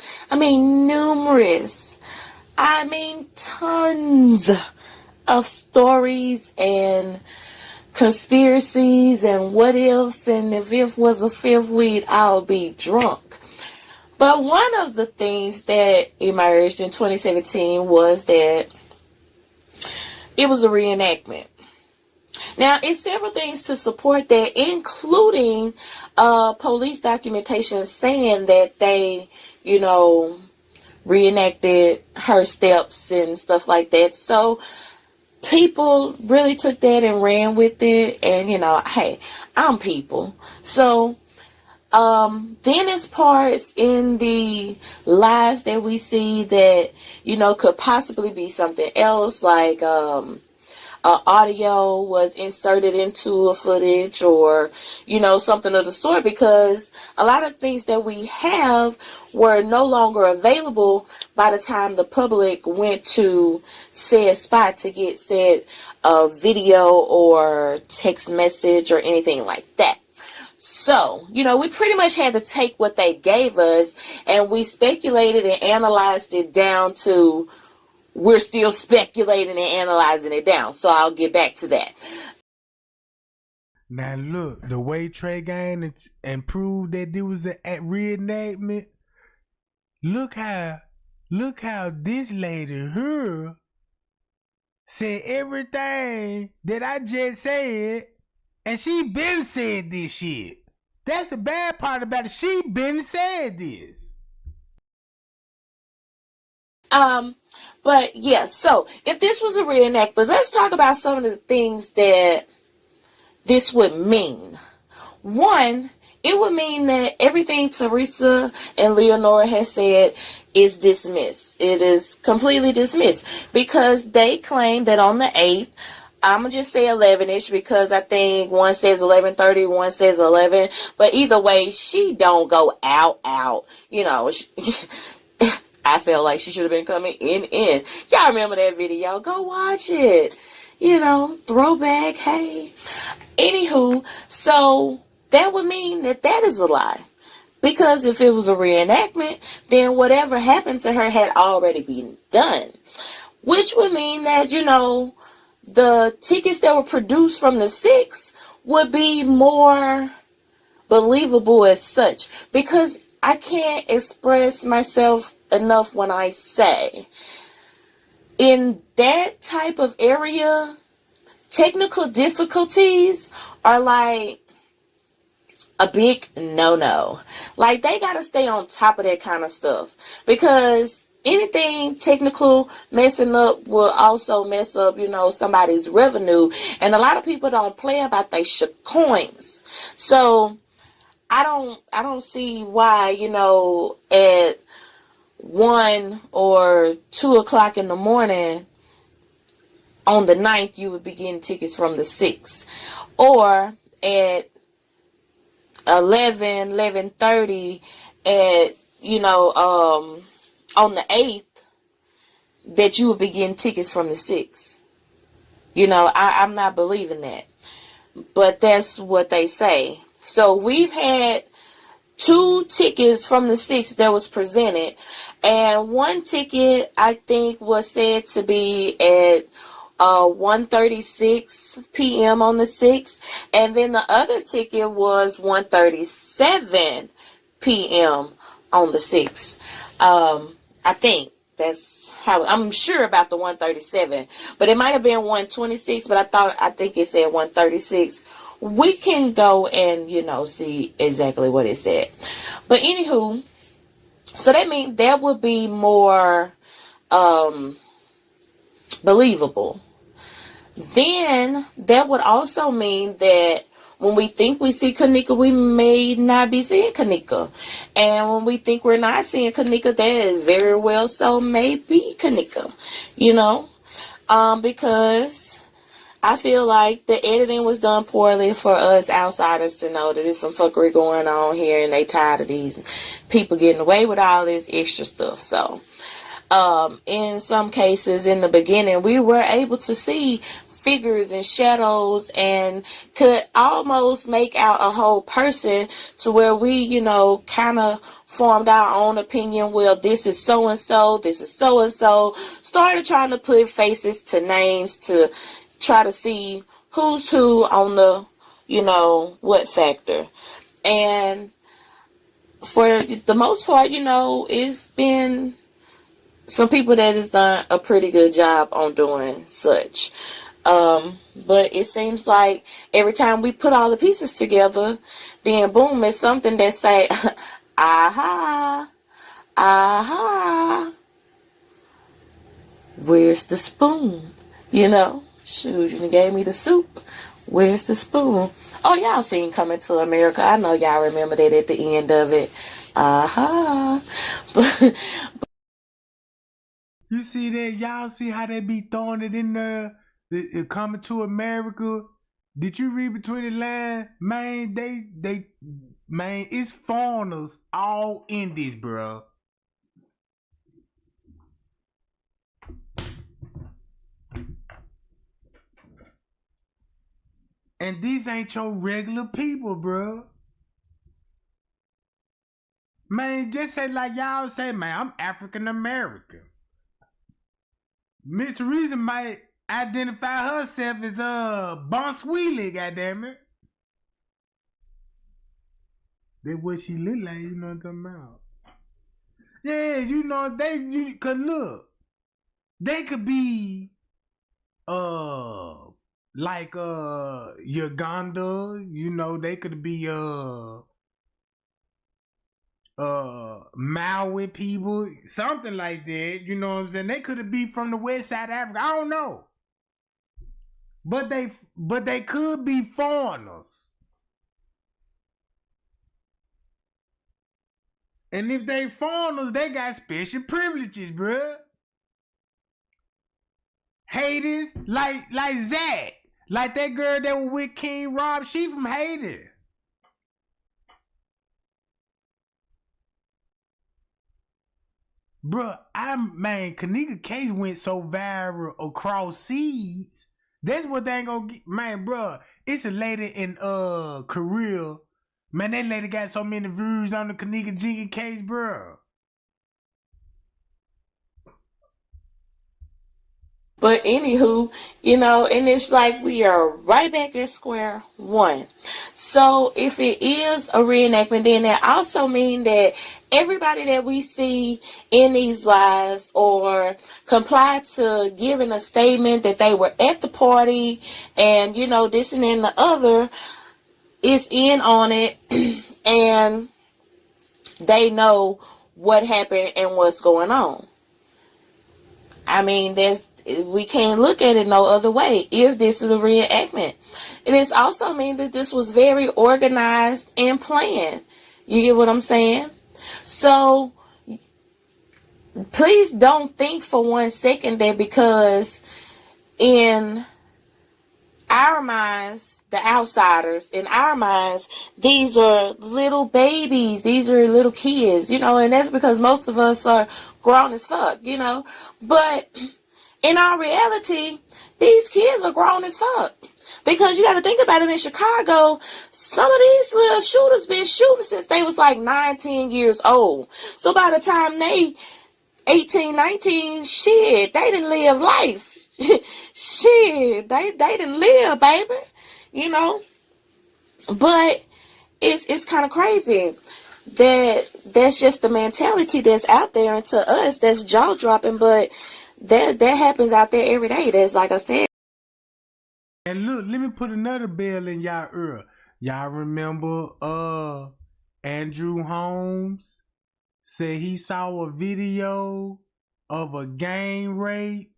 tons of stories and conspiracies and what ifs, and if was a fifth, we'd all be drunk. But one of the things that emerged in 2017 was that it was a reenactment. Now, it's several things to support that, including police documentation saying that they, reenacted her steps and stuff like that. So people really took that and ran with it. And, hey, I'm people. So then as parts in the lives that we see that, could possibly be something else, like audio was inserted into a footage or, something of the sort, because a lot of things that we have were no longer available by the time the public went to said spot to get said video or text message or anything like that. So, we pretty much had to take what they gave us, and we speculated and analyzed it down to, we're still speculating and analyzing it down. So I'll get back to that. Now look, the way Trey gained and proved that there was a reenactment, look how this lady here said everything that I just said. And she been said this shit. That's the bad part about it. She been said this. But yeah, so if this was a reenactment, let's talk about some of the things that this would mean. One, it would mean that everything Teresa and Leonora has said is dismissed. It is completely dismissed because they claim that on the 8th, I'm going to just say 11ish because I think one says 11:30, one says 11. But either way, she don't go out. I feel like she should have been coming in. Y'all remember that video? Go watch it. Throwback, hey. Anywho, so that would mean that is a lie. Because if it was a reenactment, then whatever happened to her had already been done. Which would mean that, the tickets that were produced from the 6th would be more believable as such. Because I can't express myself enough when I say, in that type of area, technical difficulties are like a big no-no. Like, they got to stay on top of that kind of stuff. Because anything technical messing up will also mess up, somebody's revenue. And a lot of people don't play about they coins. So I don't see why, at 1 or 2 o'clock in the morning on the 9th, you would be getting tickets from the 6th. Or at 11:30 at, on the 8th, that you would be getting tickets from the 6th. I'm not believing that. But that's what they say. So we've had 2 tickets from the 6th that was presented. And one ticket, I think, was said to be at 1:36 p.m. on the 6th. And then the other ticket was 1:37 p.m. on the 6th. I think that's how, I'm sure about the 137, but it might have been 126, but I think it said 136. We can go and, see exactly what it said. But anywho, so that means that would be more, believable. Then that would also mean that when we think we see Kenneka, we may not be seeing Kenneka. And when we think we're not seeing Kenneka, that is very well so may be Kenneka. Because I feel like the editing was done poorly for us outsiders to know that there's some fuckery going on here and they tired of these people getting away with all this extra stuff. So, in some cases in the beginning, we were able to see figures and shadows and could almost make out a whole person to where we, you know, kind of formed our own opinion. Well, this is so-and-so, this is so-and-so. Started trying to put faces to names to try to see who's who on the, you know, what factor. And for the most part, you know, it's been some people that has done a pretty good job on doing such. But it seems like every time we put all the pieces together, then boom, it's something that say, aha, aha, where's the spoon? You know, shoot, you gave me the soup. Where's the spoon? Oh, y'all seen Coming to America. I know y'all remember that at the end of it. Aha. You see that? Y'all see how they be throwing it in there? Coming to America. Did you read between the lines? Man, man, it's foreigners all in this, bro. And these ain't your regular people, bro. Man, just say like y'all say, man, I'm African American. Miss Teresa might identify herself as Bonsweely, goddammit. That's what she look like, you know what I'm talking about. Yeah, you know, cause look, they could be like Uganda, you know, they could be Maui people, something like that, you know what I'm saying? They could be from the west side of Africa. I don't know. But they could be foreigners. And if they foreigners, they got special privileges, bruh. Haters, like Zach. Like that girl that was with King Rob, she from Haiti. Bruh, man, Kenneka case went so viral across seas. That's what they ain't gonna get. Man, bruh, it's a lady in Korea. Man, that lady got so many views on the Kenneka Jenkins case, bruh. But anywho, you know, and it's like we are right back at square one. So if it is a reenactment, then that also means that everybody that we see in these lives or comply to giving a statement that they were at the party and, you know, this and then the other is in on it and they know what happened and what's going on. I mean, we can't look at it no other way if this is a reenactment. It is also mean that this was very organized and planned. You get what I'm saying? So please don't think for 1 second that because in our minds, the outsiders, in our minds, these are little babies, these are little kids, you know, and that's because most of us are grown as fuck, you know, but in our reality, these kids are grown as fuck. Because you got to think about it, in Chicago, some of these little shooters been shooting since they was like 9-10 years old. So by the time they 18, 19, shit, they didn't live life. Shit, they didn't live, baby. You know? But it's kind of crazy that that's just the mentality that's out there, and to us that's jaw dropping, but that happens out there every day. That's like I said. And look, let me put another bell in y'all ear. Y'all remember Andrew Holmes said he saw a video of a gang rape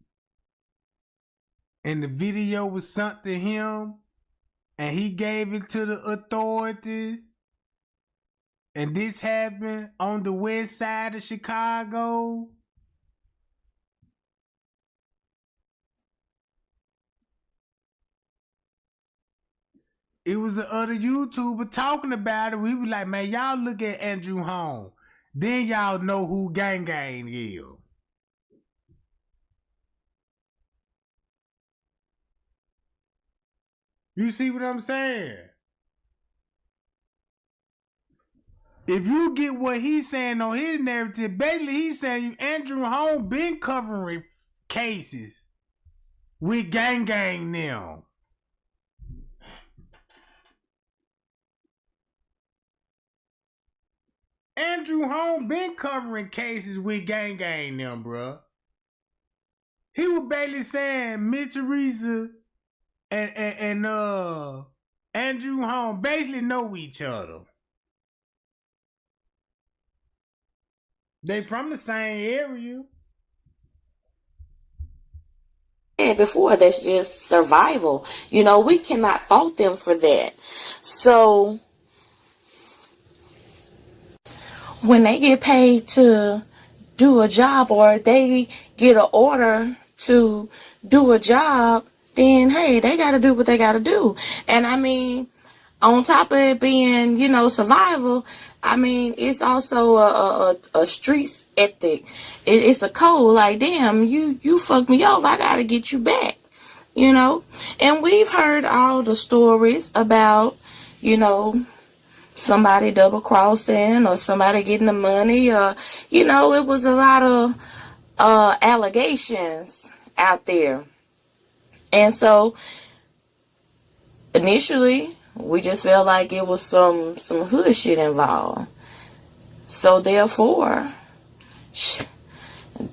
and the video was sent to him and he gave it to the authorities. And this happened on the west side of Chicago. It was the other YouTuber talking about it. We were like, man, y'all look at Andrew Holmes. Then y'all know who Gang is. You see what I'm saying? If you get what he's saying on his narrative, basically he's saying Andrew Holmes been covering cases with gang now. Andrew Holmes been covering cases with gang now, bruh. He was basically saying Miss Teresa and Andrew Holmes basically know each other. They from the same area. Yeah, before that's just survival. You know, we cannot fault them for that. So when they get paid to do a job or they get an order to do a job, then hey, they got to do what they got to do. And I mean, on top of it being, you know, survival, I mean, it's also a streets ethic. It's a code. Like, damn, you fucked me over. I got to get you back, you know. And we've heard all the stories about, you know, somebody double crossing or somebody getting the money. You know, it was a lot of allegations out there. And so initially, we just felt like it was some hood shit involved. So therefore,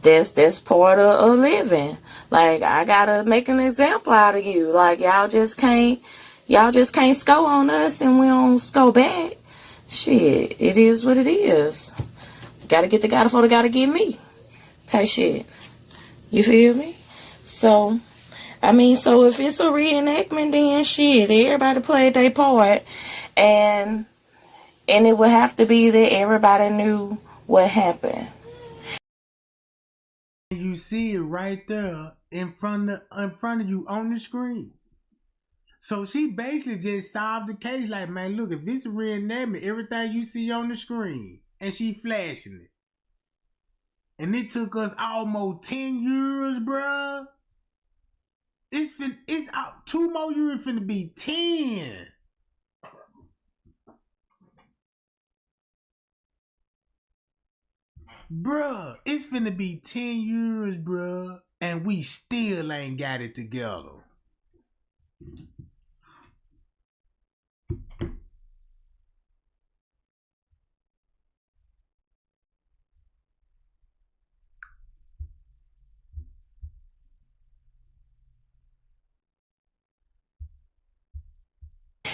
that's part of living. Like, I gotta make an example out of you. Like, y'all just can't score on us and we don't score back. Shit, it is what it is. Gotta get the guy before the guy to get me. Type shit. You feel me? So, I mean, so if it's a reenactment, then shit, everybody played their part, and it would have to be that everybody knew what happened. You see it right there in front of you on the screen. So she basically just solved the case. Like, man, look, if it's a reenactment, everything you see on the screen, and she flashing it, and it took us almost 10 years, bruh. It's out 2 more years finna be 10. Bruh, it's finna be 10 years, bruh, and we still ain't got it together.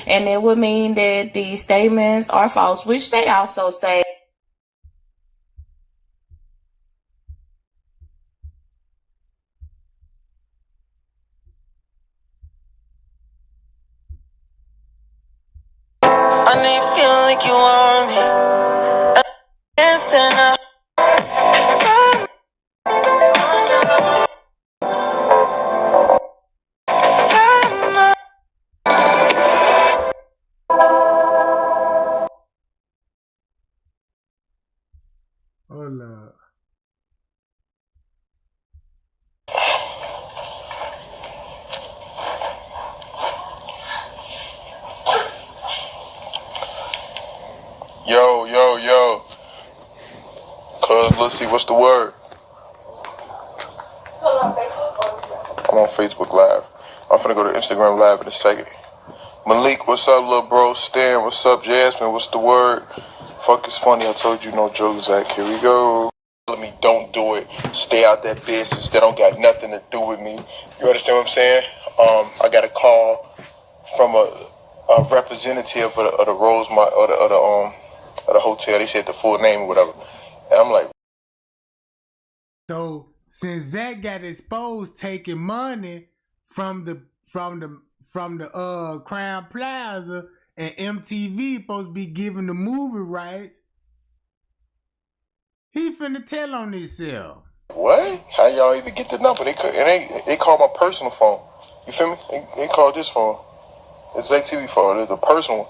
And it would mean that these statements are false, which they also say. I know you feel like you want me. Dancing up. Hold up. Yo. Cuz, let's see, what's the word? I'm on Facebook Live. I'm finna go to Instagram Live in a second. Malik, what's up, little bro? Stan, what's up? Jasmine, what's the word? Fuck, it's funny, I told you no jokes, Zach. Here we go. Telling me don't do it. Stay out that business. That don't got nothing to do with me. You understand what I'm saying? I got a call from a representative of the Rosemont or the hotel. They said the full name or whatever. And I'm like, so since Zach got exposed taking money from the Crown Plaza and MTV supposed to be giving the movie rights, he finna tell on himself. what? How y'all even get the number? They called my personal phone. You feel me? They called this phone. It's Zach TV phone. It's a personal one.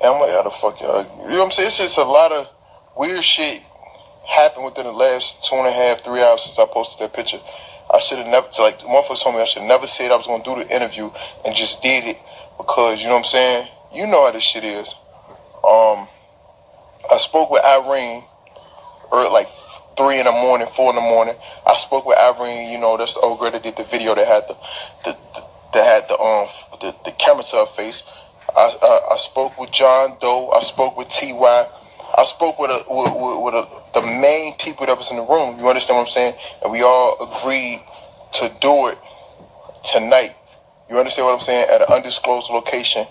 And I'm like, how the fuck y'all? You know what I'm saying? It's just a lot of weird shit happened within the last 2.5, 3 hours since I posted that picture. I should have never, like, the motherfuckers told me I should have never said I was going to do the interview and just did it because, you know what I'm saying? You know how this shit is. I spoke with Irene early, like 3 in the morning, 4 in the morning. I spoke with Irene, you know, that's the old girl that did the video that had the camera to her face. I spoke with John Doe. I spoke with T.Y. I spoke with the main people that was in the room. You understand what I'm saying? And we all agreed to do it tonight. You understand what I'm saying? At an undisclosed location.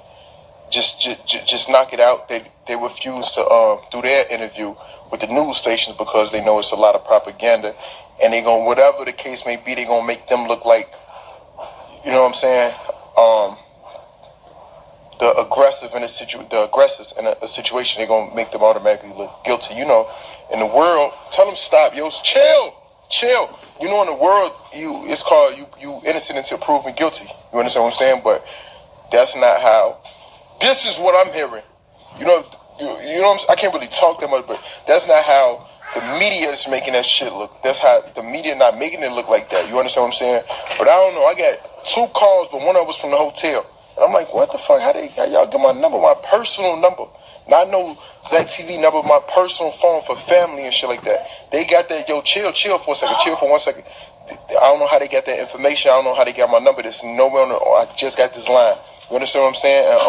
Just knock it out. They refused to do their interview with the news stations because they know it's a lot of propaganda, and they gonna, whatever the case may be, they gonna make them look like, you know what I'm saying, the aggressors in a situation. They gonna make them automatically look guilty. You know, in the world, tell them stop, yo, chill. You know, in the world, it's called you innocent until proven guilty. You understand what I'm saying? But that's not how. This is what I'm hearing. You know what I'm saying? I can't really talk that much, but that's not how the media is making that shit look. That's how the media not making it look like that. You understand what I'm saying? But I don't know. I got 2 calls, but one of them was from the hotel. And I'm like, what the fuck? How y'all get my number, my personal number? Not no Zach TV number, my personal phone for family and shit like that. They got that, yo, chill for a second, chill for 1 second. I don't know how they got that information. I don't know how they got my number. There's nowhere on the, I just got this line. You understand what I'm saying? And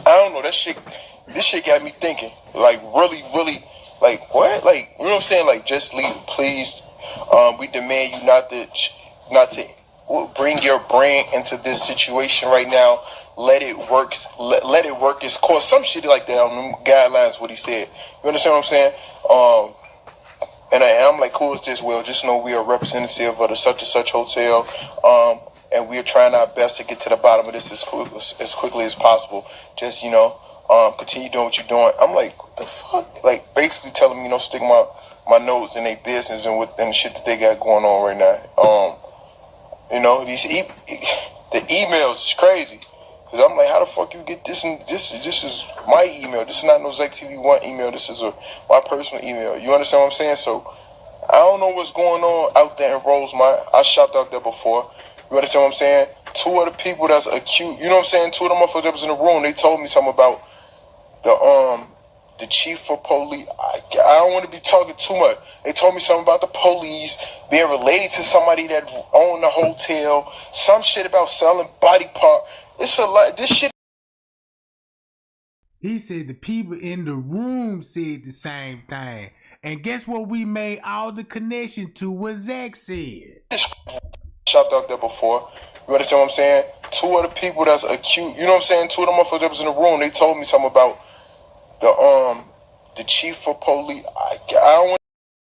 I don't know, this shit got me thinking, like, really, like, what? Like, you know what I'm saying? Like, just leave, please. We demand you not to bring your brain into this situation right now. Let it work its course. Some shit like that on them guidelines, what he said. You understand what I'm saying? And I'm like, cool as this, well, just know we are representative of the such and such hotel. And we are trying our best to get to the bottom of this as quickly as possible. Just, you know, continue doing what you're doing. I'm like, what the fuck? Like, basically telling me, you know, stick my nose in their business and the shit that they got going on right now. You know, the emails is crazy. Cause I'm like, how the fuck you get this? And this is my email. This is not no Zach TV 1 email. This is my personal email. You understand what I'm saying? So I don't know what's going on out there in Rosemont. I shopped out there before. You understand what I'm saying? 2 of the people that's accused, you know what I'm saying? 2 of the motherfuckers that was in the room, they told me something about the chief of police. I don't want to be talking too much. They told me something about the police being related to somebody that owned the hotel. Some shit about selling body part. It's a lot. This shit. He said the people in the room said the same thing. And guess what we made all the connection to what Zach said. Shopped out there before. You understand what I'm saying? 2 of the people that's accused, you know what I'm saying? 2 of the motherfuckers that was in the room, they told me something about the chief of police. I don't want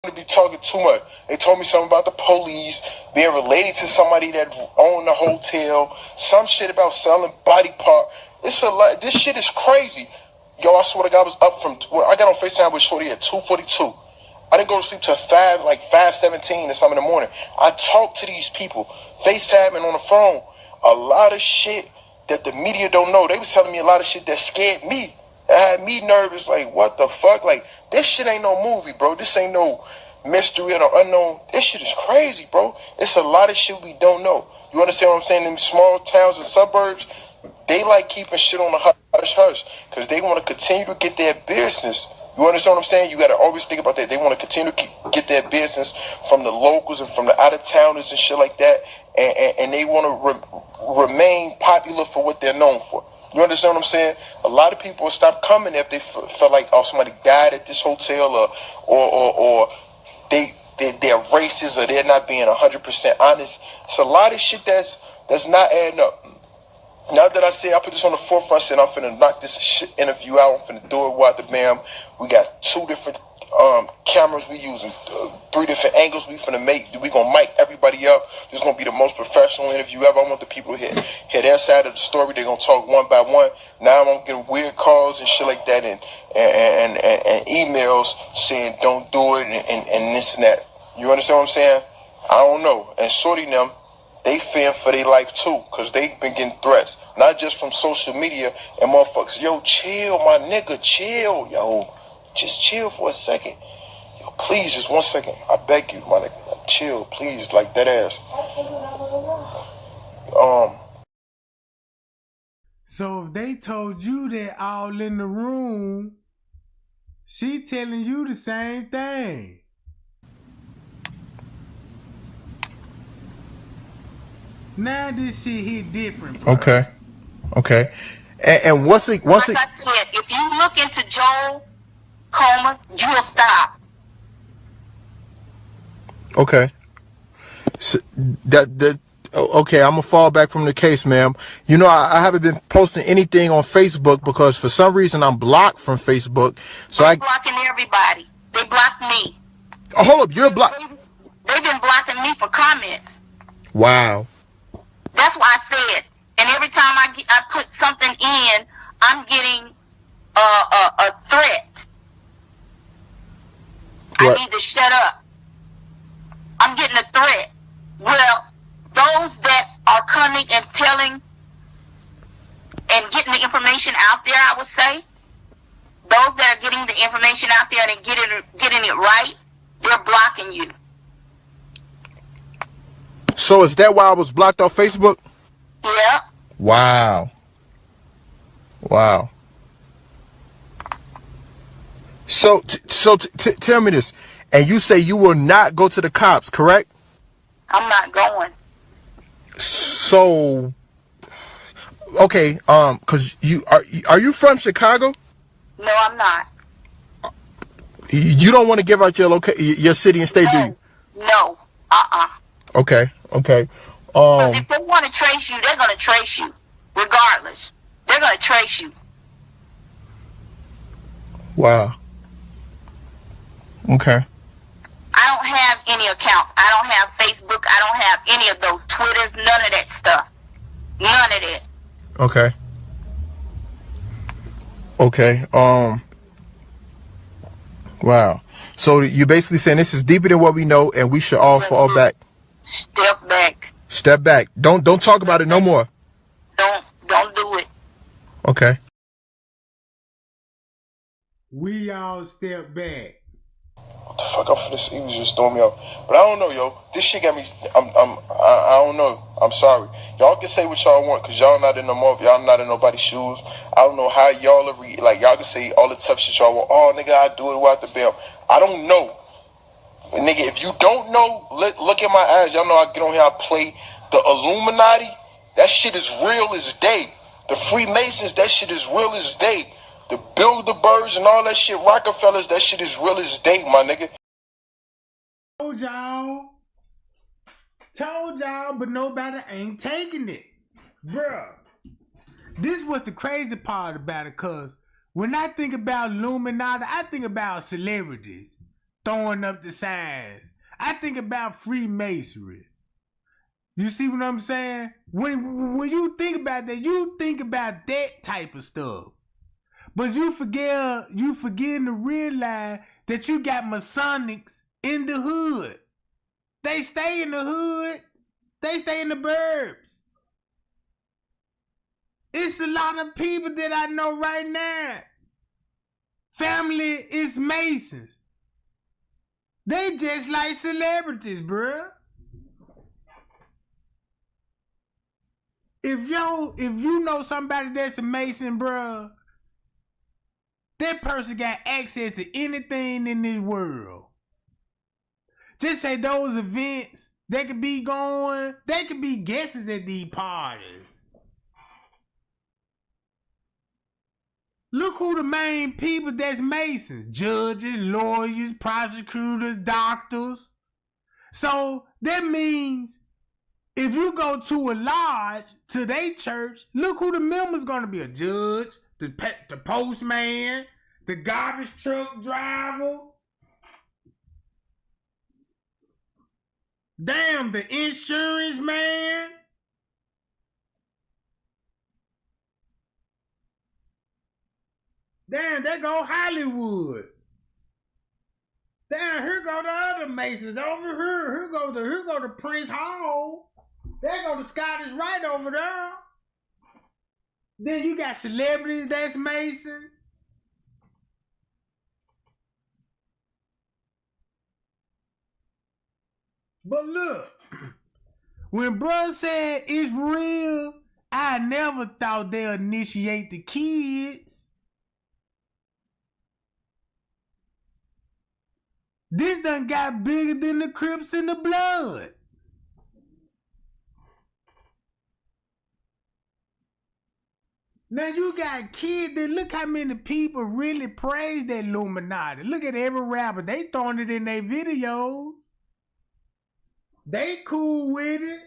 to be talking too much. They told me something about the police being related to somebody that owned the hotel. Some shit about selling body part. It's a lot. This shit is crazy. Yo, I swear to God, I was up from, I got on FaceTime with Shorty at 2:42. I didn't go to sleep till 5:17 or something in the morning. I talked to these people, FaceTiming on the phone. A lot of shit that the media don't know. They was telling me a lot of shit that scared me. That had me nervous. Like, what the fuck? Like, this shit ain't no movie, bro. This ain't no mystery or no unknown. This shit is crazy, bro. It's a lot of shit we don't know. You understand what I'm saying? In small towns and suburbs, they like keeping shit on the hush-hush because they want to continue to get their business. You understand what I'm saying? You got to always think about that. They want to continue to get their business from the locals and from the out-of-towners and shit like that. And they want to remain popular for what they're known for. You understand what I'm saying? A lot of people will stop coming if they felt like, oh, somebody died at this hotel or they're racist or they're not being 100% honest. It's a lot of shit that's not adding up. Now that I say I put this on the forefront, saying I'm finna knock this shit interview out, I'm finna do it while the bam. We got 2 different cameras we using, 3 different angles we finna make. We gonna mic everybody up. This is gonna be the most professional interview ever. I want the people to hear their side of the story. They're gonna talk one by one. Now I'm getting weird calls and shit like that and emails saying don't do it and this and that. You understand what I'm saying? I don't know. And Shorty them, they fearing for their life too, because they've been getting threats. Not just from social media and motherfuckers. Yo, chill, my nigga, chill, yo. Just chill for a second. Yo, please, just 1 second. I beg you, my nigga. chill, please, like that ass. So if they told you that all in the room, she telling you the same thing. Now this shit hit different, bro. Okay. And once it Like I said, if you look into Joel Comer, you'll stop. Okay. So okay, I'm gonna fall back from the case, ma'am. You know, I haven't been posting anything on Facebook because for some reason I'm blocked from Facebook. So They're blocking everybody. They blocked me. Oh, hold up, you're blocked. They've been blocking me for comments. Wow. That's why I said. And every time I put something in, I'm getting a threat. What? I need to shut up. I'm getting a threat. Well, those that are coming and telling and getting the information out there, I would say, those that are getting the information out there and getting it right, they're blocking you. So is that why I was blocked off Facebook? Yeah. Wow. So tell me this, and you say you will not go to the cops, correct? I'm not going. So, okay, cause are you from Chicago? No, I'm not. You don't want to give out your city and state, do you? No. Okay. Because if they want to trace you, they're going to trace you, regardless. They're going to trace you. Wow. Okay. I don't have any accounts. I don't have Facebook. I don't have any of those Twitters. None of that stuff. None of that. Okay. Wow. So you're basically saying this is deeper than what we know, and we should all fall back. Step back. Step back. Don't talk about it no more. Don't do it. Okay. We all step back. What the fuck? I'm finna say, he was just throwing me off. But I don't know, yo. This shit got me. I don't know. I'm sorry. Y'all can say what y'all want, cause y'all not in the mob. Y'all not in nobody's shoes. I don't know how y'all are like. Y'all can say all the tough shit y'all want. Oh, nigga, I do it without the bam. I don't know. Nigga, if you don't know, look in my eyes. Y'all know I get on here, I play the Illuminati. That shit is real as day. The Freemasons, that shit is real as day. The Bilderbergs and all that shit, Rockefellers, that shit is real as day, my nigga. Told y'all, but nobody ain't taking it. Bruh. This was the crazy part about it, cause when I think about Illuminati, I think about celebrities throwing up the signs. I think about Freemasonry. You see what I'm saying? When you think about that, you think about that type of stuff. But you forgetting to realize that you got Masonics in the hood. They stay in the hood. They stay in the burbs. It's a lot of people that I know right now. Family is Masons. They just like celebrities, bruh. If you know somebody that's a Mason, bruh, that person got access to anything in this world. Just say those events, they could be going, they could be guests at these parties. Look who the main people that's Masons. Judges, lawyers, prosecutors, doctors. So that means if you go to a lodge, to their church, look who the member's gonna be. A judge, the postman, the garbage truck driver. Damn, the insurance man. Damn, there go Hollywood. Damn, here go the other Masons over here. Here go the Prince Hall. There go the Scottish Rite over there. Then you got celebrities that's Mason. But look, when bruh said it's real, I never thought they'll initiate the kids. This done got bigger than the Crips and the Blood. Now you got kids that look how many people really praise that Illuminati. Look at every rapper. They throwing it in their videos. They cool with it.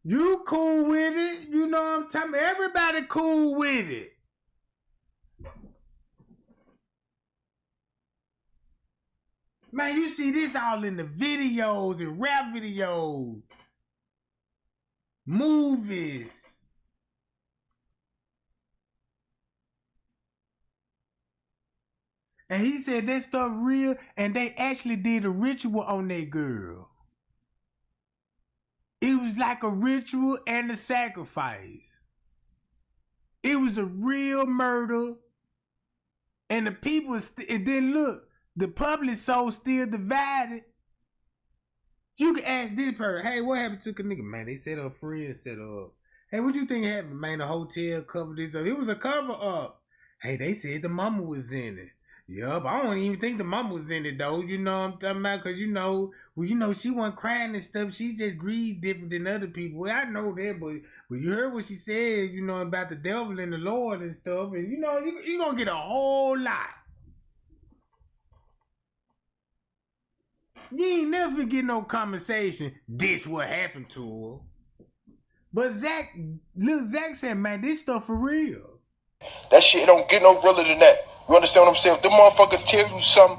You cool with it. You know what I'm talking about? Everybody cool with it. Man, you see this all in the videos and rap videos. Movies. And he said that stuff real, and they actually did a ritual on that girl. It was like a ritual and a sacrifice. It was a real murder. And the people, and then look, the public soul still divided. You can ask this person, hey, what happened to Kenneka? Man, they said her friend set her up. Hey, what you think happened? Man, the hotel covered this up. It was a cover up. Hey, they said the mama was in it. Yup, I don't even think the mama was in it though. You know what I'm talking about? Cause you know, she wasn't crying and stuff. She just grieved different than other people. Well, I know that, but you heard what she said, you know, about the devil and the Lord and stuff. And you know, you gonna get a whole lot. You ain't never get no conversation. This what happened to her. But Lil Zach said, man, this stuff for real. That shit don't get no realer than that. You understand what I'm saying? If them motherfuckers tell you something,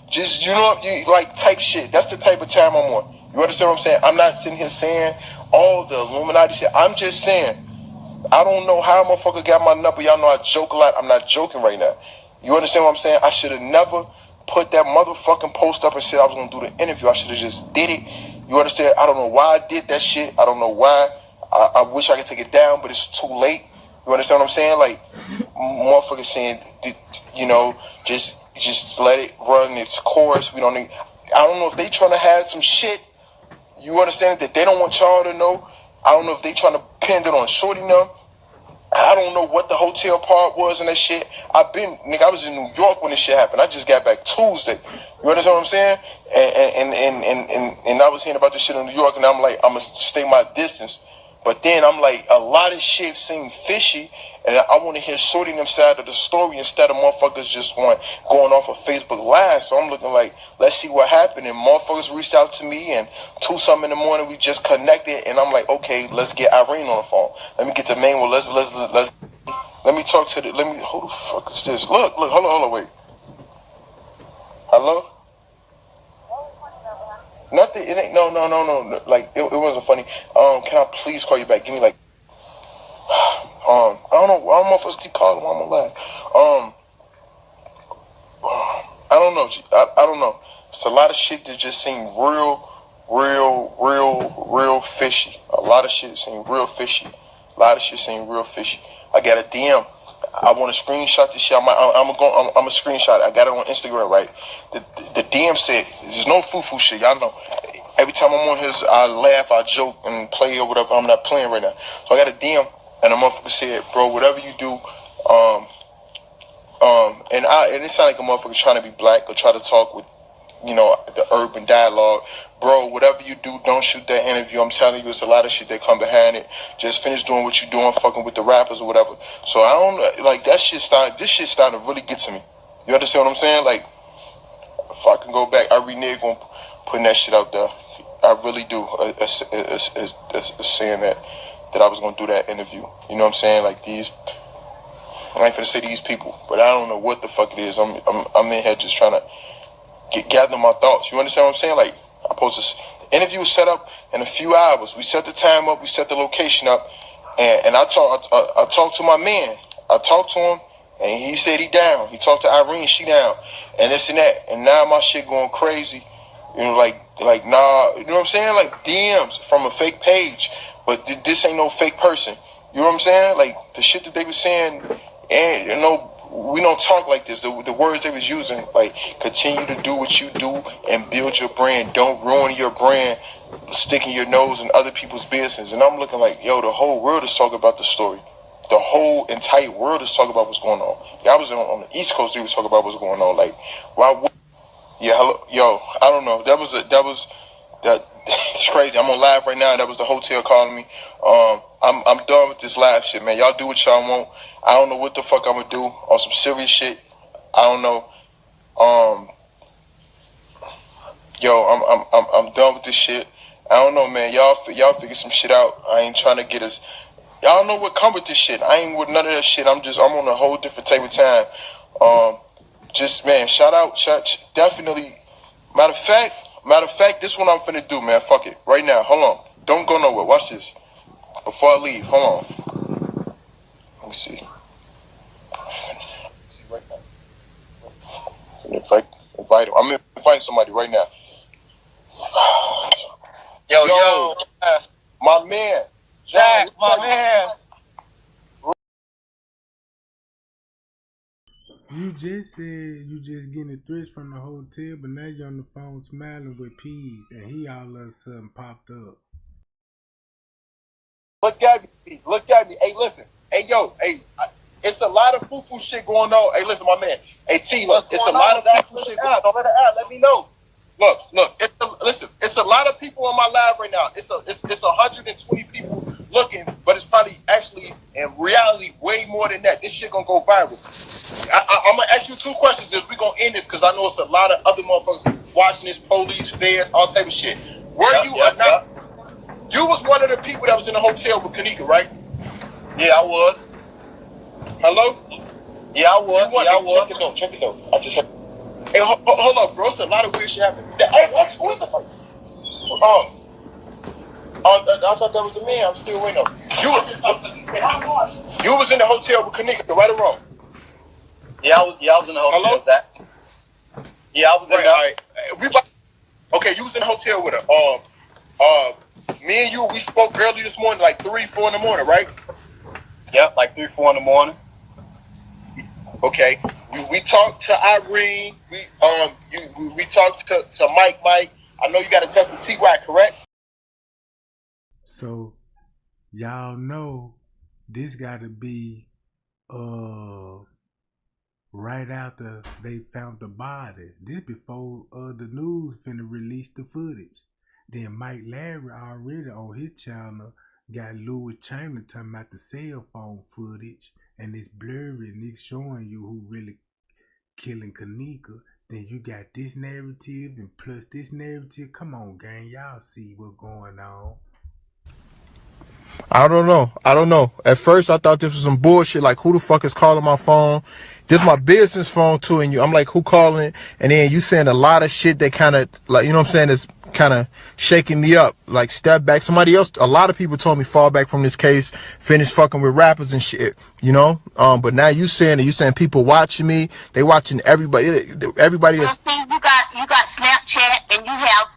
just, you know, you like type shit. That's the type of time I'm on. You understand what I'm saying? I'm not sitting here saying all the Illuminati shit. I'm just saying, I don't know how a motherfucker got my number. Y'all know I joke a lot. I'm not joking right now. You understand what I'm saying? I should have never put that motherfucking post up and said I was going to do the interview. I should have just did it. You understand? I don't know why I did that shit. I don't know why. I wish I could take it down, but it's too late. You understand what I'm saying? Like, motherfuckers saying, you know, just let it run its course. We don't need. I don't know if they trying to have some shit. You understand that they don't want y'all to know. I don't know if they trying to pin it on Shorty them. I don't know what the hotel part was and that shit. I was in New York when this shit happened. I just got back Tuesday. You understand what I'm saying? And I was hearing about this shit in New York, and I'm like, I'm gonna stay my distance. But then I'm like, a lot of shit seemed fishy, and I want to hear Shorty them side of the story instead of motherfuckers just going off of Facebook Live. So I'm looking like, let's see what happened. And motherfuckers reached out to me, and 2-something in the morning we just connected, and I'm like, okay, let's get Irene on the phone. Let me get the main one. Let me talk to who the fuck is this? Look, hold on, wait. Hello? Nothing. It ain't. No. Like it wasn't funny. Can I please call you back? Give me like. I don't know. I don't know if I keep calling. I'm gonna laugh. I don't know. I don't know. It's a lot of shit that just seemed real fishy. A lot of shit seemed real fishy. I got a DM. I want to screenshot this shit. I'm a screenshot. I got it on Instagram, right? The DM said, there's no foo-foo shit. Y'all know. Every time I'm on his, I laugh, I joke, and play or whatever. I'm not playing right now. So I got a DM, and a motherfucker said, bro, whatever you do, and it sounded like a motherfucker trying to be black or try to talk with, you know, the urban dialogue. Bro, whatever you do, don't shoot that interview. I'm telling you, it's a lot of shit that come behind it. Just finish doing what you're doing, fucking with the rappers or whatever. So I don't, like, this shit starting to really get to me. You understand what I'm saying? Like, if I can go back, I renege on putting that shit out there. I really do. Saying that I was going to do that interview. You know what I'm saying? Like, I ain't finna say these people, but I don't know what the fuck it is. I'm in here just trying to gather my thoughts. You understand what I'm saying? Like, I posted this. The interview was set up in a few hours. We set the time up. We set the location up. And I talked to my man. I talked to him, and he said he down. He talked to Irene, she down. And this and that. And now my shit going crazy. You know, like nah. You know what I'm saying? Like DMs from a fake page. But this ain't no fake person. You know what I'm saying? Like, the shit that they were saying, and you know, we don't talk like this. The words they was using, like, continue to do what you do and build your brand. Don't ruin your brand sticking your nose in other people's business. And I'm looking like, yo, the whole world is talking about the story. The whole entire world is talking about what's going on. I was on the East Coast, they was talking about what's going on. Like, why would, yeah, hello, yo, I don't know. It's crazy. I'm on live right now. That was the hotel calling me. I'm done with this live shit, man. Y'all do what y'all want. I don't know what the fuck I'm gonna do on some serious shit. I don't know. I'm done with this shit. I don't know, man. Y'all figure some shit out. I ain't trying to get us. Y'all know what come with this shit. I ain't with none of that shit. I'm on a whole different type of time. Just, man, definitely. Matter of fact, this is what I'm finna do, man. Fuck it. Right now. Hold on. Don't go nowhere. Watch this. Before I leave, hold on. Let me see. See right now. Invite him. I'm inviting somebody right now. Yo, my man. Jack, my man. You just said you just getting threats from the hotel, but now you're on the phone smiling with Peas, and he all of a sudden popped up. Look at me. Hey, listen. Hey, yo. Hey, it's a lot of foo-foo shit going on. Hey, listen, my man. Hey, T, look, it's a lot of foo-foo shit going on. Let me know. Look. It's a lot of people on my live right now. It's 120 people looking, but it's probably actually in reality way more than that. This shit gonna go viral. I'm gonna ask you 2 questions if we gonna end this, because I know it's a lot of other motherfuckers watching this, police, feds, all type of shit. You was one of the people that was in the hotel with Kenneka, right? Yeah, I was. Hello? Yeah, I was. Check it out. I just. Hey, hold up, bro. It's a lot of weird shit happening. Hey, what the fuck? I thought that was a man. I'm still waiting on. You was in the hotel with Kenneka, right or wrong? Yeah, I was in the hotel. Hello? Zach. Yeah, I was in there. Right. Okay, you was in the hotel with her. Me and you, we spoke early this morning, like 3, 4 in the morning, right? Yep, like 3, 4 in the morning. Okay. We talked to Irene. We talked to Mike. I know you got to talk to T.Y., correct? So, y'all know this got to be right after they found the body. This before the news finna release the footage. Then Mike Larry already on his channel got Louis Chamberlain talking about the cell phone footage, and it's blurry and it's showing you who really killing Kenneka. Then you got this narrative and plus this narrative. Come on, gang, y'all see what's going on. I don't know. At first, I thought this was some bullshit. Like, who the fuck is calling my phone? This is my business phone too, and I'm like, who calling? And then you saying a lot of shit that kind of, like, you know what I'm saying, is kind of shaking me up. Like, step back. Somebody else, a lot of people told me fall back from this case, finish fucking with rappers and shit, you know? But now you saying people watching me, they watching everybody is. See, you got Snapchat and you have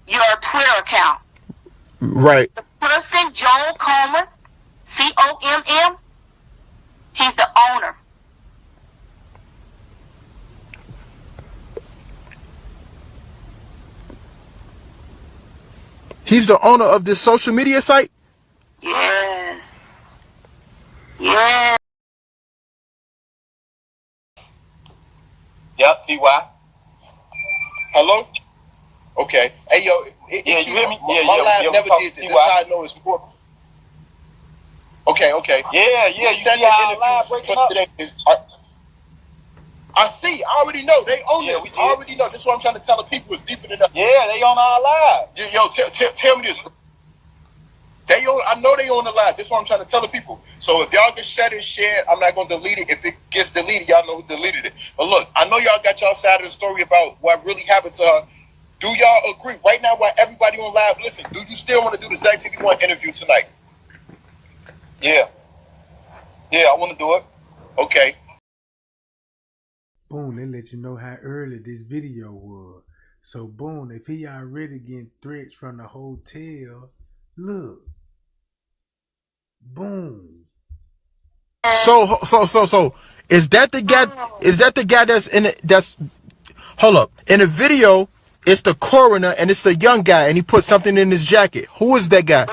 your Twitter account. Right. The person, Joel Coleman, COMM, he's the owner. He's the owner of this social media site? Yes. Yeah. Yep, T.Y. Hello? Okay. Hey, yo. You hear me? My live never did this. That's how I know it's important. Okay. Yeah, you see how our live breaking up? I see. I already know. They own this. I already know. This is what I'm trying to tell the people. It's deeper than that. Yeah, they own our live. Yo, tell me this. I know they own the live. This is what I'm trying to tell the people. So if y'all get shut and shared, I'm not going to delete it. If it gets deleted, y'all know who deleted it. But look, I know y'all got y'all side of the story about what really happened to her. Do y'all agree? Right now, while everybody on live, listen, do you still want to do the Zach TV1 interview tonight? Yeah, I want to do it. Okay. Boom, they let you know how early this video was. So boom, if he already getting threats from the hotel, look. Boom. So Is that the guy? Is that the guy that's in it? That's hold up. In the video, it's the coroner and it's the young guy, and he put something in his jacket. Who is that guy?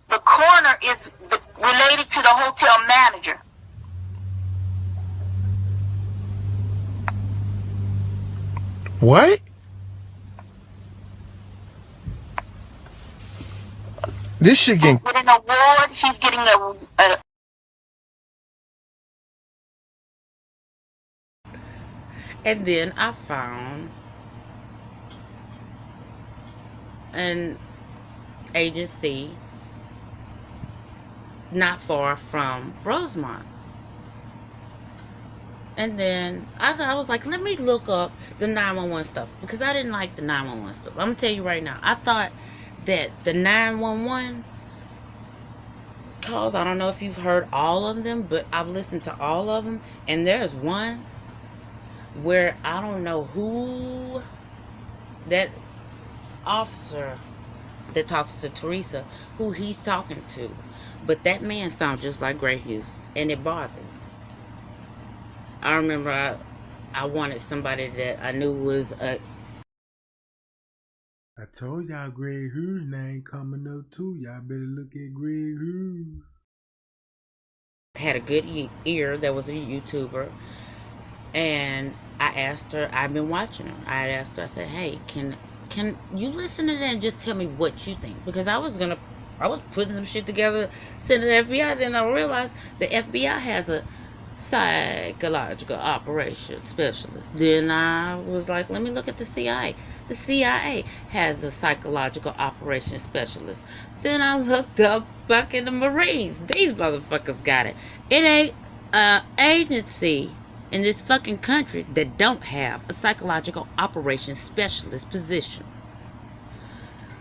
The coroner is related to the hotel manager. What? This shit getting. With an award, he's getting a And then I found an agency not far from Rosemont. And then I was like, let me look up the 911 stuff, because I didn't like the 911 stuff. I'm going to tell you right now. I thought that the 911 calls, I don't know if you've heard all of them, but I've listened to all of them. And there's one where I don't know who that officer that talks to Teresa, who he's talking to, but that man sounds just like Gray Hughes, and it bothered me. I remember I wanted somebody that I knew was a. I told y'all Greg Hughes name coming up too. Y'all better look at Greg Hughes. Had a good ear, that was a YouTuber. And I asked her, I've been watching her. I asked her, I said, hey, can you listen to that and just tell me what you think? Because I was putting some shit together, sending the FBI, then I realized the FBI has a psychological operations specialist. Then I was like, let me look at the CIA. The CIA has a psychological operations specialist. Then I looked up back in the Marines. These motherfuckers got it. It ain't an agency in this fucking country that don't have a psychological operations specialist position.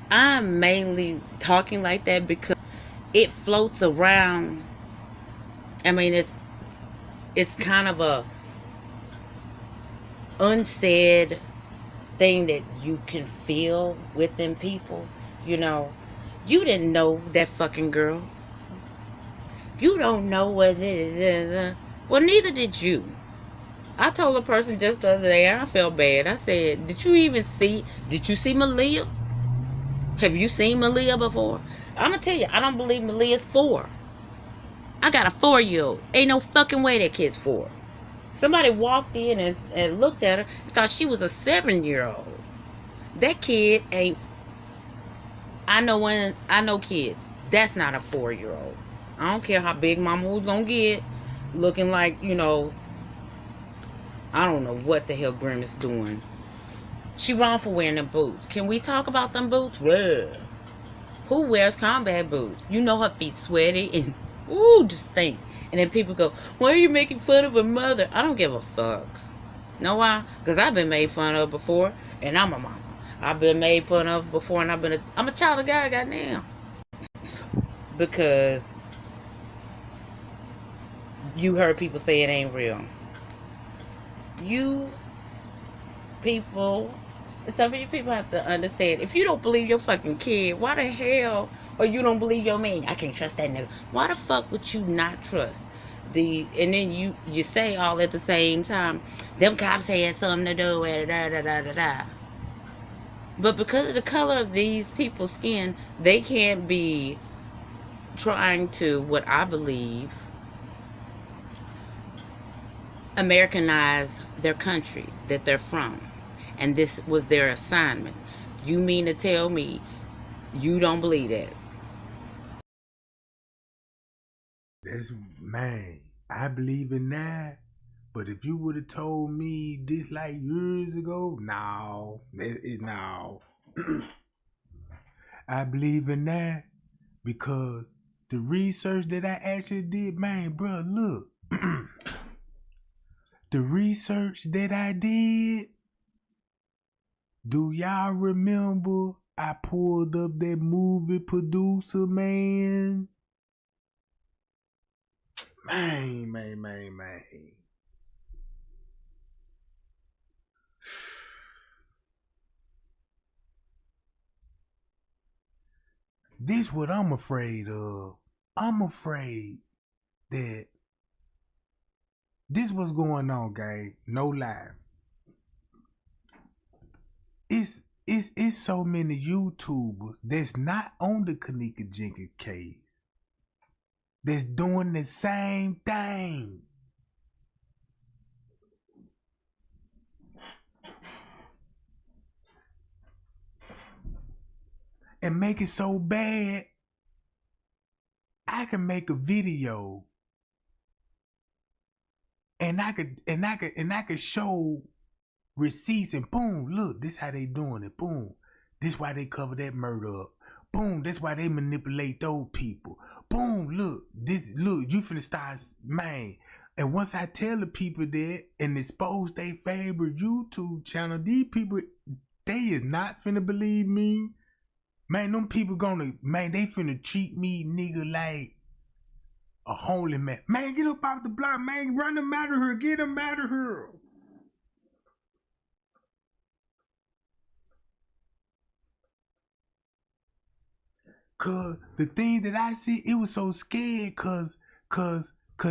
I'm mainly talking like that because it floats around. I mean, it's kind of a unsaid thing that you can feel within people. You know, you didn't know that fucking girl. You don't know what it is. Well, neither did you. I told a person just the other day, and I felt bad. I said, did you see Malia? Have you seen Malia before? I'm going to tell you, I don't believe Malia's 4. I got a 4-year-old. Ain't no fucking way that kid's 4. Somebody walked in and looked at her and thought she was a 7-year-old. That kid ain't. I know kids. That's not a 4-year-old. I don't care how big mama was going to get. Looking like, you know, I don't know what the hell Grimace doing. She wrong for wearing them boots. Can we talk about them boots? Well, who wears combat boots? You know her feet sweaty and ooh, just stink. And then people go, why are you making fun of her mother? I don't give a fuck. Know why? Because I've been made fun of before, and I'm a mama. I've been made fun of before, and I'm a child of God goddamn. Because you heard people say it ain't real. You people, some of you people have to understand, if you don't believe your fucking kid, why the hell, or you don't believe your man, I can't trust that nigga, why the fuck would you not trust and then you say all at the same time, them cops had something to do with it, da da da da da. But because of the color of these people's skin, they can't be trying to, what I believe, Americanize their country that they're from. And this was their assignment. You mean to tell me you don't believe that? That's, man, I believe in that. But if you would have told me this like years ago, no. I believe in that because the research that I actually did, man, bro, look. The research that I did, do y'all remember I pulled up that movie producer, man? Man. This what I'm afraid of. I'm afraid that This what's going on, gang. No lie. It's so many YouTubers that's not on the Kenneka Jenkins case that's doing the same thing. And make it so bad, I can make a video and I could show receipts and boom, look, this how they doing it. Boom. This why they cover that murder up. Boom, that's why they manipulate those people. Boom, look, you finna start, man. And once I tell the people that and expose their favorite YouTube channel, these people, they is not finna believe me. Man, them people they finna treat me, nigga, like a holy man. Man, get up off the block, man. Run them out of here. Get them out of here. Cause the thing that I see, it was so scared cause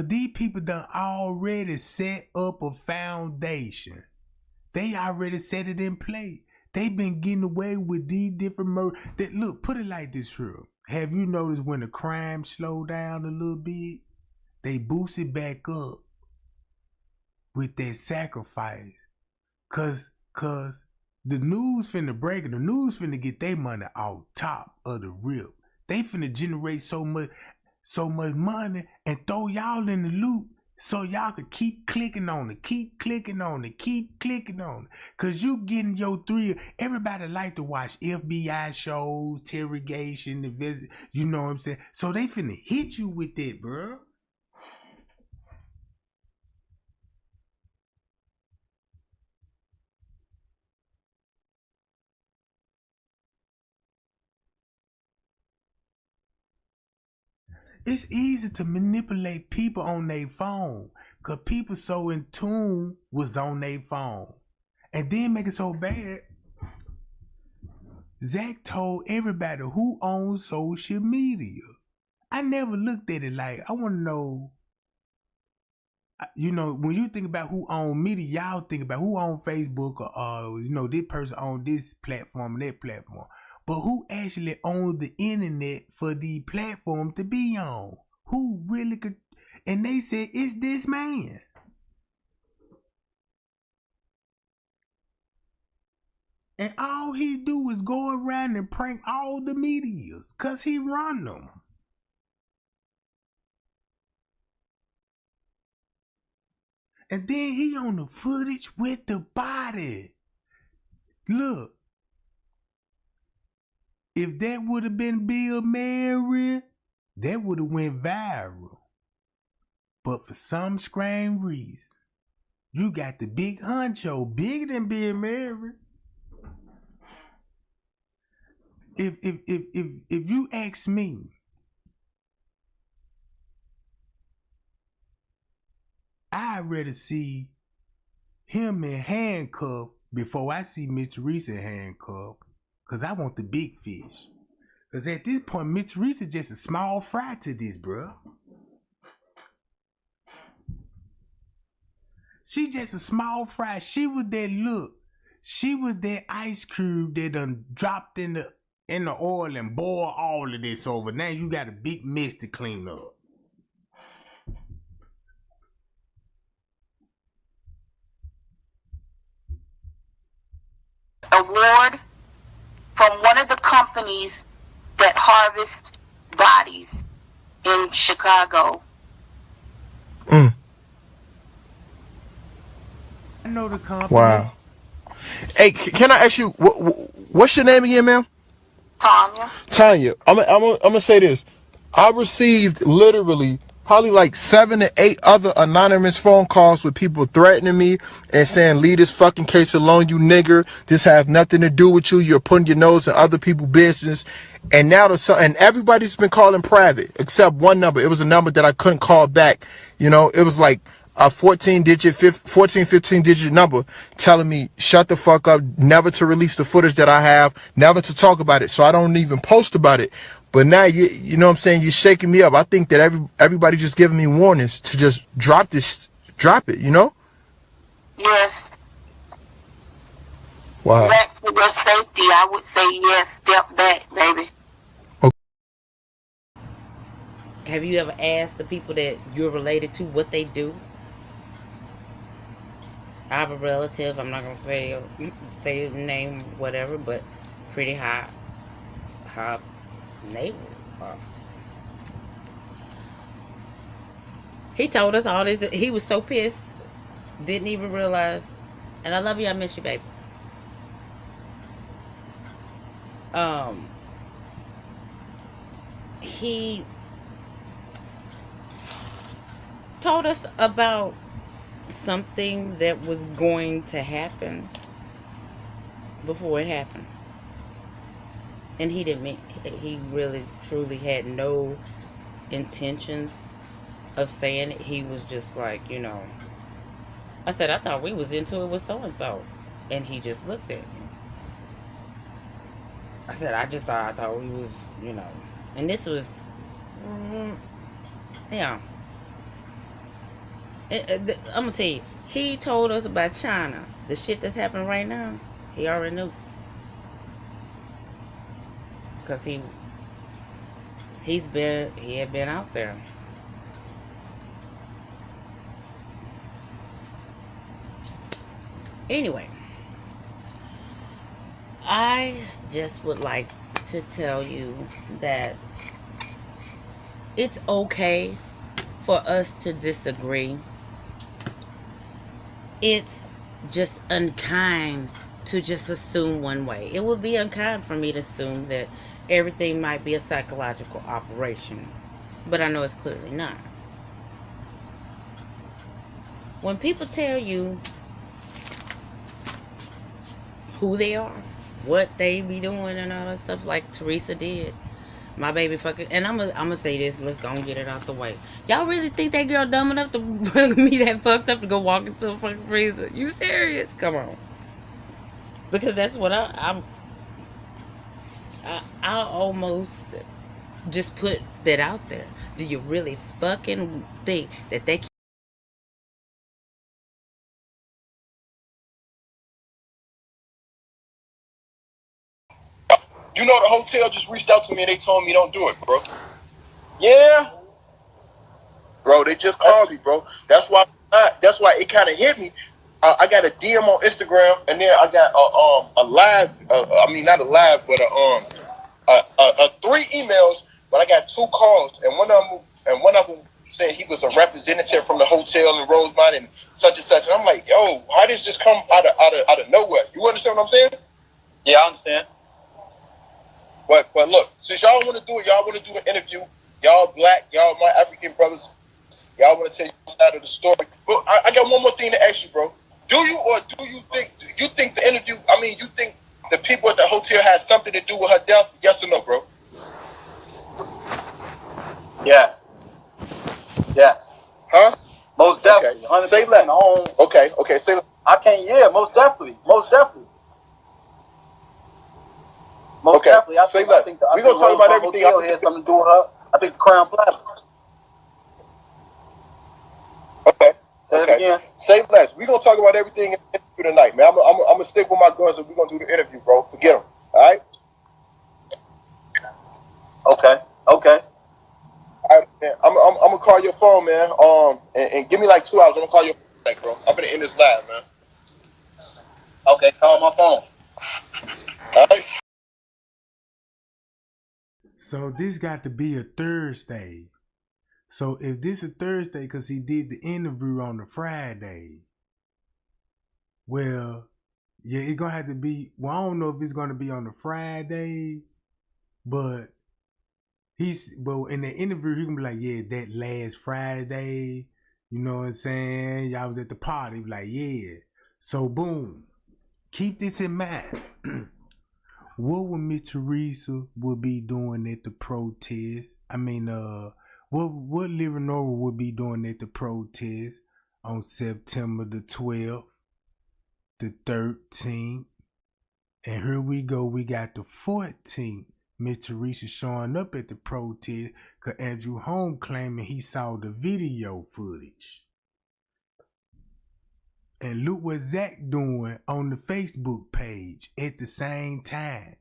these people done already set up a foundation. They already set it in play. They been getting away with these different murders. Look, put it like this here. Have you noticed when the crime slow down a little bit, they boost it back up with that sacrifice? Cause the news finna break it. The news finna get their money off top of the rip. They finna generate so much money and throw y'all in the loop so y'all could keep clicking on it, keep clicking on it, keep clicking on it. Cause you getting your thrill. Everybody like to watch FBI shows, interrogation, you know what I'm saying? So they finna hit you with it, bro. It's easy to manipulate people on their phone because people so in tune was on their phone. And then make it so bad, Zach told everybody who owns social media. I never looked at it like, I want to know, you know, when you think about who own media, y'all think about who own Facebook or, you know, this person own this platform and that platform. But who actually owns the internet for the platform to be on? Who really could? And they said, it's this man. And all he do is go around and prank all the medias because he run them. And then he on the footage with the body. Look. If that would have been Bill Murray, that would have went viral. But for some strange reason, you got the big honcho, bigger than Bill Murray. If you ask me, I'd rather see him in handcuffs before I see Miss Reese in handcuffs. Cause I want the big fish. Cause at this point, Miss Reese is just a small fry to this, bro. She just a small fry. She was that look. She was that ice cube that done dropped in the oil and boiled all of this over. Now you got a big mess to clean up. Award from one of the companies that harvest bodies in Chicago. I know the company. Wow. Hey, can I ask you, what's your name again, ma'am? Tanya. Tanya, I'm gonna say this. I received literally probably like 7 to 8 other anonymous phone calls with people threatening me and saying, leave this fucking case alone, you nigger. This have nothing to do with you. You're putting your nose in other people's business. And now and everybody's been calling private except one number. It was a number that I couldn't call back. You know, it was like a 15 digit number telling me shut the fuck up, never to release the footage that I have, never to talk about it. So I don't even post about it. But now you know what I'm saying, you're shaking me up. I think that everybody just giving me warnings to just drop this drop it, you know? Yes. Wow. Zach, for your safety, I would say yes. Step back, baby. Have you ever asked the people that you're related to what they do? I have a relative, I'm not gonna say name, whatever, but pretty high neighbor. He told us all this. He was so pissed, didn't even realize. And I love you, I miss you, baby. He told us about something that was going to happen before it happened. And he didn't he really truly had no intention of saying it. He was just like, you know, I said, I thought we was into it with so and so. And he just looked at me. I said, I thought we was, you know. And this was yeah. I'm gonna tell you, he told us about China, the shit that's happening right now. He already knew, cause he had been out there. Anyway, I just would like to tell you that it's okay for us to disagree. It's just unkind to just assume one way. It would be unkind for me to assume that everything might be a psychological operation, but I know it's clearly not. When people tell you who they are, what they be doing and all that stuff, like Teresa did, my baby fucking, and I'm gonna say this, let's go and get it out the way. Y'all really think that girl dumb enough to bring me that fucked up to go walk into a fucking freezer? You serious? Come on. Because that's what I almost just put that out there. Do you really fucking think that they You know, the hotel just reached out to me and they told me don't do it, bro. Yeah. Bro, they just called me, bro. That's why it kind of hit me. I got a DM on Instagram, and then I got a live. I mean, not a live, but a 3 emails. But I got 2 calls, and one of them said he was a representative from the hotel in Rosemont and such and such. And I'm like, yo, how did this come out of nowhere? You understand what I'm saying? Yeah, I understand. But look, since y'all want to do it, y'all want to do the interview. Y'all black, y'all my African brothers. Y'all want to tell your side of the story. But I got one more thing to ask you, bro. Do you think the interview? I mean, you think the people at the hotel had something to do with her death? Yes or no, bro? Yes. Yes. Huh? Most definitely. Okay. Say less. Okay. Say less. I can't. Yeah. Most definitely. Most definitely. I think we're gonna talk about everything. Hotel has something to do with her. I think the Crown Plaza. Okay. Say it again. Say less. We're gonna talk about everything in the interview tonight, man. I'm gonna stick with my guns and we're gonna do the interview, bro. Forget them. All right. Okay. All right, man. I'm gonna call your phone, man. And give me like 2 hours. I'm gonna call your phone back, bro. I'm gonna end this live, man. Okay. Call my phone. All right. So this got to be a Thursday. So if this is Thursday, because he did the interview on the Friday, well, yeah, it's going to have to be, well, I don't know if it's going to be on the Friday, but in the interview, he can be like, yeah, that last Friday, you know what I'm saying? Y'all was at the party, like, yeah. So boom, keep this in mind. What would Miss Teresa would be doing at the protest? I mean, what Living Nora would be doing at the protest on September the 12th, the 13th, and here we go. We got the 14th. Miss Teresa showing up at the protest because Andrew Holmes claiming he saw the video footage. And look what Zach doing on the Facebook page at the same time.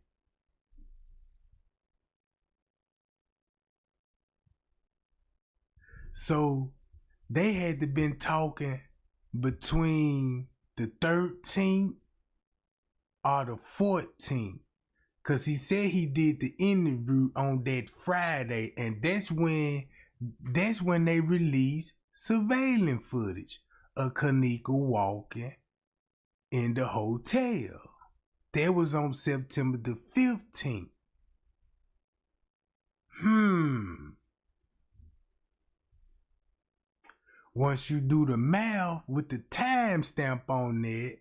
So they had to been talking between the 13th or the 14th. Cause he said he did the interview on that Friday, and that's when they released surveillance footage of Kenneka walking in the hotel. That was on September the 15th. Once you do the math with the timestamp on that,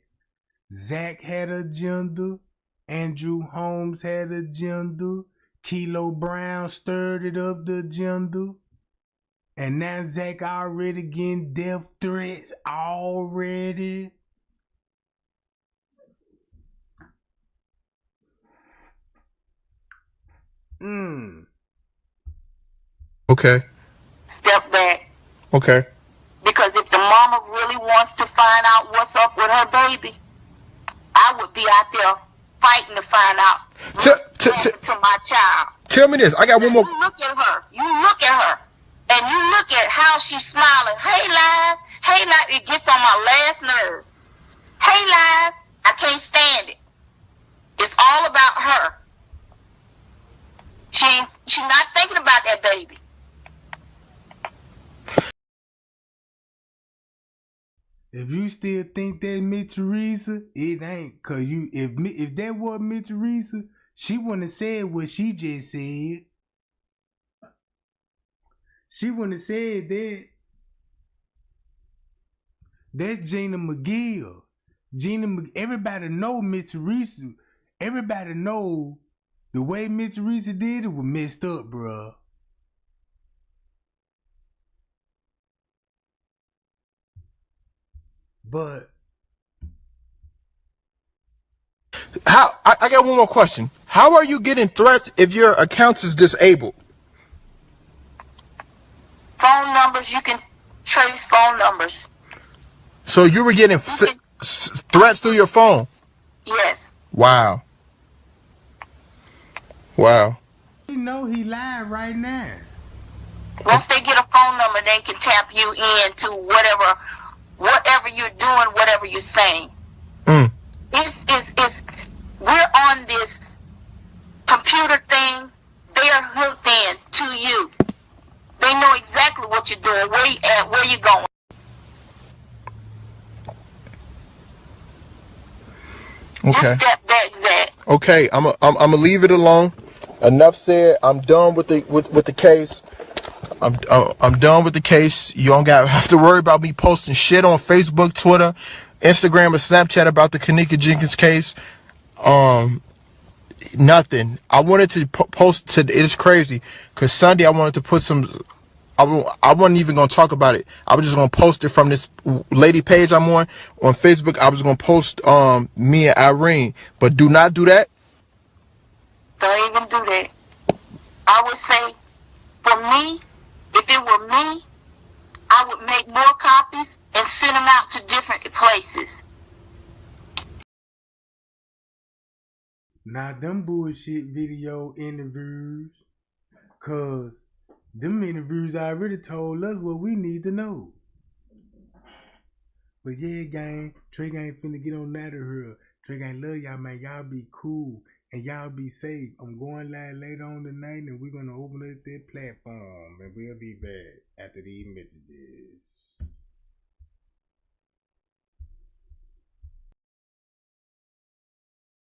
Zach had a agenda, Andrew Holmes had a agenda, Kilo Brown stirred it up the agenda, and now Zach already getting death threats already. Okay. Step back. Okay. Because if the mama really wants to find out what's up with her baby, I would be out there fighting to find out what happened to my child. Tell me this. I got one more. You look at her. And you look at how she's smiling. Hey, Live. Hey, Live. It gets on my last nerve. Hey, Live. I can't stand it. It's all about her. She's not thinking about that baby. If you still think that Miss Teresa, it ain't. Cause if that was Miss Teresa, she wouldn't have said what she just said. She wouldn't have said that. That's Gina McGill. Everybody know Miss Teresa. Everybody know the way Miss Teresa did it was messed up, bruh. But how? I got one more question. How are you getting threats if your account is disabled? Phone numbers, you can trace phone numbers. So you were getting threats through your phone? Yes. Wow. Wow. You know he live right now. Once they get a phone number, they can tap you into whatever you're doing, whatever you're saying. We're on this computer thing. They are hooked in to you. They know exactly what you're doing, where you at, where you're going. Okay. Just step back, Zach. Okay, I'm gonna leave it alone. Enough said. I'm done with the case. I'm done with the case. You don't have to worry about me posting shit on Facebook, Twitter, Instagram, or Snapchat about the Kenneka Jenkins case. Nothing. I wanted to post to. It's crazy because Sunday I wanted to put some. I wasn't even gonna talk about it. I was just gonna post it from this lady page I'm on Facebook. I was gonna post me and Irene, but do not do that. Don't even do that. I would say, for me, if it were me, I would make more copies and send them out to different places. Not them bullshit video interviews, cause them interviews already told us what we need to know. But yeah, gang, Trey Gang finna get on that of her. Trey Gang love y'all, man. Y'all be cool and y'all be safe. I'm going live later on tonight and we're gonna open up that platform and we'll be back after these messages.